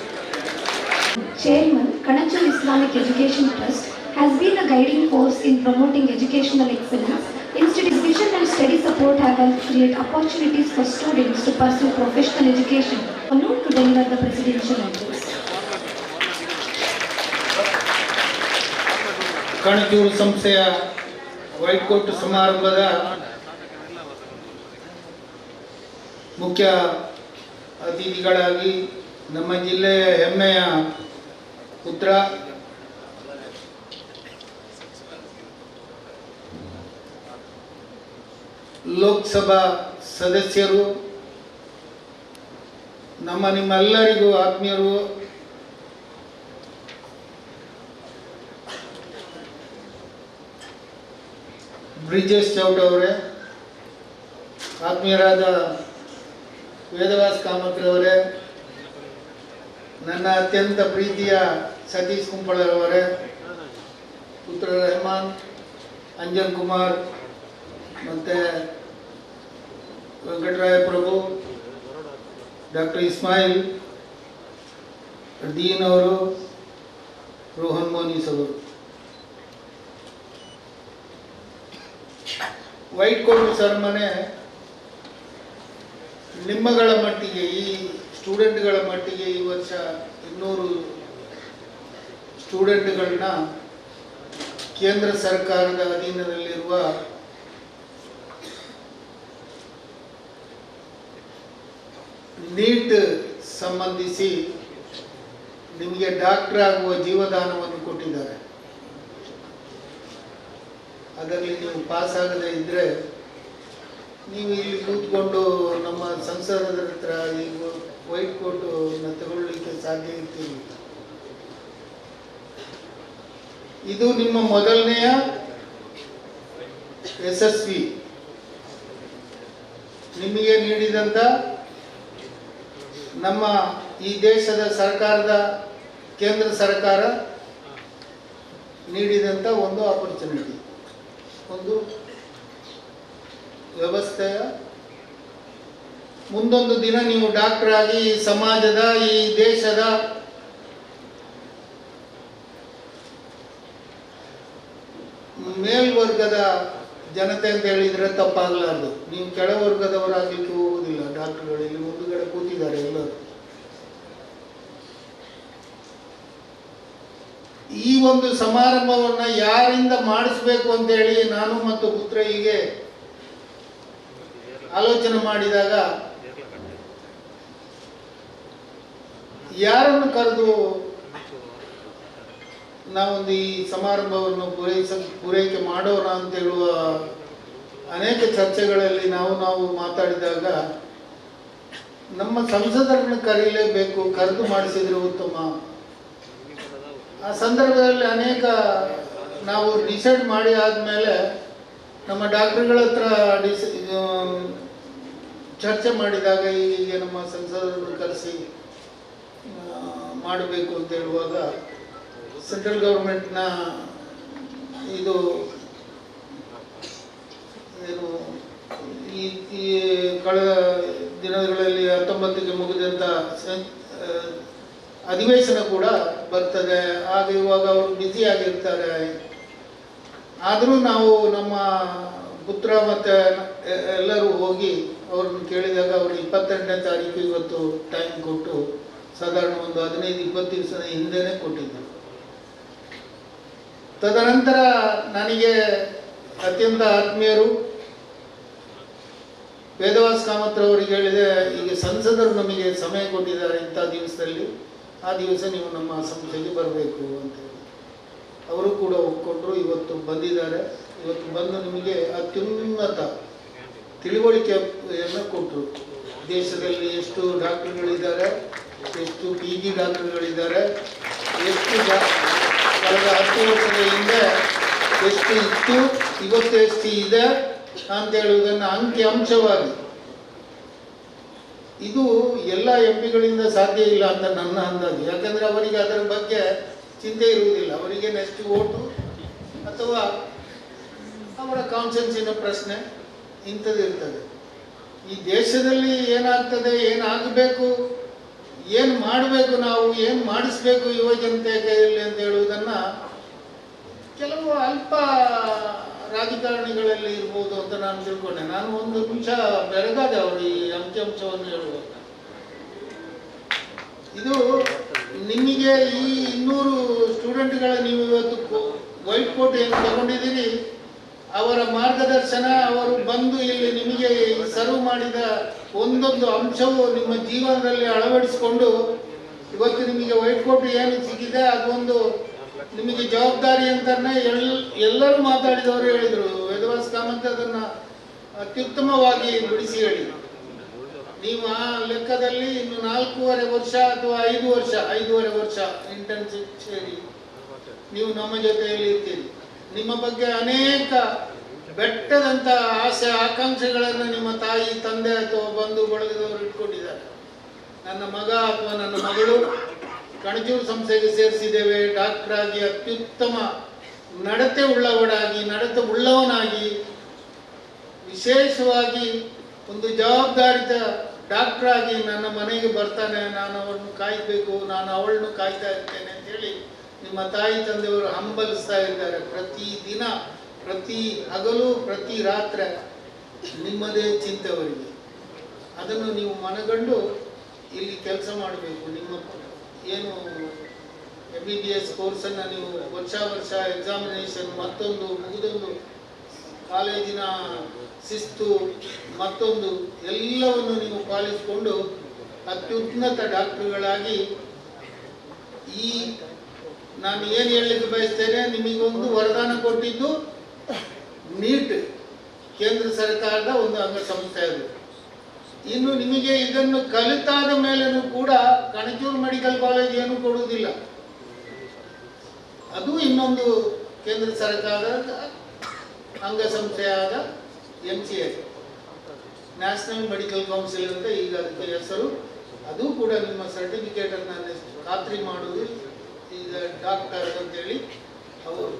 Chairman, KANACHUR Islamic Education Trust has been a guiding force in promoting educational excellence. Instead, its vision and steady support have helped create opportunities for students to pursue professional education. Honored to deliver the presidential address. Kanachur ಸಂಸ್ಥೆಯ white coat ಸಮಾರಂಭದ ಮುಖ್ಯ ಅತಿಥಿಗಳಾಗಿ ನಮ್ಮ ಜಿಲ್ಲೆಯ ಹೆಮ್ಮೆಯ ಪುತ್ರ ಲೋಕಸಭಾ ಸದಸ್ಯರು, ನಿಮ್ಮೆಲ್ಲರಿಗೂ ಆತ್ಮೀಯರು, ಬ್ರಿಜೇಶ್ ಚೌಟ ಅವರೇ, ಆತ್ಮೀಯರಾದ ವೇದವಾಸ್ ಕಾಮತ್ರವರೇ, ನನ್ನ ಅತ್ಯಂತ ಪ್ರೀತಿಯ ಸತೀಶ್ ಕುಂಪಳರವರೇ, ಪುತ್ರ ರೆಹಮಾನ್, ಅಂಜನ್ ಕುಮಾರ್ ಮತ್ತು ವೆಂಕಟರಾಯ ಪ್ರಭು, ಡಾಕ್ಟರ್ ಇಸ್ಮಾಯಿಲ್ ದೀನ್ ಅವರು, ರೋಹನ್ ಮೋನೀಸ್ ಅವರು. ವೈಟ್ ಕೋಟ್ ಸೆರೆಮನೆ ನಿಮ್ಮಗಳ ಮಟ್ಟಿಗೆ, ಈ ಸ್ಟೂಡೆಂಟ್ಗಳ ಮಟ್ಟಿಗೆ ಈ ವರ್ಷ 200 ಸ್ಟೂಡೆಂಟ್ಗಳನ್ನ ಕೇಂದ್ರ ಸರ್ಕಾರದ ಅಧೀನದಲ್ಲಿರುವ ನೀಟ್ ಸಂಬಂಧಿಸಿ ನಿಮಗೆ ಡಾಕ್ಟರ್ ಆಗುವ ಜೀವದಾನವನ್ನು ಕೊಟ್ಟಿದ್ದಾರೆ. ಅದರಲ್ಲಿ ನೀವು ಪಾಸ್ ಆಗದೇ ಇದ್ದರೆ ನೀವು ಇಲ್ಲಿ ಕೂತ್ಕೊಂಡು ನಮ್ಮ ಸಂಸದರ ಹತ್ರ ಈ ವೈಟ್ ಕೋಟನ್ನು ತಗೊಳ್ಳಿಕ್ಕೆ ಸಾಧ್ಯ ಇರ್ತಿರಲಿಲ್ಲ. ಇದು ನಿಮ್ಮ ಮೊದಲನೆಯ ಯಶಸ್ವಿ. ನಿಮಗೆ ನೀಡಿದಂಥ ನಮ್ಮ ಈ ದೇಶದ ಸರ್ಕಾರದ ಕೇಂದ್ರ ಸರ್ಕಾರ ನೀಡಿದಂಥ ಒಂದು ಆಪರ್ಚುನಿಟಿ, ಒಂದು ವ್ಯವಸ್ಥೆಯ. ಮುಂದೊಂದು ದಿನ ನೀವು ಡಾಕ್ಟರ್ ಆಗಿ ಈ ಸಮಾಜದ, ಈ ದೇಶದ ಮೇಲ್ವರ್ಗದ ಜನತೆ ಅಂತ ಹೇಳಿದರೆ ತಪ್ಪಾಗಲಾರ್ದು. ನೀವು ಕೆಳವರ್ಗದವರಾಗಲಿಕ್ಕೆ ಹೋಗುವುದಿಲ್ಲ. ಡಾಕ್ಟರ್ಗಳು ಇಲ್ಲಿ ಮುಂದುಗಡೆ ಕೂತಿದ್ದಾರೆ ಎಲ್ಲರೂ. ಈ ಒಂದು ಸಮಾರಂಭವನ್ನು ಯಾರಿಂದ ಮಾಡಿಸ್ಬೇಕು ಅಂತೇಳಿ ನಾನು ಮತ್ತು ಪುತ್ರ ಹೀಗೆ ಆಲೋಚನೆ ಮಾಡಿದಾಗ ಯಾರನ್ನು ಕರೆದು ನಾವೊಂದು ಈ ಸಮಾರಂಭವನ್ನು ಪೂರೈಕೆ ಮಾಡೋಣ ಅಂತ ಹೇಳುವ ಅನೇಕ ಚರ್ಚೆಗಳಲ್ಲಿ ನಾವು ಮಾತಾಡಿದಾಗ ನಮ್ಮ ಸಂಸದರನ್ನು ಕರೀಲೇಬೇಕು, ಕರೆದು ಮಾಡಿಸಿದ್ರೆ ಉತ್ತಮ. ಆ ಸಂದರ್ಭದಲ್ಲಿ ಅನೇಕ ನಾವು ಡಿಸೈಡ್ ಮಾಡಿ ಆದಮೇಲೆ ನಮ್ಮ ಡಾಕ್ಟರ್ಗಳ ಹತ್ರ ಚರ್ಚೆ ಮಾಡಿದಾಗ ಹೀಗೆ ನಮ್ಮ ಸಂಸದರನ್ನು ಕರೆಸಿ ಮಾಡಬೇಕು ಅಂತ ಹೇಳುವಾಗ ಸೆಂಟ್ರಲ್ ಗೌರ್ಮೆಂಟ್ನ ಇದು ಏನು ಈ ಕಳೆದ ದಿನಗಳಲ್ಲಿ 19ಕ್ಕೆ ಮುಗಿದಂಥ ಅಧಿವೇಶನ ಕೂಡ ಬರ್ತದೆ. ಆಗ ಇವಾಗ ಅವರು ಬ್ಯುಸಿ ಆಗಿರ್ತಾರೆ. ಆದರೂ ನಾವು ನಮ್ಮ ಪುತ್ರ ಮತ್ತು ಎಲ್ಲರೂ ಹೋಗಿ ಅವ್ರನ್ನ ಕೇಳಿದಾಗ ಅವರು 28ನೇ ತಾರೀಕು ಇವತ್ತು ಟೈಮ್ ಕೊಟ್ಟು ಸಾಧಾರಣ ಒಂದು 15-20 ದಿವಸದ ಹಿಂದೆನೇ ಕೊಟ್ಟಿದ್ದರು. ತದನಂತರ ನನಗೆ ಅತ್ಯಂತ ಆತ್ಮೀಯರು ವೇದವಾಸ್ ಕಾಮತ್ ಅವರಿಗೆ ಹೇಳಿದೆ, ಈಗ ಸಂಸದರು ನಮಗೆ ಸಮಯ ಕೊಟ್ಟಿದ್ದಾರೆ ಇಂಥ ದಿವಸದಲ್ಲಿ, ಆ ದಿವಸ ನೀವು ನಮ್ಮ ಸಂಸ್ಥೆಗೆ ಬರಬೇಕು ಅಂತೇಳಿ. ಅವರು ಕೂಡ ಒಪ್ಕೊಂಡ್ರು. ಇವತ್ತು ಬಂದಿದ್ದಾರೆ. ಇವತ್ತು ಬಂದು ನಿಮಗೆ ಅತ್ಯುನ್ನತ ತಿಳುವಳಿಕೆಯನ್ನು ಕೊಟ್ಟರು. ದೇಶದಲ್ಲಿ ಎಷ್ಟು ಡಾಕ್ಟರ್ಗಳಿದ್ದಾರೆ, ಎಷ್ಟು PG ಡಾಕ್ಟರ್ಗಳಿದ್ದಾರೆ, ಎಷ್ಟು ಕಳೆದ 10 ವರ್ಷದ ಹಿಂದೆ ಎಷ್ಟು ಇತ್ತು, ಇವತ್ತು ಎಷ್ಟು ಇದೆ ಅಂತ ಹೇಳುವುದನ್ನು ಅಂಕಿ ಅಂಶವಾಗಿ, ಇದು ಎಲ್ಲ MP ಗಳಿಂದ ಸಾಧ್ಯ ಇಲ್ಲ ಅಂತ ನನ್ನ ಅಂದಾಜು. ಯಾಕಂದರೆ ಅವರಿಗೆ ಅದರ ಬಗ್ಗೆ ಚಿಂತೆ ಇರುವುದಿಲ್ಲ. ಅವರಿಗೆ ನೆಕ್ಸ್ಟ್ ಓಟು ಅಥವಾ ಅವರ ಕಾನ್ಸೆನ್ಸಿನ ಪ್ರಶ್ನೆ ಇಂಥದ್ದು ಇರ್ತದೆ. ಈ ದೇಶದಲ್ಲಿ ಏನಾಗ್ತದೆ, ಏನಾಗಬೇಕು, ಏನು ಮಾಡಬೇಕು, ನಾವು ಏನು ಮಾಡಿಸ್ಬೇಕು ಯುವ ಜನತೆ ಕೈಯಲ್ಲಿ ಅಂತ ಹೇಳುವುದನ್ನು ಕೆಲವು ಅಲ್ಪ ರಾಜಕಾರಣಿಗಳಲ್ಲಿ ಇರ್ಬೋದು ಅಂತ ನಾನು ತಿಳ್ಕೊಂಡೆ. ನಾನು ಒಂದು ನಿಮಿಷ ಬೆರಗಾದೆ ಅವರು ಈ ಅಂಕಿಅಂಶವನ್ನು ಹೇಳುವಾಗ. ಇದು ನಿಮಗೆ ಈ 200 ಸ್ಟೂಡೆಂಟ್ಗಳ ನೀವು ಇವತ್ತು ವೈಟ್ ಕೋಟ್ ಏನು ತಗೊಂಡಿದ್ದೀರಿ, ಅವರ ಮಾರ್ಗದರ್ಶನ, ಅವರು ಬಂದು ಇಲ್ಲಿ ನಿಮಗೆ ಸರ್ವ್ ಮಾಡಿದ ಒಂದೊಂದು ಅಂಶವು ನಿಮ್ಮ ಜೀವನದಲ್ಲಿ ಅಳವಡಿಸಿಕೊಂಡು ಇವತ್ತು ನಿಮಗೆ ವೈಟ್ ಕೋಟ್ ಏನು ಸಿಕ್ಕಿದೆ ಅದೊಂದು ನಿಮಗೆ ಜವಾಬ್ದಾರಿ ಅಂತಲೇ ಎಲ್ಲರೂ ಮಾತಾಡಿದವರು ಹೇಳಿದರು. ವೇದವಾಸ್ ಕಾಮತ್ ಅದನ್ನು ಅತ್ಯುತ್ತಮವಾಗಿ ಬಿಡಿಸಿ ಹೇಳಿ. ನೀವು ಆ ಲೆಕ್ಕದಲ್ಲಿ ಇನ್ನು 4.5 ವರ್ಷ ಅಥವಾ 5.5 ವರ್ಷ ಇಂಟರ್ನ್ಶಿಪ್ ಸೇರಿ ನೀವು ನಮ್ಮ ಜೊತೆಯಲ್ಲಿ ಇರ್ತೀರಿ. ನಿಮ್ಮ ಬಗ್ಗೆ ಅನೇಕ ಬೆಟ್ಟದಂಥ ಆಸೆ ಆಕಾಂಕ್ಷೆಗಳನ್ನು ನಿಮ್ಮ ತಾಯಿ, ತಂದೆ ಅಥವಾ ಬಂಧು ಬಳಗದವರು ಇಟ್ಕೊಂಡಿದ್ದಾರೆ. ನನ್ನ ಮಗ ಅಥವಾ ನನ್ನ ಮಗಳು ಕಣಚೂರು ಸಂಸ್ಥೆಗೆ ಸೇರಿಸಿದ್ದೇವೆ, ಡಾಕ್ಟರ್ ಆಗಿ ಅತ್ಯುತ್ತಮ ನಡತೆ ಉಳ್ಳವನಾಗಿ ವಿಶೇಷವಾಗಿ ಒಂದು ಜವಾಬ್ದಾರಿತ ಡಾಕ್ಟರ್ ಆಗಿ ನನ್ನ ಮನೆಗೆ ಬರ್ತಾನೆ, ನಾನು ಅವಳನ್ನು ಕಾಯಬೇಕು, ನಾನು ಅವಳನ್ನು ಕಾಯ್ತಾ ಇರ್ತೇನೆ ಅಂತೇಳಿ ನಿಮ್ಮ ತಾಯಿ ತಂದೆಯವರು ಹಂಬಲಿಸ್ತಾ ಇದ್ದಾರೆ. ಪ್ರತಿ ದಿನ, ಪ್ರತಿ ಹಗಲು, ಪ್ರತಿ ರಾತ್ರಿ ನಿಮ್ಮದೇ ಚಿಂತೆ ಅವರಿಗೆ. ಅದನ್ನು ನೀವು ಮನಗಂಡು ಇಲ್ಲಿ ಕೆಲಸ ಮಾಡಬೇಕು. ನಿಮ್ಮ ಏನು MBBS ಕೋರ್ಸನ್ನು ನೀವು ವರ್ಷ ಎಕ್ಸಾಮಿನೇಷನ್, ಮತ್ತೊಂದು ಮುಗಿದೊಂದು ಕಾಲೇಜಿನ ಶಿಸ್ತು, ಮತ್ತೊಂದು ಎಲ್ಲವನ್ನು ನೀವು ಪಾಲಿಸಿಕೊಂಡು ಅತ್ಯುನ್ನತ ಡಾಕ್ಟರ್ಗಳಾಗಿ ಈ ನಾನು ಏನು ಹೇಳಲಿಕ್ಕೆ ಬಯಸ್ತೇನೆ, ನಿಮಗೊಂದು ವರದಾನ ಕೊಟ್ಟಿದ್ದು ನೀಟ್ ಕೇಂದ್ರ ಸರ್ಕಾರದ ಒಂದು ಅಂಗಸಂಸ್ಥೆ ಅದು. ಇನ್ನು ನಿಮಗೆ ಇದನ್ನು ಕಲಿತಾದ ಮೇಲೂ ಕೂಡ ಕಣಚೂರು ಮೆಡಿಕಲ್ ಕಾಲೇಜ್ ಏನು ಕೊಡುವುದಿಲ್ಲ, ಅದು ಇನ್ನೊಂದು ಕೇಂದ್ರ ಸರ್ಕಾರದ ಅಂಗಸಂಸ್ಥೆಯಾದ MCA, ನ್ಯಾಷನಲ್ ಮೆಡಿಕಲ್ ಕೌನ್ಸಿಲ್ ಅಂತ ಈಗ ಅದಕ್ಕೆ ಹೆಸರು. ಅದು ಕೂಡ ನಿಮ್ಮ ಸರ್ಟಿಫಿಕೇಟನ್ನು ಖಾತ್ರಿ ಮಾಡುವುದು ಈಗ ಡಾಕ್ಟರ್ ಅಂತೇಳಿ ಅವರು.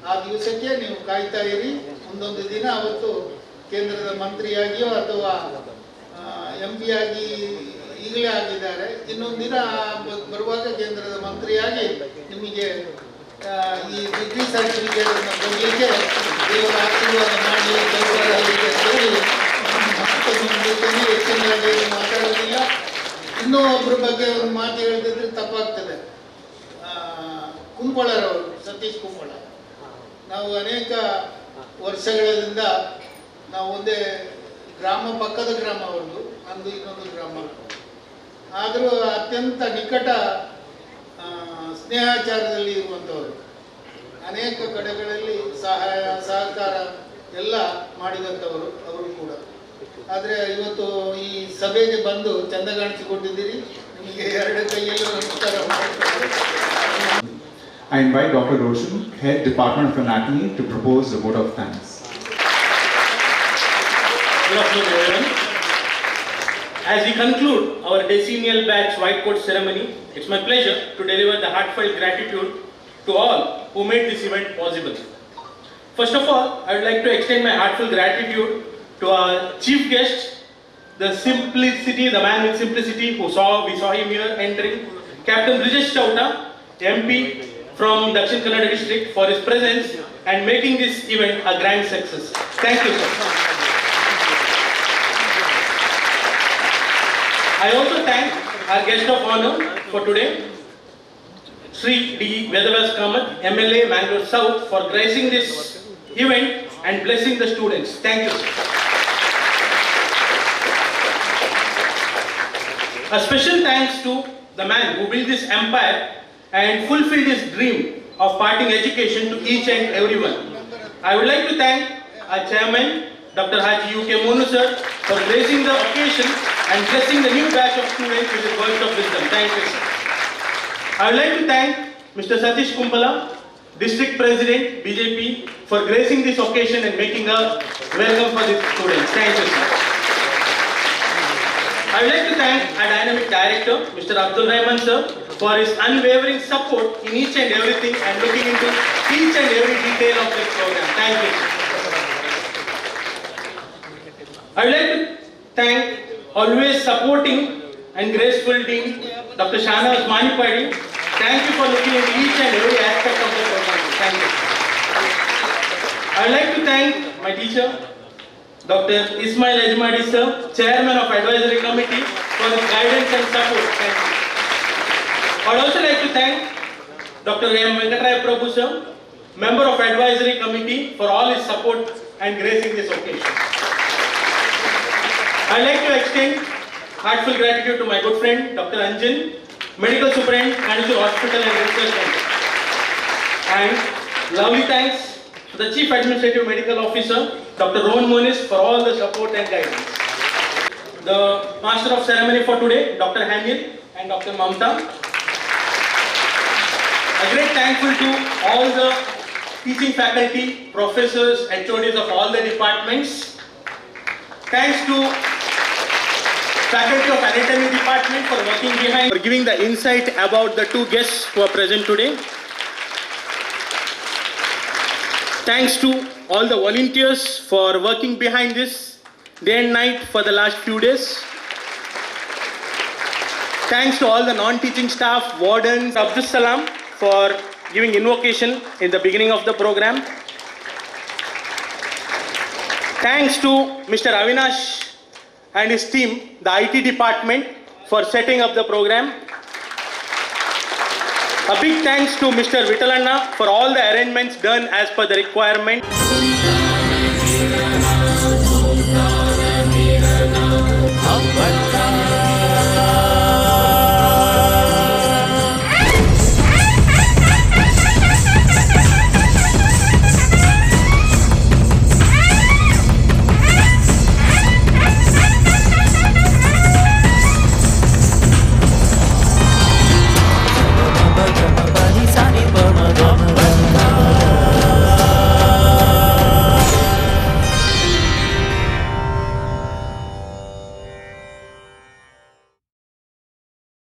ಆ ದಿವಸಕ್ಕೆ ನೀವು ಕಾಯ್ತಾ ಇರಿ. ಒಂದೊಂದು ದಿನ ಅವತ್ತು ಕೇಂದ್ರದ ಮಂತ್ರಿಯಾಗಿಯೋ ಅಥವಾ MP ಆಗಿ ಈಗಲೇ ಆಗಿದ್ದಾರೆ, ಇನ್ನೊಂದು ದಿನ ಬರುವಾಗ ಕೇಂದ್ರದ ಮಂತ್ರಿಯಾಗಿ ನಿಮಗೆ ಈ ಡಿಗ್ರಿ ಸರ್ಟಿಫಿಕೇಟನ್ನು ಕೊಡಲಿಕ್ಕೆ ದೇವರ ಆಶೀರ್ವಾದ ಮಾಡಿ ಹೆಚ್ಚಿನದಾಗಿ ಮಾತಾಡೋದಿಲ್ಲ. ಇನ್ನೂ ಒಬ್ಬರ ಬಗ್ಗೆ ಒಂದು ಮಾತು ಹೇಳ್ತಿದ್ರೆ ತಪ್ಪಾಗ್ತದೆ. ಕುಂಬಳರವರು, ಸತೀಶ್ ಕುಂಬಳ, ನಾವು ಅನೇಕ ವರ್ಷಗಳಿಂದ ನಾವು ಒಂದೇ ಗ್ರಾಮ, ಪಕ್ಕದ ಗ್ರಾಮ ಅವ್ರದ್ದು, ನಂದು ಇನ್ನೊಂದು ಗ್ರಾಮ. ಆದರೂ ಅತ್ಯಂತ ನಿಕಟ ಸ್ನೇಹಾಚಾರದಲ್ಲಿ ಇರುವಂಥವರು. ಅನೇಕ ಕಡೆಗಳಲ್ಲಿ ಸಹಾಯ ಸಹಕಾರ ಎಲ್ಲ ಮಾಡಿದಂಥವರು ಅವರು ಕೂಡ. ಆದರೆ ಇವತ್ತು ಈ ಸಭೆಗೆ ಬಂದು ಚಂದ ಕಾಣಿಸಿಕೊಂಡಿದ್ದೀರಿ. ನಿಮಗೆ ಎರಡು ಕೈಯಲ್ಲೂ ನಮಸ್ಕಾರ ಮಾಡ್ತಾರೆ. I invite Dr. Roshan, Head Department of Anatomy, to propose the vote of thanks. Good afternoon, everyone. As we conclude our decennial batch white coat ceremony, it's my pleasure to deliver the heartfelt gratitude to all who made this event possible. First of all, I would like to extend my heartfelt gratitude to our chief guest, the simplicity, the man with simplicity we saw him here entering, Captain Brijesh Chauta, MP from Dakshin Kannada district, for his presence and making this event a grand success. Thank you, sir. I also thank our guest of honor for today, Sri D. Vedavyas Kamath, MLA Mangalore South, for gracing this event and blessing the students. Thank you, sir. A special thanks to the man who built this empire and fulfilled his dream of imparting education to each and everyone. I would like to thank our chairman, Dr. Haji UK Monu sir, for gracing the occasion and blessing the new batch of students with his words of wisdom. Thank you, sir. I would like to thank Mr. Satish Kumbala, District President, BJP, for gracing this occasion and making a welcome for the students. Thank you, sir. I would like to thank our dynamic director, Mr. Abdul Rahman sir, for his unwavering support in each and everything and looking into each and every detail of this program. Thank you, sir. I would like to thank always supporting and graceful Dean, Dr. Shahnaz Manipadi. Thank you for looking into each and every aspect of the program. Thank you. I would like to thank my teacher, Dr. Ismail Ajmadi sir, Chairman of Advisory Committee, for his guidance and support. Thank you. I would also like to thank Dr. M. Venkatraya Prabhu sir, Member of Advisory Committee, for all his support and gracing this occasion. I would like to extend heartfelt gratitude to my good friend, Dr. Anjan, Medical Superintendent, KANACHUR Hospital and Research Center. And lovely thanks to the Chief Administrative Medical Officer, Dr. Rohan Moniz, for all the support and guidance. The Master of Ceremony for today, Dr. Haniel and Dr. Mamta. A great thankful to all the teaching faculty, professors, HODs of all the departments. Thanks to Faculty of Anatomy Department for working behind, for giving the insight about the two guests who are present today. Thanks to all the volunteers for working behind this day and night for the last few days. Thanks to all the non-teaching staff, wardens, Abdus Salam, for giving invocation in the beginning of the program. Thanks to Mr. Avinash and his team, the IT department, for setting up the program. A big thanks to Mr. Vitalanna for all the arrangements done as per the requirement.